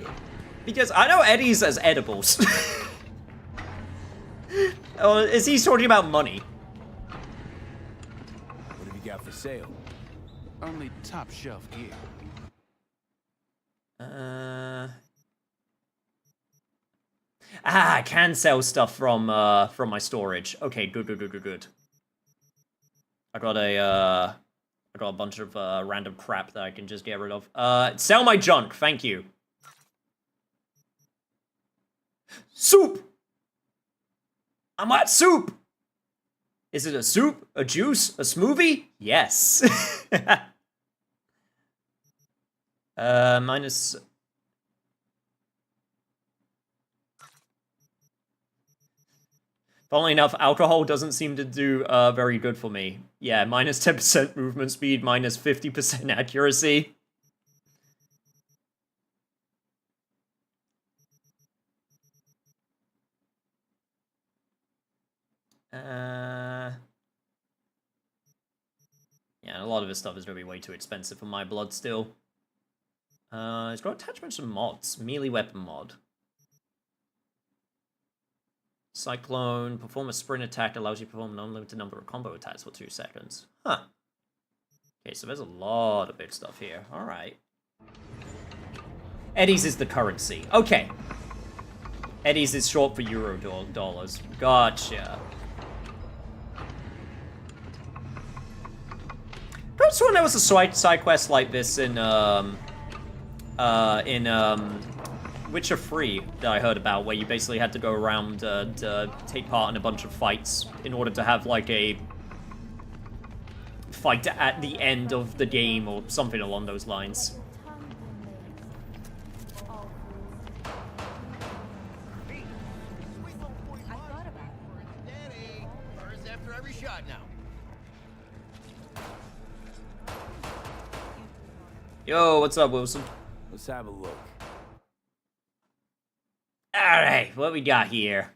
because I know eddies as edibles. Or is he talking about money? What have you got for sale? Only top shelf gear. I can sell stuff from my storage. Okay, good. I got a bunch of random crap that I can just get rid of. Sell my junk, thank you. Soup! I'm at soup! Is it a soup? A juice? A smoothie? Yes. Minus... Funnily enough, alcohol doesn't seem to do very good for me. Yeah, minus 10% movement speed, minus 50% accuracy. Yeah, a lot of this stuff is going to be way too expensive for my blood still. It's got attachments and mods. Melee weapon mod. Cyclone, perform a sprint attack, allows you to perform an unlimited number of combo attacks for 2 seconds. Huh. Okay, so there's a lot of big stuff here. Alright. Eddies is the currency. Okay. Eddies is short for Euro dollars. Gotcha. I just sworn there was a side quest like this in Witcher 3 that I heard about, where you basically had to go around to take part in a bunch of fights in order to have, like, a fight at the end of the game or something along those lines. Yo, what's up, Wilson? Let's have a look. Alright, what we got here?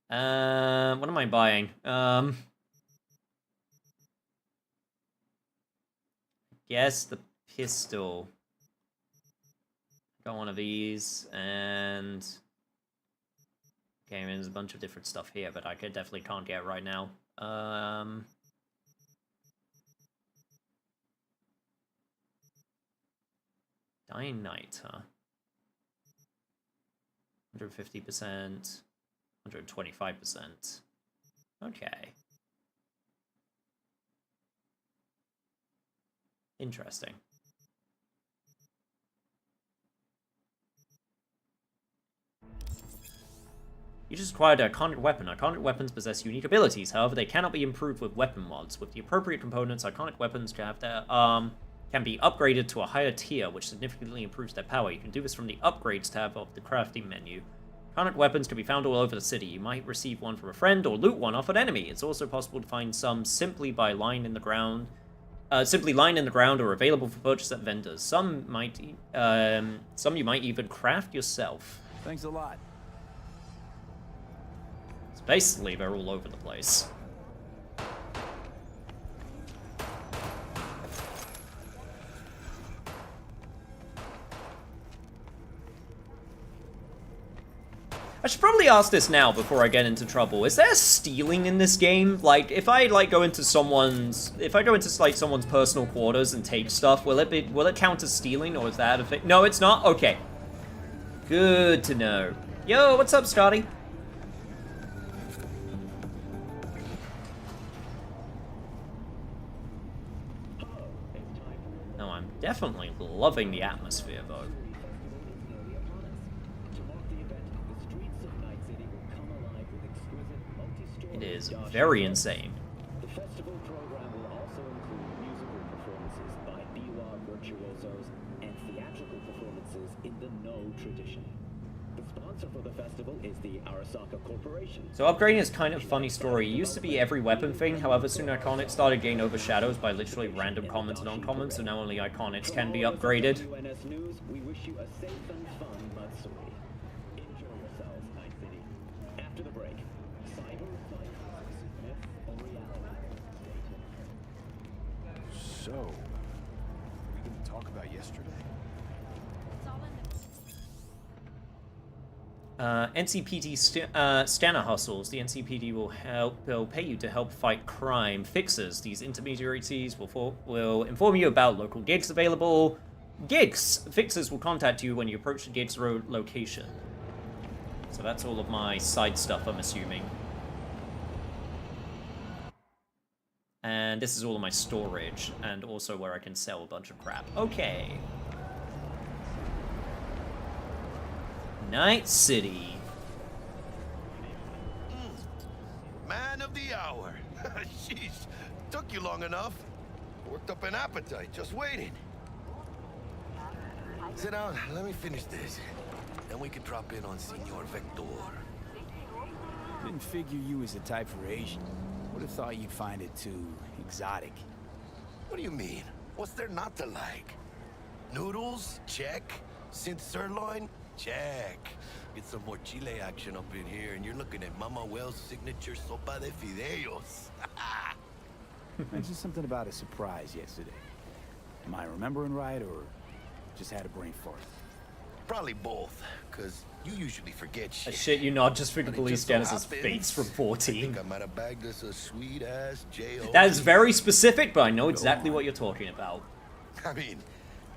What am I buying? Guess the pistol. Got one of these, and... Okay, I mean, there's a bunch of different stuff here, but I definitely can't get right now. Dying Knight, huh? 150%, 125%. Okay. Interesting. You just acquired an iconic weapon. Iconic weapons possess unique abilities, however, they cannot be improved with weapon mods. With the appropriate components, iconic weapons can have their, can be upgraded to a higher tier, which significantly improves their power. You can do this from the Upgrades tab of the crafting menu. Iconic weapons can be found all over the city. You might receive one from a friend or loot one off an enemy. It's also possible to find some simply by lying in the ground, or available for purchase at vendors. Some you might even craft yourself. Thanks a lot. So basically, they're all over the place. I should probably ask this now before I get into trouble. Is there stealing in this game? Like, if I like go into someone's personal quarters and take stuff, will it count as stealing, or is that a thing? No, it's not. Okay. Good to know. Yo, what's up, Scotty? No, I'm definitely loving the atmosphere, though. It is very insane. The festival program will also include musical performances by biwa virtuosos and theatrical performances in the No tradition. The sponsor for the festival is the Arasaka Corporation. So upgrading is kind of a funny story. It used to be every weapon thing, however soon iconics started getting overshadowed by literally random commons and uncommons, so now only iconics can be upgraded. UNS News, we wish you a safe and fun Matsuri. Enjoy yourselves, Night City. After the break, Cyberpunk, myth or reality? So, what are we gonna talk about yesterday? NCPD Stana hustles. The NCPD will pay you to help fight crime. Fixers. These intermediaries will inform you about local gigs available. Gigs. Fixers will contact you when you approach the gig's location. So that's all of my side stuff, I'm assuming. And this is all of my storage, and also where I can sell a bunch of crap. Okay. Night City. Man of the hour. Sheesh, took you long enough. Worked up an appetite just waiting. Sit down, let me finish this. Then we can drop in on Senor Vector. Didn't figure you was the type for Asian. Would have thought you'd find it too exotic. What do you mean? What's there not to like? Noodles? Check. Synth sirloin? Check. Get some more Chile action up in here, and you're looking at Mama Wells' signature sopa de fideos. Mentioned something about a surprise yesterday. Am I remembering right, or just had a brain fart? Probably both, because you usually forget I shit. shit you not, just figure But it police just so Dennis's happens, face from 14. I think I might have bagged us a sweet-ass J.O. That is very specific, but I know exactly what you're talking about. I mean,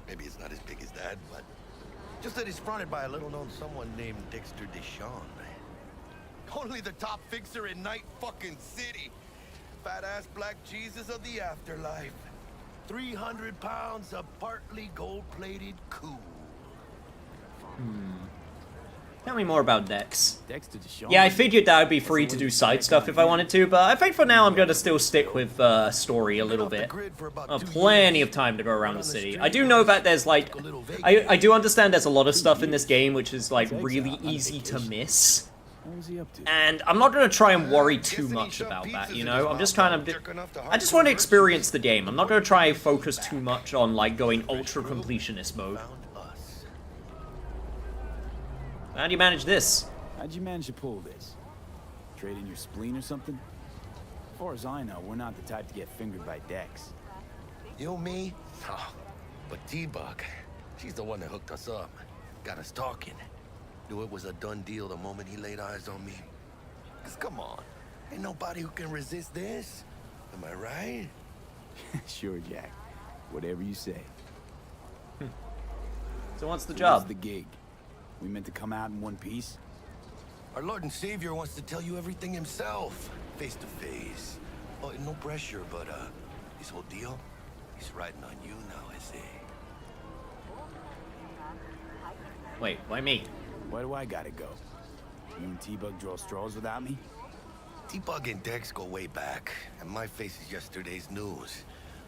maybe it's not as big as that, but just that it's fronted by a little-known someone named Dexter Deshawn. Only the top fixer in Night fucking City. Fat-ass black Jesus of the afterlife. 300 pounds of partly gold-plated cool. Tell me more about Dex. Dexter Deshawn. Yeah, I figured that would be free to do side stuff if I wanted to, but I think for now I'm going to still stick with story a little bit. Plenty of time to go around the city. I do know that there's like... I do understand there's a lot of stuff in this game which is like really easy to miss. And I'm not going to try and worry too much about that, you know? I'm just kind of... I just want to experience the game. I'm not going to try and focus too much on like going ultra completionist mode. How do you manage this? How'd you manage to pull this? Trade in your spleen or something? As far as I know, we're not the type to get fingered by Dex. You, me? Oh, but T-Bug, she's the one that hooked us up. Got us talking. Knew it was a done deal the moment he laid eyes on me. 'Cause come on, ain't nobody who can resist this. Am I right? Sure, Jack. Whatever you say. So what's the So job? what's the gig? We meant to come out in one piece? Our Lord and Savior wants to tell you everything himself, face to face. Oh, no pressure, but this whole deal, he's riding on you now, I say. Wait, why me? Why do I gotta go? You and T-Bug draw straws without me? T-Bug and Dex go way back, and my face is yesterday's news.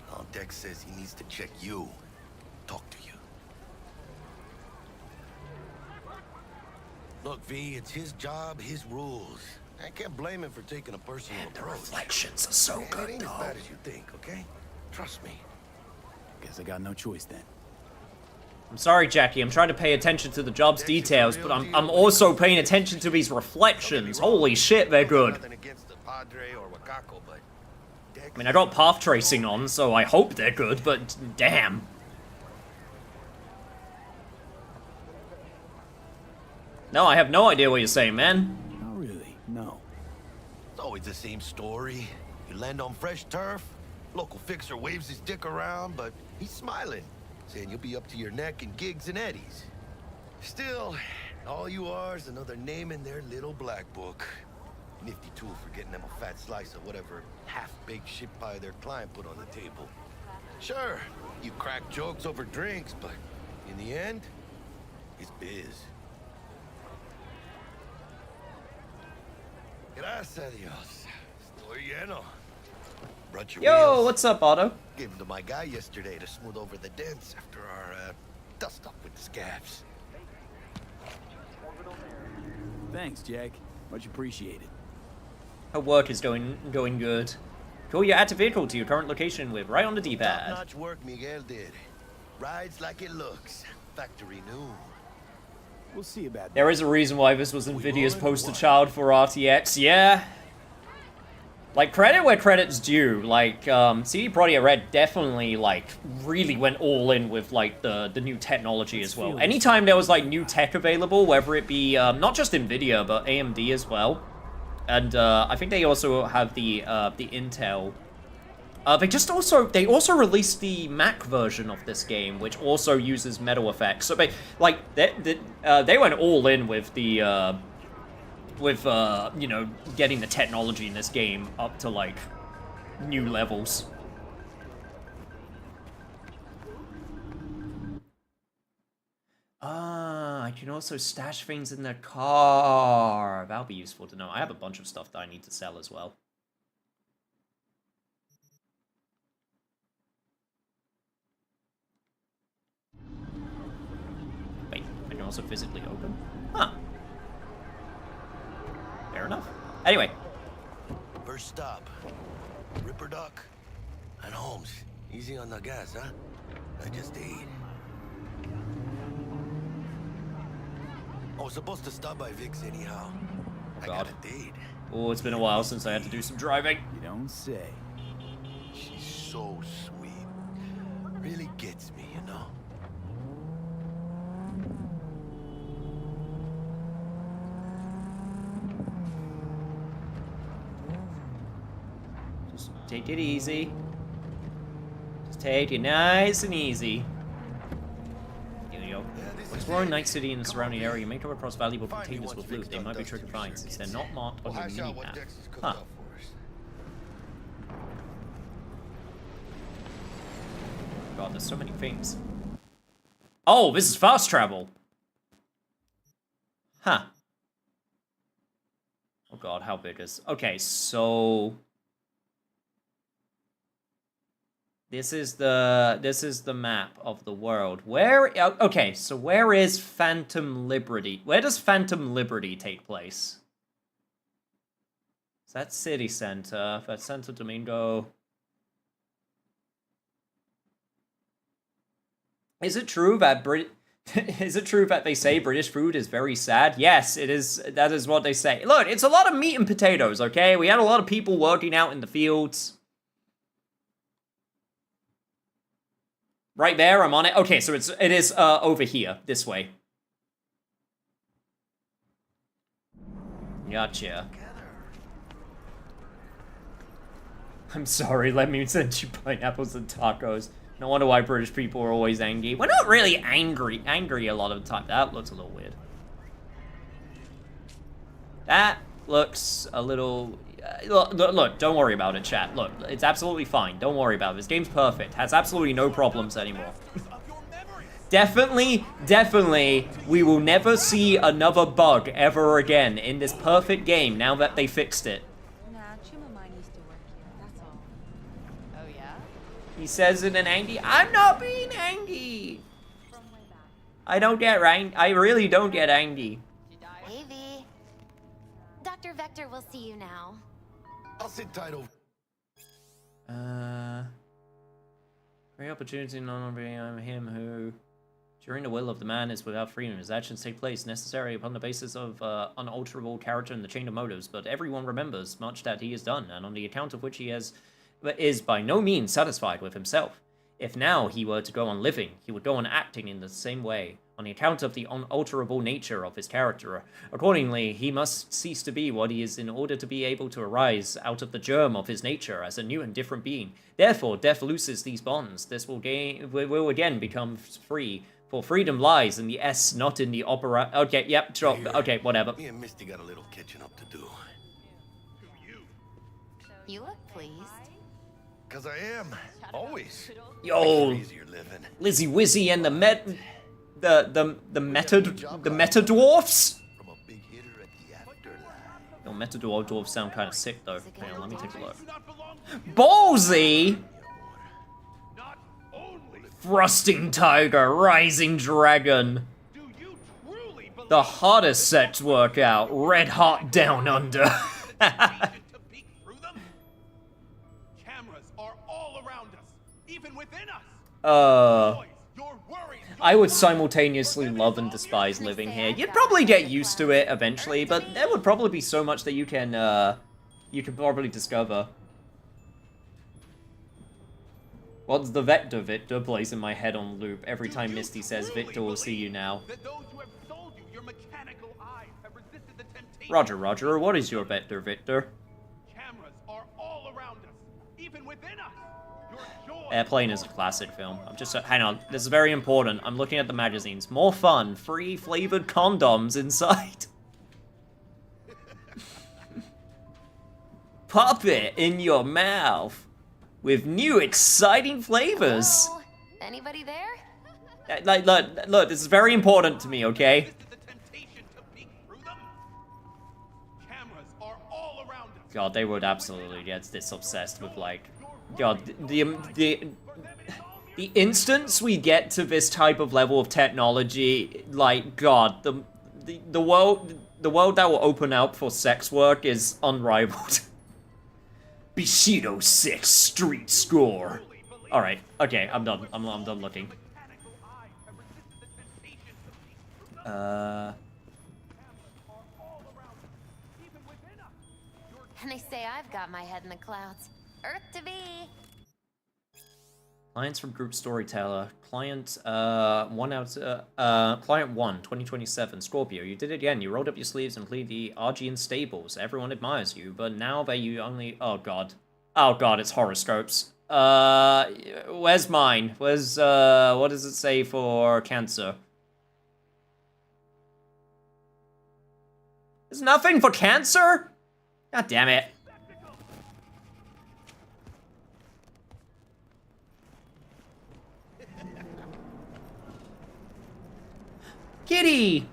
Now Dex says he needs to check you, talk to you. Look, V, it's his job, his rules. I can't blame him for taking a personal approach. Reflections are so And good, it ain't though. as bad as you think, okay? Trust me. Guess I got no choice then. I'm sorry, Jackie. I'm trying to pay attention to the job's details, but I'm also paying attention to these reflections. Holy shit, they're good. Nothing against the Padre or Wakako, but I mean, I got path tracing on, so I hope they're good, but damn. No, I have no idea what you're saying, man. Not really, no. It's always the same story. You land on fresh turf, local fixer waves his dick around, but he's smiling, saying you'll be up to your neck in gigs and eddies. Still, all you are is another name in their little black book. Nifty tool for getting them a fat slice of whatever half-baked shit pie their client put on the table. Sure, you crack jokes over drinks, but in the end, it's biz. Gracias a Dios. Estoy lleno. Brought your Yo, wheels. what's up, Otto? Gave them to my guy yesterday to smooth over the dents after our dust-up with the scabs. Thanks, Jack. Much appreciated. Her work is going good. Call your active vehicle to your current location with right on the D-pad. Top-notch work Miguel did. Rides like it looks. Factory new. We'll see about that. There is a reason why this was Nvidia's poster child for RTX, yeah. Like, credit where credit's due. Like, CD Projekt Red definitely, like, really went all in with, like, the new technology as well. Anytime there was, like, new tech available, whether it be, not just Nvidia, but AMD as well. And, I think they also have the Intel. They also released the Mac version of this game, which also uses metal effects. So, they went all in with the, you know, getting the technology in this game up to, like, new levels. Ah, I can also stash things in the car. That'll be useful to know. I have a bunch of stuff that I need to sell as well. Wait, I can also physically open? Huh. Fair enough. Anyway. First stop. Ripper Duck. And Holmes. Easy on the gas, huh? I just ate. I was supposed to stop by Vic's anyhow. Oh, I God. got a date. Oh, it's been a while since I had to do some driving. You don't say. She's so sweet. Really gets me, you know? Just take it easy. Just take it nice and easy. Here we go. Exploring Night City and the surrounding area, you may come across valuable containers with loot. They might be trigger finds, since they're not marked on your mini-map. Huh. God, there's so many things. Oh, this is fast travel! Huh. Oh god, how big is... Okay, so... This is the map of the world. Where... Okay, so where is Phantom Liberty? Where does Phantom Liberty take place? Is that City Center? That's Santo Domingo. Is it true that is it true that they say British food is very sad? Yes, it is. That is what they say. Look, it's a lot of meat and potatoes, okay? We had a lot of people working out in the fields. Right there, I'm on it. Okay, so it is over here, this way. Gotcha. I'm sorry, let me send you pineapples and tacos. No wonder why British people are always angry. We're not really angry a lot of the time. That looks a little weird. That looks a little... Look, don't worry about it, chat. Look, it's absolutely fine. Don't worry about it. This game's perfect. Has absolutely no problems anymore. Definitely, we will never see another bug ever again in this perfect game now that they fixed it. He says it in angry. I'm not being angry. I don't get angry. I really don't get angry. Hey, V. Dr. Vector will see you now. I'll sit tight over. Great opportunity not only him who, during the will of the man, is without freedom. His actions take place necessary upon the basis of unalterable character and the chain of motives. But everyone remembers much that he has done, and on the account of which he is by no means satisfied with himself. If now he were to go on living, he would go on acting in the same way, on the account of the unalterable nature of his character. Accordingly, he must cease to be what he is in order to be able to arise out of the germ of his nature as a new and different being. Therefore, death looses these bonds. This will again become free. For freedom lies in the S, not in the opera. Okay, yep, sure. Okay, whatever. Me and Misty got a little catching up to do. You look pleased. Cause I am. Always. Yo, Lizzie Wizzy and the meta dwarfs. Yo, meta dwarfs sound kind of sick though. Hang on, let me take a look. Ballsy. Thrusting Tiger, Rising Dragon. The hardest sex workout, Red Hot Down Under. Cameras are all around us, even within us. I would simultaneously love and despise living here. You'd probably get used to it eventually, but there would probably be so much that you can probably discover. What's the Vector Victor plays in my head on loop every time Misty says Victor will see you now. Roger, Roger, what is your Vector Victor? Cameras are all around us, even within us. Airplane is a classic film. I'm just hang on, this is very important. I'm looking at the magazines. More fun, free flavored condoms inside. Pop it in your mouth. With new exciting flavors. Hello? Anybody there? Look, this is very important to me, okay? God, they would absolutely get this obsessed with, like, God, the instance we get to this type of level of technology, like, God, the world that will open up for sex work is unrivaled. Bushido 6 Street Score. Alright, okay, I'm done. I'm done looking. And they say I've got my head in the clouds. Earth to be. Clients from Group Storyteller. Client 1, 2027. Scorpio, you did it again. You rolled up your sleeves and played the Argian stables. Everyone admires you, but now that you only... Oh god, it's horoscopes. Where's mine? Where's, what does it say for Cancer? There's nothing for Cancer? God damn it. Kitty!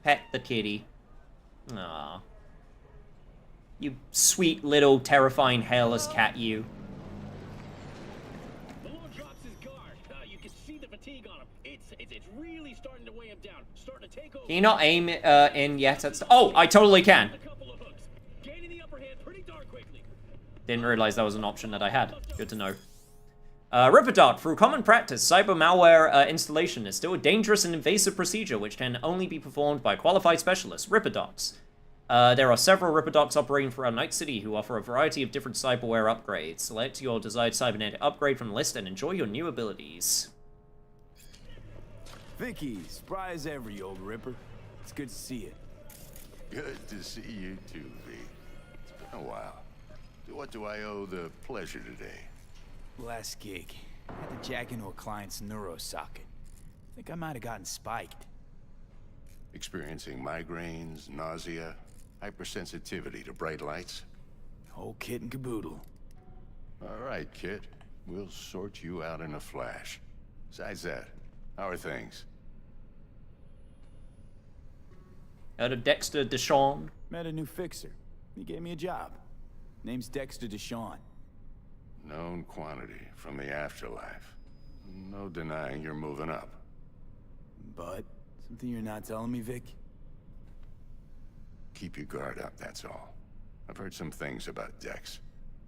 Pet the kitty. Aww. You sweet little terrifying hairless cat, you. The Lord drops his guard. You can see the fatigue on him. It's really starting to weigh him down. Starting to take over. Can you not aim in yet? Oh, I totally can. Gaining the upper hand pretty darn quickly. Didn't realize that was an option that I had. Good to know. Ripperdoc, through common practice, cyber malware installation is still a dangerous and invasive procedure which can only be performed by qualified specialists, Ripperdocs. There are several Ripperdocs operating throughout Night City who offer a variety of different cyberware upgrades. Select your desired cybernetic upgrade from the list and enjoy your new abilities. Vicky, spry as ever, you old Ripper. It's good to see you. Good to see you too, V. It's been a while. To what do I owe the pleasure today? Last gig. Had to jack into a client's neuro socket. Think I might have gotten spiked. Experiencing migraines, nausea, hypersensitivity to bright lights? Whole kit and caboodle. All right, kid. We'll sort you out in a flash. Besides that, how are things? Out of Dexter Deshawn. Met a new fixer. He gave me a job. Name's Dexter Deshawn. Known quantity from the afterlife. No denying you're moving up. But something you're not telling me, Vic? Keep your guard up, that's all. I've heard some things about Dex.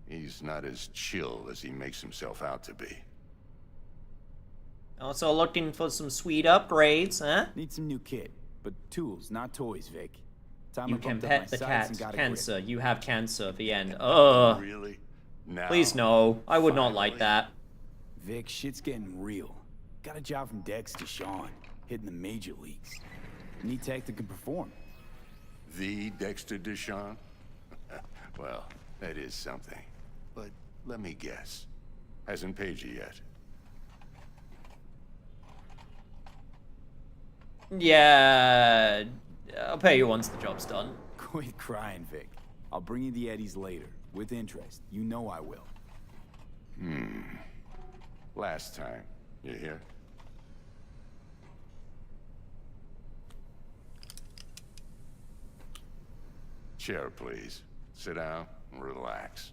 He's not as chill as he makes himself out to be. Also looking for some sweet upgrades, huh? Need some new kit, but tools, not toys, Vic. You can pet the cat. Cancer. You have cancer. The end. Really? Now, Please no. I would not like that. Vic, shit's getting real. Got a job from Dex to Sean, hitting the major leagues. Need tech that can perform. The Dexter Deshawn? Well, that is something. But let me guess. Hasn't paid you yet. Yeah, I'll pay you once the job's done. Quit crying, Vic. I'll bring you the eddies later, with interest. You know I will. Last time. You hear? Chair, please. Sit down and relax.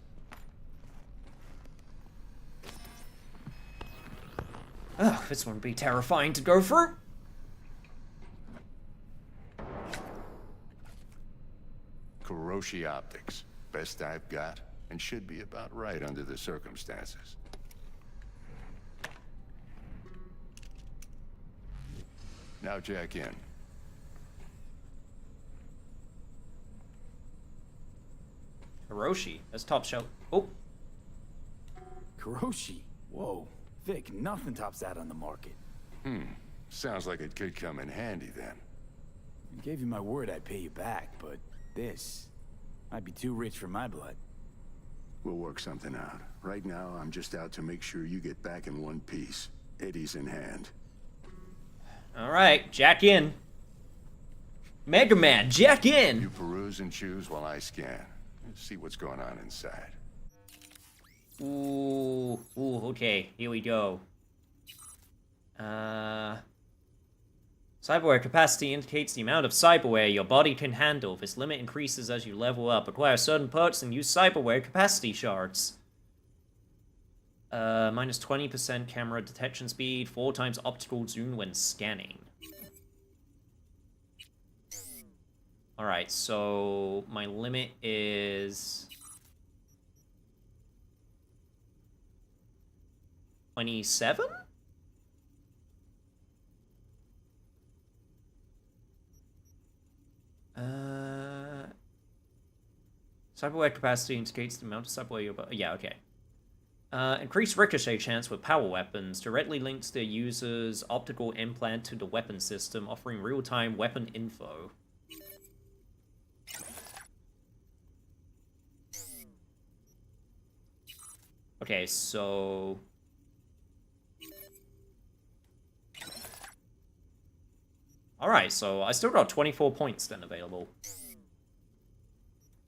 Ugh, this one would be terrifying to go through. Kuroshi Optics. Best I've got, and should be about right under the circumstances. Now jack in. Hiroshi, that's top shelf. Oh. Kuroshi? Whoa. Vic, nothing tops that on the market. Sounds like it could come in handy then. I gave you my word I'd pay you back, but this might be too rich for my blood. We'll work something out. Right now, I'm just out to make sure you get back in one piece. Eddie's in hand. Alright, jack in. Mega Man, jack in! You peruse and choose while I scan. See what's going on inside. Ooh, okay, here we go. Cyberware capacity indicates the amount of cyberware your body can handle. This limit increases as you level up. Acquire certain perks and use cyberware capacity shards. Minus 20% camera detection speed, 4 times optical zoom when scanning. Alright, so my limit is 27? Cyberware capacity indicates the amount of cyberware you're... Yeah, okay. Increased ricochet chance with power weapons directly links the user's optical implant to the weapon system, offering real-time weapon info. Okay, so... Alright, so I still got 24 points then available.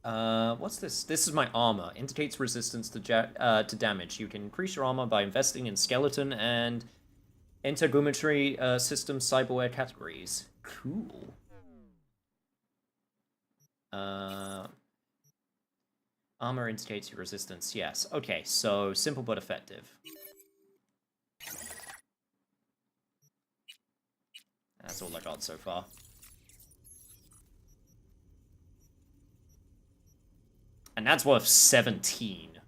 What's this? This is my armor. Indicates resistance to damage. You can increase your armor by investing in skeleton and integumentary system cyberware categories. Cool. Armor indicates your resistance. Yes. Okay, so simple but effective. That's all I got so far. And that's worth 17.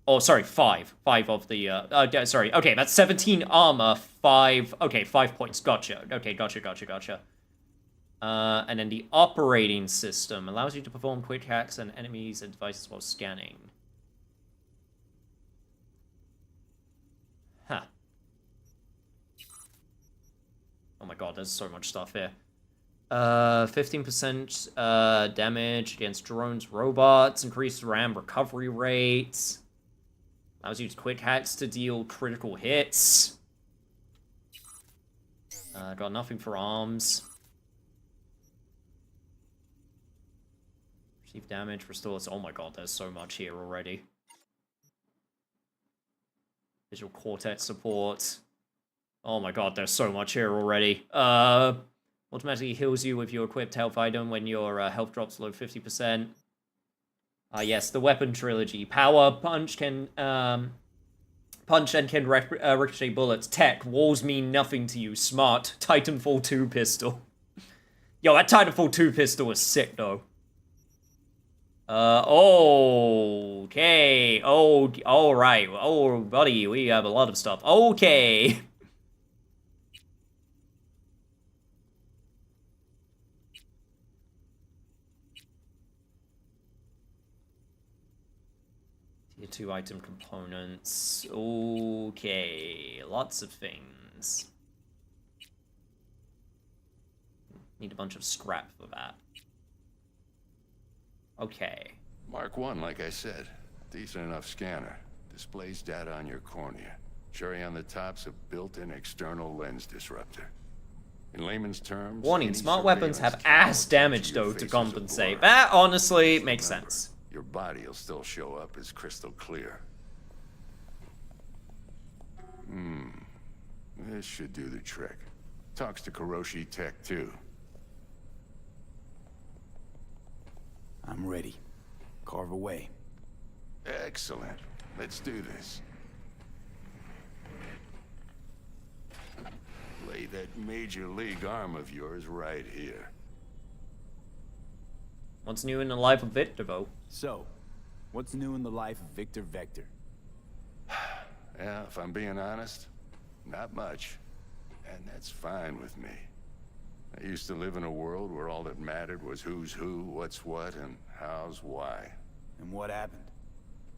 Oh, sorry, 5. 5 of the, sorry. Okay, that's 17 armor, 5... Okay, 5 points. Gotcha. Okay, gotcha. And then the operating system allows you to perform quick hacks on enemies and devices while scanning. Huh. Oh my god, there's so much stuff here. 15% damage against drones, robots, increased RAM recovery rates. Allows you to quick hacks to deal critical hits. Got nothing for arms. Receive damage, restores. Oh my god, there's so much here already. Visual cortex support. Oh my god, there's so much here already. Automatically heals you with your equipped health item when your health drops below 50%. Yes, the weapon trilogy. Power, punch can, punch and can ricochet bullets. Tech, walls mean nothing to you. Smart, Titanfall 2 pistol. Yo, that Titanfall 2 pistol was sick, though. Okay. Oh, alright. Oh, buddy, we have a lot of stuff. Okay. Your 2 item components. Okay, lots of things. Need a bunch of scrap for that. Okay. Mark 1, like I said. Decent enough scanner. Displays data on your cornea. Cherry on the top's a built-in external lens disruptor. In layman's terms... Warning, smart weapons have ass damage, though, to compensate. That, honestly, makes sense. Your body will still show up as crystal clear. This should do the trick. Talks to Kuroshi Tech, too. I'm ready. Carve away. Excellent. Let's do this. Lay that major league arm of yours right here. What's new in the life of Vtuber? So, what's new in the life of Victor Vector? Yeah, if I'm being honest, not much. And that's fine with me. I used to live in a world where all that mattered was who's who, what's what, and how's why. And what happened?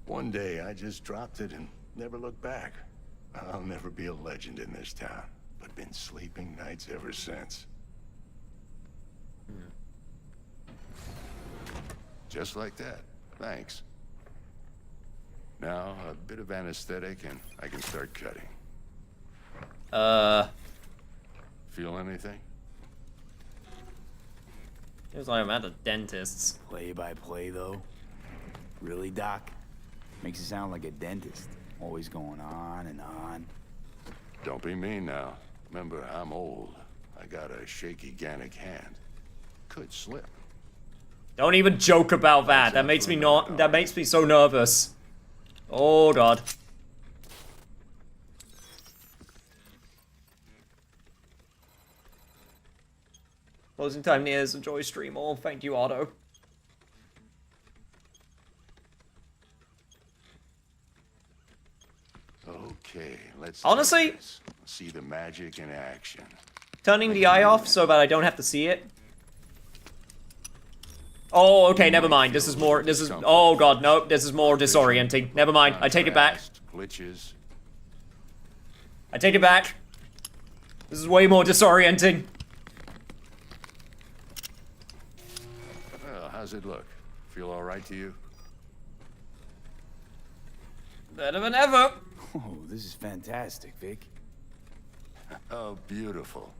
One day, I just dropped it and never looked back. I'll never be a legend in this town, but been sleeping nights ever since. Just like that. Thanks. Now, a bit of anesthetic and I can start cutting. Feel anything? Feels like I'm at the dentist's. Play-by-play, though? Really, Doc? Makes it sound like a dentist. Always going on and on. Don't be mean now. Remember, I'm old. I got a shaky Gannic hand. Could slip. Don't even joke about that. That makes me so nervous. Oh god. Closing time nears. Enjoy stream all. Thank you, Otto. Okay, let's honestly see the magic in action. Turning the eye off so that I don't have to see it. Oh, okay, never mind. This is oh god, no, this is more disorienting. Never mind. I take it back. Glitches. I take it back. This is way more disorienting. Well, how's it look? Feel all right to you? Better than ever. Oh, this is fantastic, Vic. Oh, beautiful.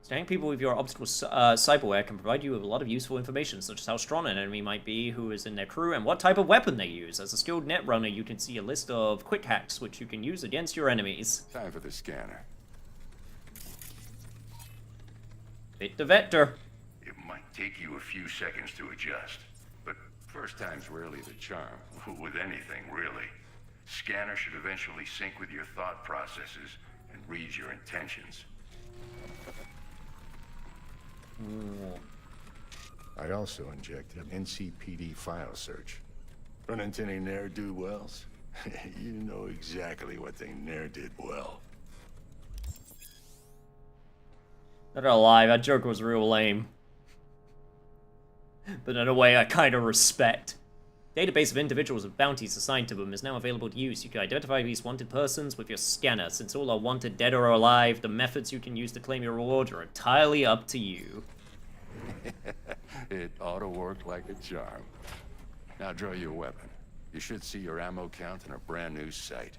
Staying people with your obstacle cyberware can provide you with a lot of useful information, such as how strong an enemy might be, who is in their crew, and what type of weapon they use. As a skilled netrunner, you can see a list of quick hacks, which you can use against your enemies. Time for the scanner. Hit the vector. It might take you a few seconds to adjust, but first time's rarely the charm. With anything, really. Scanner should eventually sync with your thought processes and read your intentions. Ooh. I also injected an NCPD file search. Run into any ne'er-do-wells? You know exactly what they ne'er did well. Not gonna lie, that joke was real lame. But in a way I kind of respect. Database of individuals with bounties assigned to them is now available to use. You can identify these wanted persons with your scanner. Since all are wanted dead or alive, the methods you can use to claim your reward are entirely up to you. It ought to work like a charm. Now draw your weapon. You should see your ammo count in a brand new sight.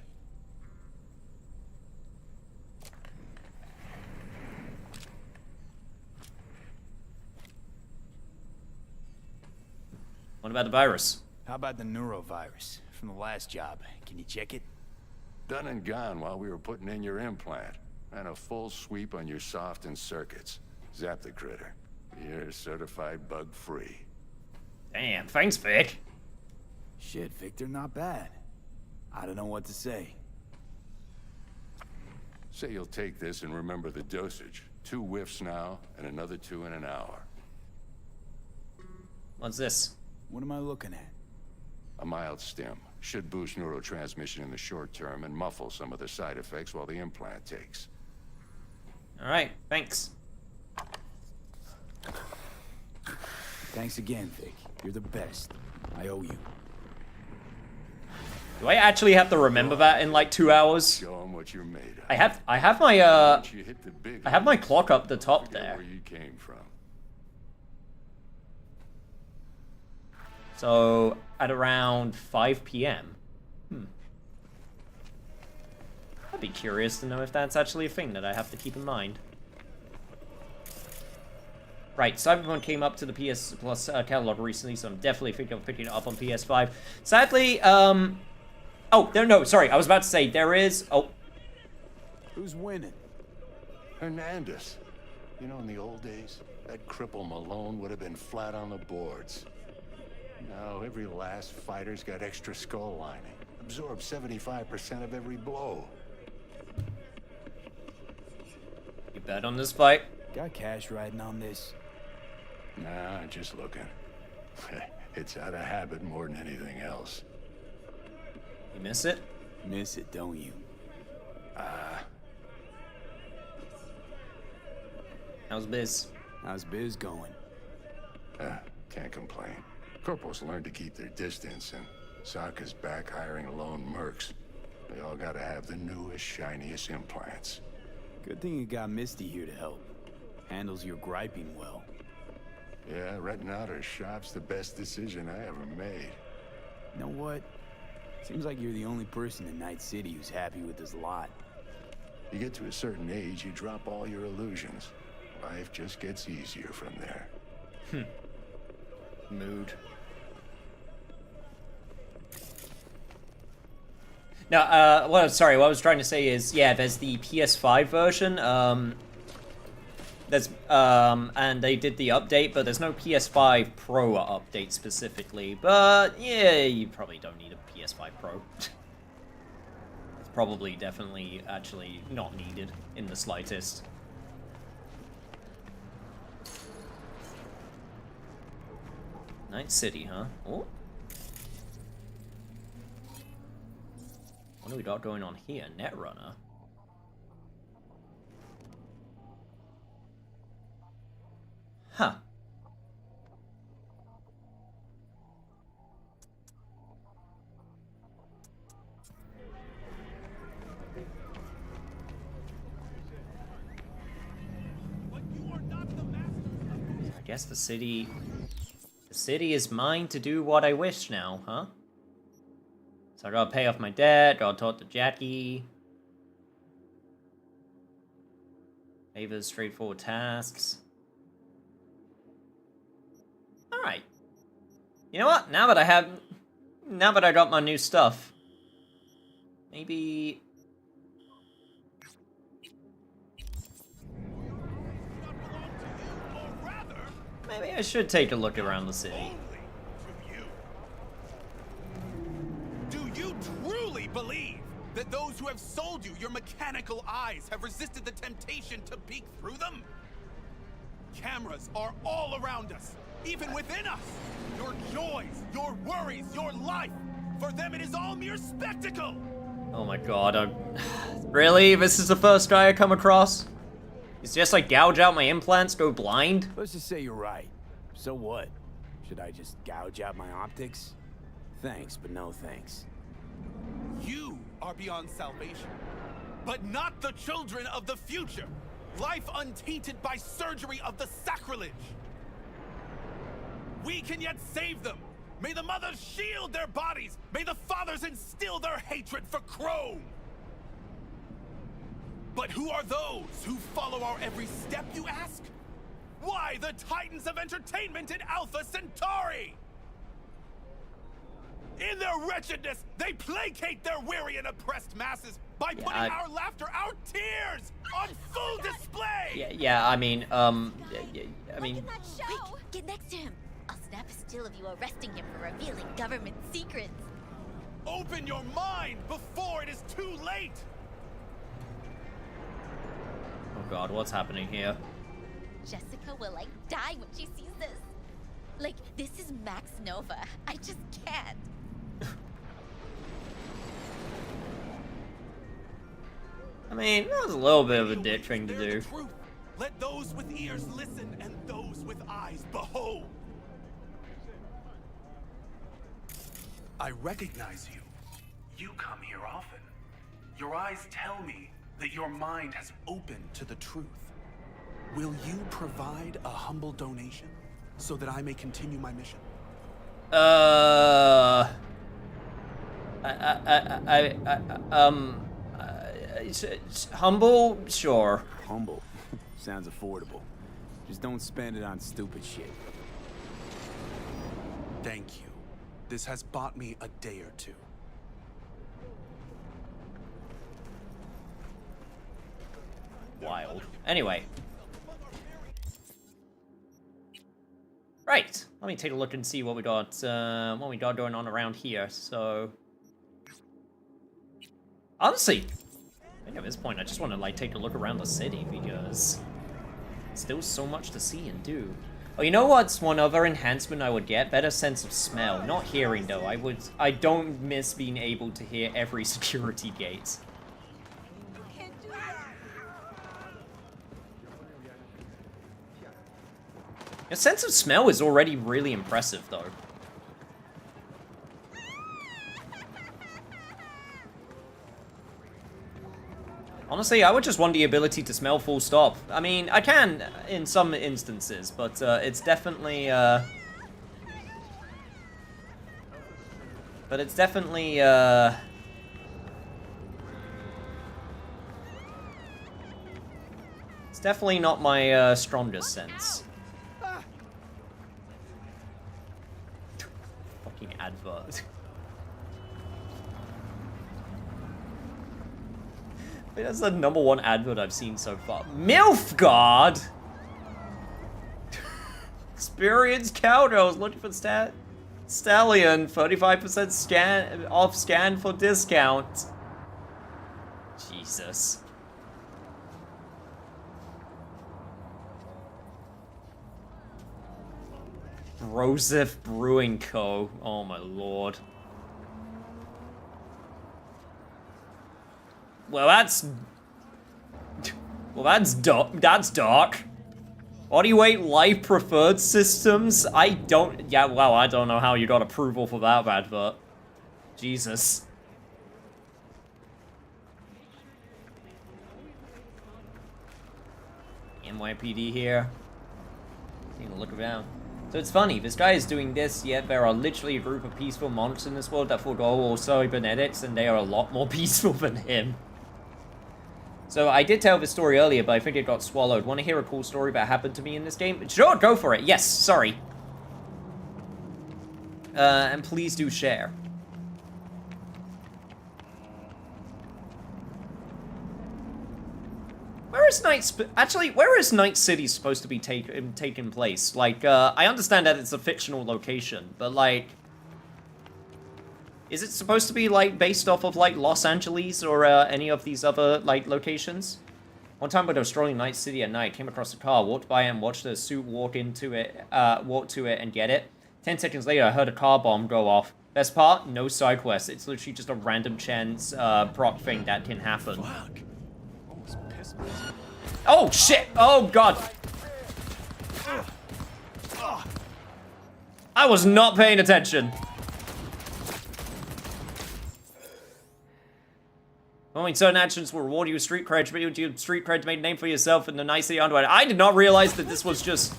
What about the virus? How about the neurovirus from the last job? Can you check it? Done and gone while we were putting in your implant. And a full sweep on your soft and circuits. Zap the critter. You're certified bug-free. Damn, thanks, Vic. Shit, Victor, not bad. I don't know what to say. Say you'll take this and remember the dosage. 2 whiffs now, and another 2 in an hour. What's this? What am I looking at? A mild stim. Should boost neurotransmission in the short term and muffle some of the side effects while the implant takes. Alright, thanks. Thanks again, Vic. You're the best. I owe you. Do I actually have to remember that in like 2 hours? Show 'em what you're made of. I have my Once you hit the big I have my clock up the top forget there. where you came from. So at around 5 p.m. I'd be curious to know if that's actually a thing that I have to keep in mind. Right, Cyberpunk came up to the PS Plus catalog recently, so I'm definitely thinking of picking it up on PS5. Sadly, oh, no, sorry, I was about to say, there is, Who's winning? Hernandez. You know, in the old days, that cripple Malone would have been flat on the boards. Now, every last fighter's got extra skull lining. Absorbs 75% of every blow. You bet on this fight? Got cash riding on this? Nah, just looking. It's out of habit more than anything else. You miss it? Miss it, don't you? How's biz? How's biz going? Can't complain. Corporals learn to keep their distance, and Sokka's back hiring lone mercs. They all gotta have the newest, shiniest implants. Good thing you got Misty here to help. Handles your griping well. Yeah, renting out her shop's the best decision I ever made. You know what? Seems like you're the only person in Night City who's happy with this lot. You get to a certain age, you drop all your illusions. Life just gets easier from there. Mood. Now, what I was trying to say is, yeah, there's the PS5 version, and they did the update, but there's no PS5 Pro update specifically, but, yeah, you probably don't need a PS5 Pro. It's probably, definitely, actually not needed in the slightest. Night City, huh? Oh. What do we got going on here? Netrunner. Huh. I guess the city is mine to do what I wish now, huh? So I gotta pay off my debt, gotta talk to Jackie. Favors, straightforward tasks. Alright. You know what? Now that I got my new stuff, maybe I should take a look around the city. Do you truly believe that those who have sold you your mechanical eyes have resisted the temptation to peek through them? Cameras are all around us, even within us. Your joys, your worries, your life. For them, it is all mere spectacle. Oh my god, really? This is the first guy I come across? It's just like gouge out my implants, go blind? Let's just say you're right. So what? Should I just gouge out my optics? Thanks, but no thanks. You are beyond salvation, but not the children of the future. Life untainted by surgery of the sacrilege. We can yet save them. May the mothers shield their bodies. May the fathers instill their hatred for Chrome. But who are those who follow our every step, you ask? Why the titans of entertainment in Alpha Centauri? In their wretchedness, they placate their weary and oppressed masses by putting our laughter, our tears, on full display! Yeah, I mean, Wait, get next to him. I'll snap a still of you arresting him for revealing government secrets. Open your mind before it is too late! Oh god, what's happening here? Jessica will, like, die when she sees this. Like, this is Max Nova. I just can't. I mean, that was a little bit of a dick thing to do. Let those with ears listen and those with eyes behold. I recognize you. Your eyes tell me that your mind has opened to the truth. Will you provide a humble donation so that I may continue my mission? Humble? Sure. Humble. Sounds affordable. Just don't spend it on stupid shit. Thank you. This has bought me a day or two. Wild. Anyway. Right. Let me take a look and see what we got going on around here. So, honestly, I think at this point I just want to like take a look around the city because still so much to see and do. Oh, you know what's one other enhancement I would get? Better sense of smell. Not hearing though. I don't miss being able to hear every security gate. Your sense of smell is already really impressive, though. Honestly, I would just want the ability to smell full stop. I mean, I can in some instances, but it's definitely... It's definitely not my strongest sense. Advert. I think that's the #1 advert I've seen so far. MILF Guard! Experienced cowgirls looking for Stallion. 35% off scan for discount. Jesus. Rosef Brewing Co. Oh my lord. Well, that's dark. Body weight life preferred systems? I don't know how you got approval for that advert. Jesus. NYPD here. Taking a look around. So it's funny, this guy is doing this, yet there are literally a group of peaceful monks in this world that forego all cybernetics, and they are a lot more peaceful than him. So I did tell this story earlier, but I think it got swallowed. Want to hear a cool story that happened to me in this game? Sure, go for it. Yes, sorry. And please do share. Where is Night City supposed to be taking place? Like, I understand that it's a fictional location, but like, is it supposed to be like based off of like Los Angeles or any of these other like locations? One time when I was strolling Night City at night, came across a car, walked by and watched a suit walk to it and get it. 10 seconds later, I heard a car bomb go off. Best part? No side quest. It's literally just a random chance proc thing that can happen. Fuck. Almost pissed me. Oh shit! Oh god! I was not paying attention. Knowing certain actions will reward you with street cred, but you street cred to make a name for yourself in the Night City underworld. I did not realize that this was just...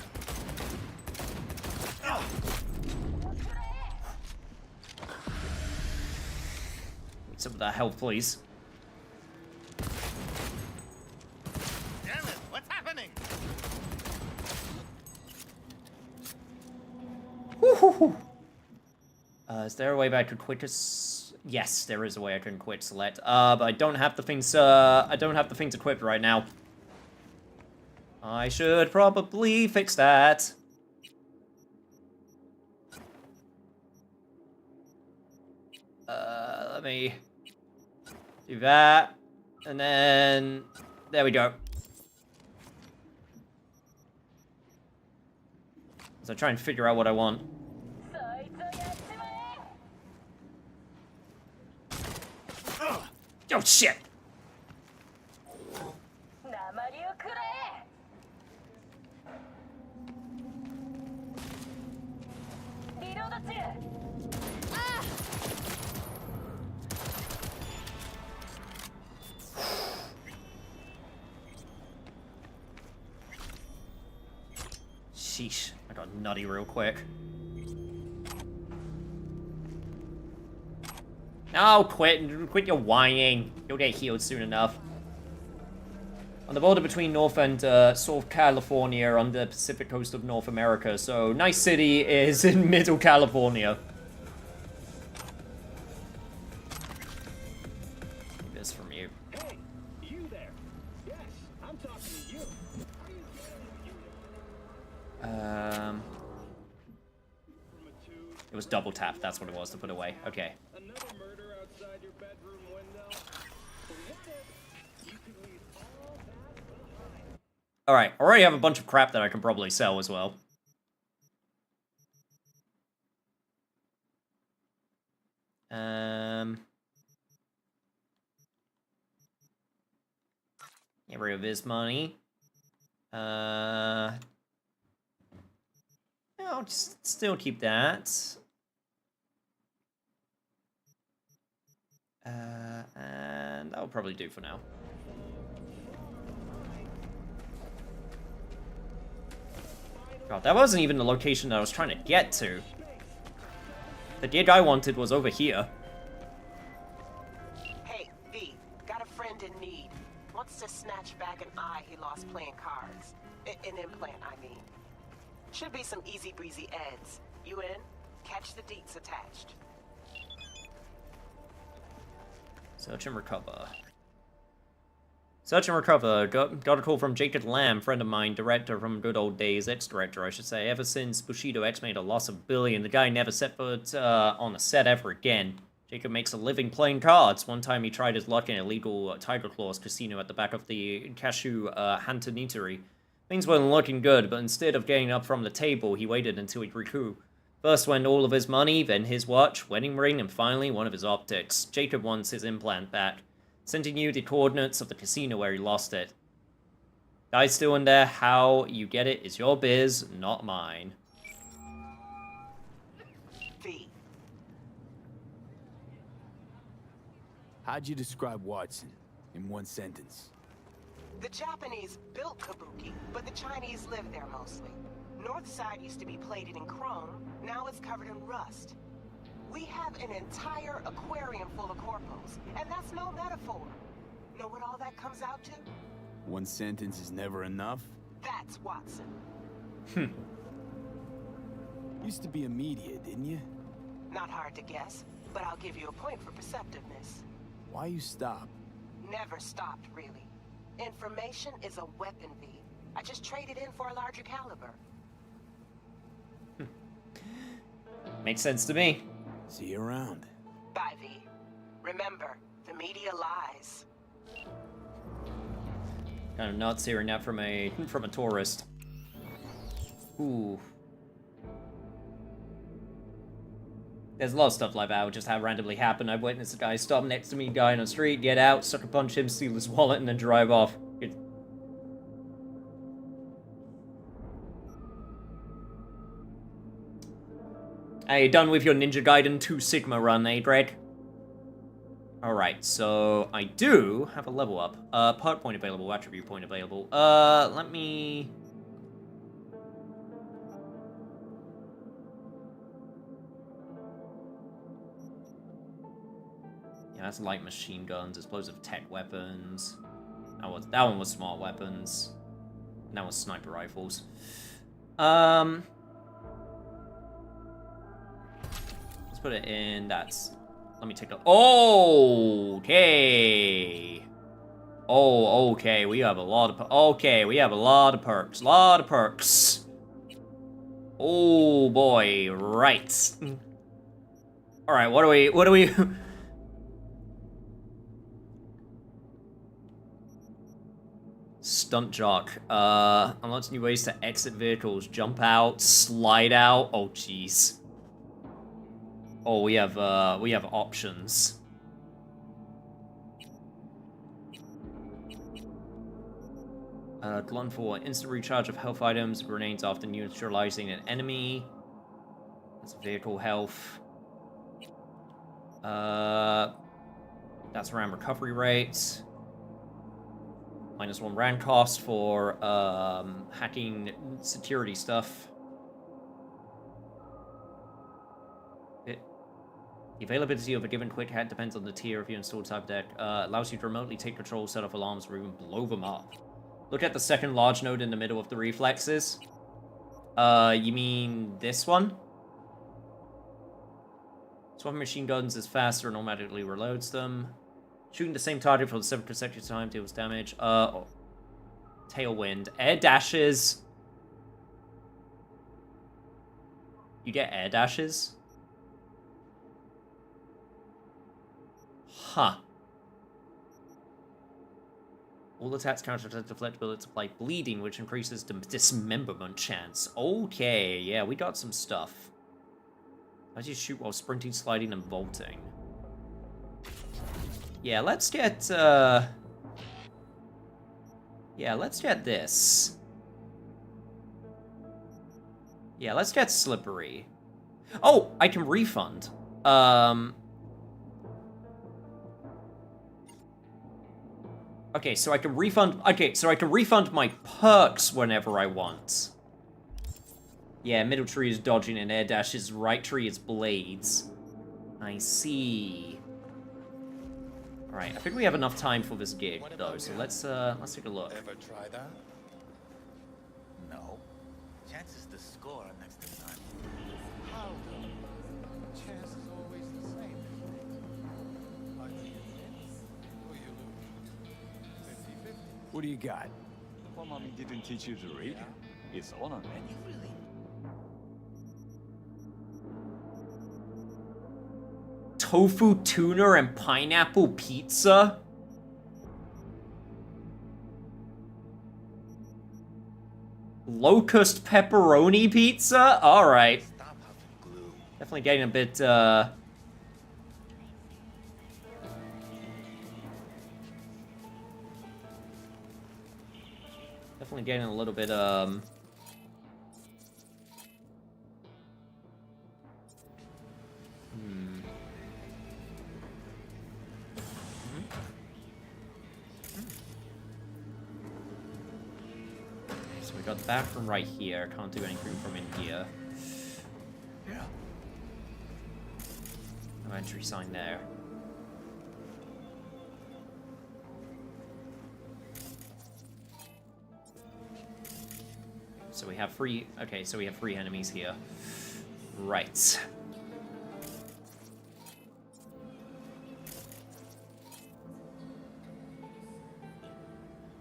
Some of that health, please. Damn it, what's happening? Woo-hoo-hoo. Is there a way that I could quit this? Yes, there is a way I can quit select. But I don't have the things, I don't have the things equipped right now. I should probably fix that. Let me do that. And then, there we go. So I try and figure out what I want. Oh shit! sheesh. I got nutty real quick. No, quit your whining. You'll get healed soon enough. On the border between North and South California on the Pacific coast of North America. So, Nice City is in Middle California. This from you. Hey, you there? Yes, I'm talking to you. It was double tap. That's what it was to put away. Okay. Another murder outside your bedroom window. But what if you could leave all that behind? Alright, I already have a bunch of crap that I can probably sell as well. Get rid of this money. I'll just still keep that. And that'll probably do for now. God, that wasn't even the location that I was trying to get to. The gig I wanted was over here. Hey, V, got a friend in need. Wants to snatch back an eye he lost playing cards. An implant, I mean. Should be some easy breezy eds. You in? Catch the deets attached. Search and recover. Search and recover. Got a call from Jacob Lamb, friend of mine, director from good old days, ex-director, I should say. Ever since Bushido X made a loss of $1 billion, the guy never set foot on a set ever again. Jacob makes a living playing cards. One time he tried his luck in a illegal Tiger Claws casino at the back of the Cashew Hanton Eatery. Things weren't looking good, but instead of getting up from the table, he waited until he'd recoup. First went all of his money, then his watch, wedding ring, and finally one of his optics. Jacob wants his implant back. Sending you the coordinates of the casino where he lost it. Guy's still in there. How you get it is your biz, not mine. V. How'd you describe Watson in one sentence? The Japanese built Kabuki, but the Chinese live there mostly. North side used to be plated in chrome, now it's covered in rust. We have an entire aquarium full of corpos, and that's no metaphor. Know what all that comes out to? One sentence is never enough? That's Watson. Used to be a media, didn't you? Not hard to guess, but I'll give you a point for perceptiveness. Why you stop? Never stopped, really. Information is a weapon, V. I just traded in for a larger caliber. Makes sense to me. See you around. Bye, V. Remember, the media lies. Kind of nuts hearing that from a tourist. Ooh. There's a lot of stuff like that would just have randomly happen. I've witnessed a guy stop next to me, guy on the street, get out, sucker punch him, steal his wallet, and then drive off. Hey, done with your Ninja Gaiden 2 Sigma run, eh, Greg? Alright, so I do have a level up. Part point available, attribute point available. Let me... Yeah, that's light machine guns, explosive tech weapons. That one was smart weapons. And that was sniper rifles. Let's put it in, that's... Let me take a... Oh, okay. Oh, okay, we have a lot of... Okay, we have a lot of perks. Lot of perks. Oh, boy, right. Alright, what do we... Stunt jock. Unlocks new ways to exit vehicles. Jump out, slide out. Oh, jeez. Oh, we have options. Glun for instant recharge of health items. Grenades after neutralizing an enemy. That's vehicle health. That's around recovery rates. -1 rand cost for hacking security stuff. The availability of a given quick hack depends on the tier of your installed Cyberdeck. Allows you to remotely take control, set off alarms, or even blow them up. Look at the second large node in the middle of the reflexes. You mean this one? Swapping machine guns is faster and automatically reloads them. Shooting the same target for the 7th consecutive time deals damage. Tailwind. Air dashes. You get air dashes? Huh. All attacks counter-attack deflect bullets apply bleeding, which increases the dismemberment chance. Okay, yeah, we got some stuff. How do you shoot while sprinting, sliding, and vaulting? Yeah, let's get, yeah, let's get this. Yeah, let's get slippery. Oh, I can refund. Okay, so I can refund... Okay, so I can refund my perks whenever I want. Yeah, middle tree is dodging and air dashes, right tree is blades. I see. Alright, I think we have enough time for this gig, though, so let's take a look. Ever try that? No. Chances to score are next to none. How though? Chance is always the same. Either you win or you lose. 50-50. What do you got? Well, mommy didn't teach you to read. It's on a menu. Really? Tofu tuna and pineapple pizza? Locust pepperoni pizza? Alright. Definitely getting a bit, Definitely getting a little bit, So we got the bathroom right here. Can't do anything from in here. Yeah. No entry sign there. So we have three... Okay, so we have 3 enemies here. Right.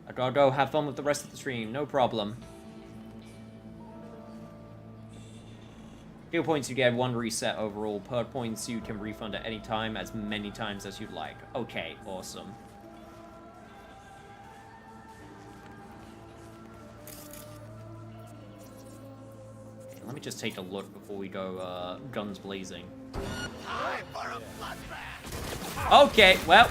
I gotta go have fun with the rest of the stream, no problem. Skill points you get 1 reset overall. Perk points you can refund at any time, as many times as you'd like. Okay, awesome. Okay, let me just take a look before we go guns blazing. Time for a bloodbath. Okay, well...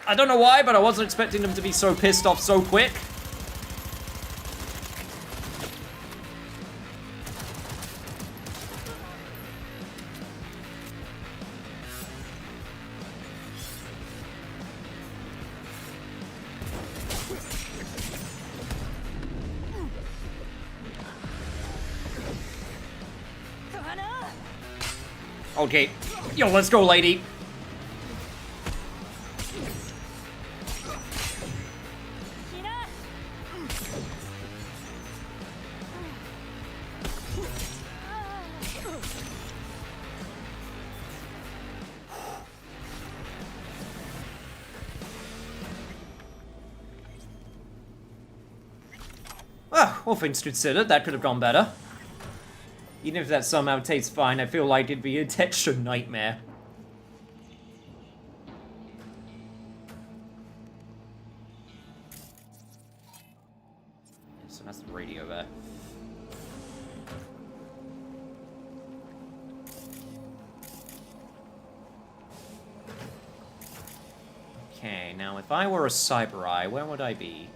I don't know why, but I wasn't expecting them to be so pissed off so quick. Okay, yo, let's go, lady. Well, all things considered, that could have gone better. Even if that somehow tastes fine, I feel like it'd be a texture nightmare. So that's the radio there. Okay, now if I were a Cyber Eye, where would I be?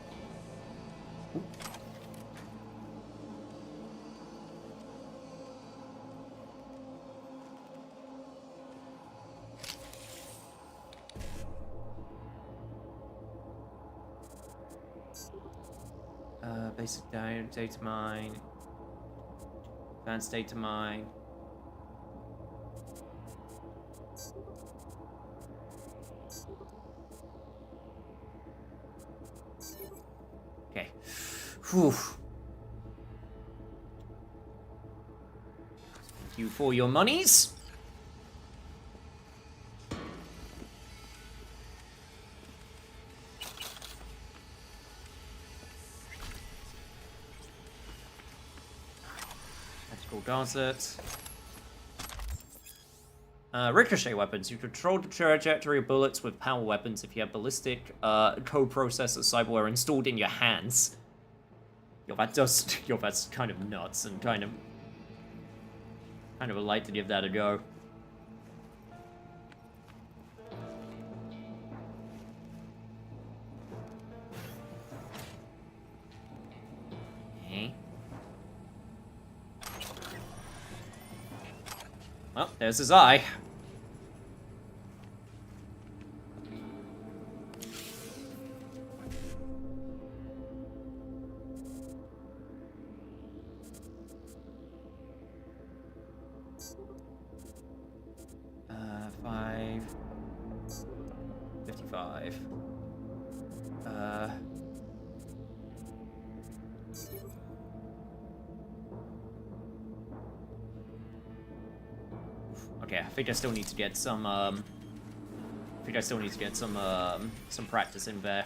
Basic data mine. Advanced data mine. Okay. Whew. Thank you for your monies. Tactical gauntlet. Ricochet weapons. You control the trajectory of bullets with power weapons if you have ballistic co-processor cyberware installed in your hands. Yo, that's kind of nuts and kind of would like to give that a go. Okay. Well, there's his eye. Okay, I think I still need to get some, some practice in there.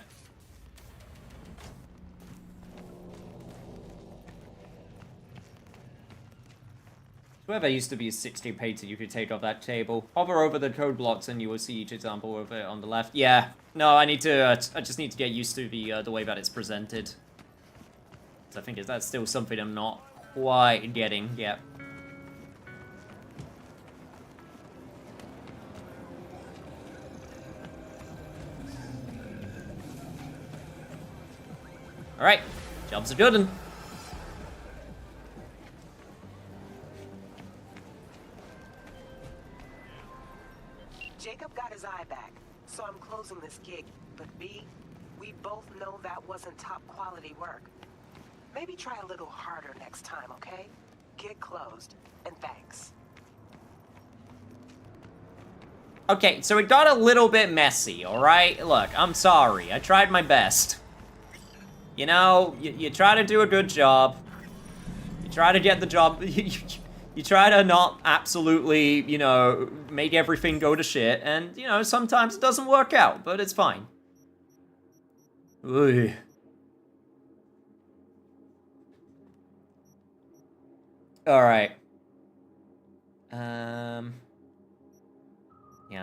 Where there used to be a 60 painter you could take off that table. Hover over the code blocks and you will see each example of it on the left. Yeah, no, I need to, I just need to get used to the way that it's presented. So I think that's still something I'm not quite getting yet. Alright, job's a good one. Jacob got his eye back, so I'm closing this gig. But B, we both know that wasn't top quality work. Maybe try a little harder next time, okay? Gig closed, and thanks. Okay, so it got a little bit messy, alright? Look, I'm sorry. I tried my best. You know, you try to do a good job. You try to get the job... You try to not absolutely, you know, make everything go to shit. And, you know, sometimes it doesn't work out, but it's fine. Ugh. Alright. Yeah,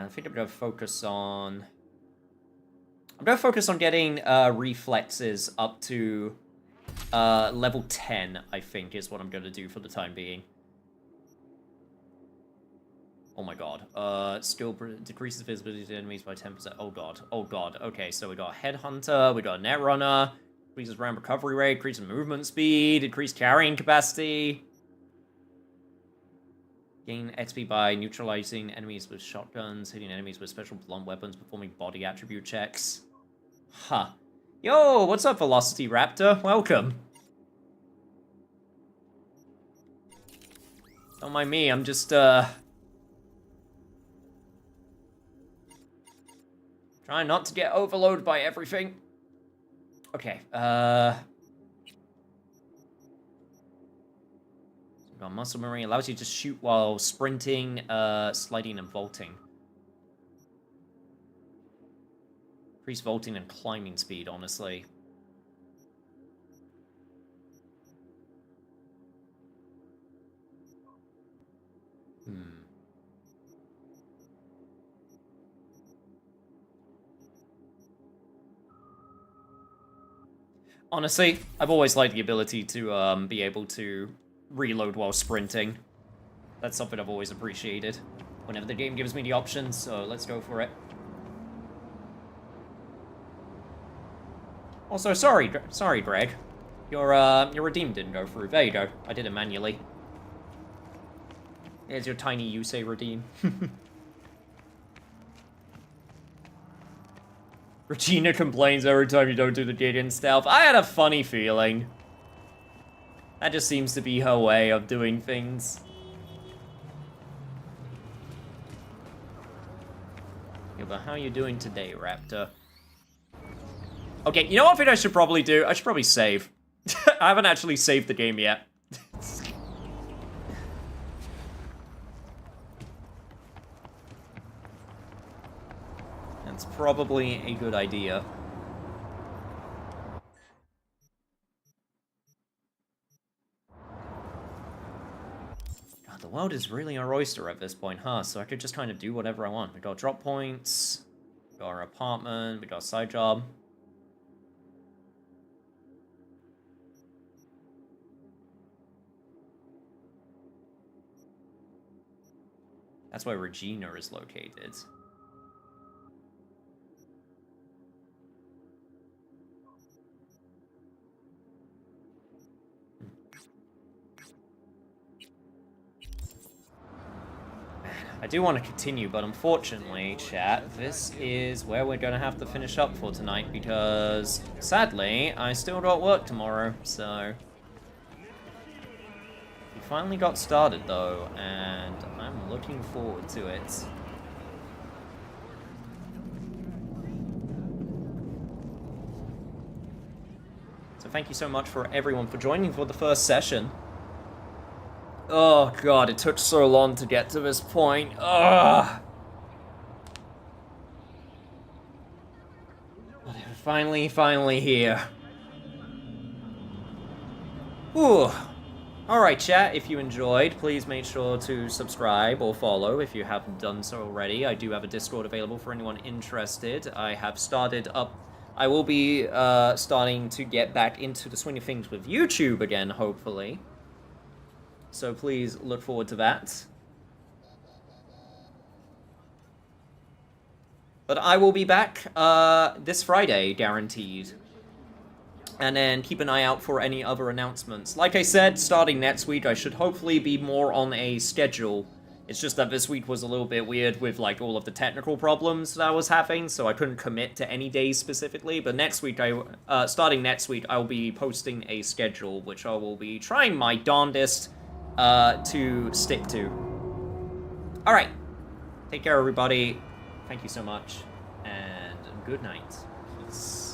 I think I'm gonna focus on... I'm gonna focus on getting reflexes up to level 10, I think, is what I'm gonna do for the time being. Oh my god. Skill decreases visibility to enemies by 10%. Oh god. Oh god. Okay, so we got Headhunter, we got Netrunner, increases round recovery rate, increases movement speed, increased carrying capacity. Gain XP by neutralizing enemies with shotguns, hitting enemies with special blunt weapons, performing body attribute checks. Huh. Yo, what's up, Velocity Raptor? Welcome. Don't mind me, I'm just, trying not to get overloaded by everything. Okay, we've got Muscle Marine, allows you to shoot while sprinting, sliding and vaulting. Increase vaulting and climbing speed, honestly. Honestly, I've always liked the ability to be able to reload while sprinting. That's something I've always appreciated whenever the game gives me the option, so let's go for it. Also, sorry, Greg. Your redeem didn't go through. There you go. I did it manually. There's your tiny Yusei redeem. Regina complains every time you don't do the gig in stealth. I had a funny feeling. That just seems to be her way of doing things. Yeah, but how are you doing today, Raptor? Okay, you know what I think I should probably do? I should probably save. I haven't actually saved the game yet. That's probably a good idea. God, the world is really our oyster at this point, huh? So I could just kind of do whatever I want. We got drop points, we got our apartment, we got a side job. That's where Regina is located. I do want to continue, but unfortunately, chat, this is where we're going to have to finish up for tonight, because, sadly, I still got work tomorrow, so... We finally got started, though, and I'm looking forward to it. So thank you so much for everyone for joining for the first session. Oh god, it took so long to get to this point. Ugh. Finally here. Whew. Alright chat, if you enjoyed, please make sure to subscribe or follow if you haven't done so already. I do have a Discord available for anyone interested. I have started up... I will be starting to get back into the swing of things with YouTube again, hopefully. So please look forward to that. But I will be back this Friday, guaranteed. And then keep an eye out for any other announcements. Like I said, starting next week, I should hopefully be more on a schedule. It's just that this week was a little bit weird with, like, all of the technical problems that I was having, so I couldn't commit to any days specifically. But next week, starting next week, I will be posting a schedule, which I will be trying my darndest to stick to. Alright. Take care, everybody. Thank you so much. And good night. Peace.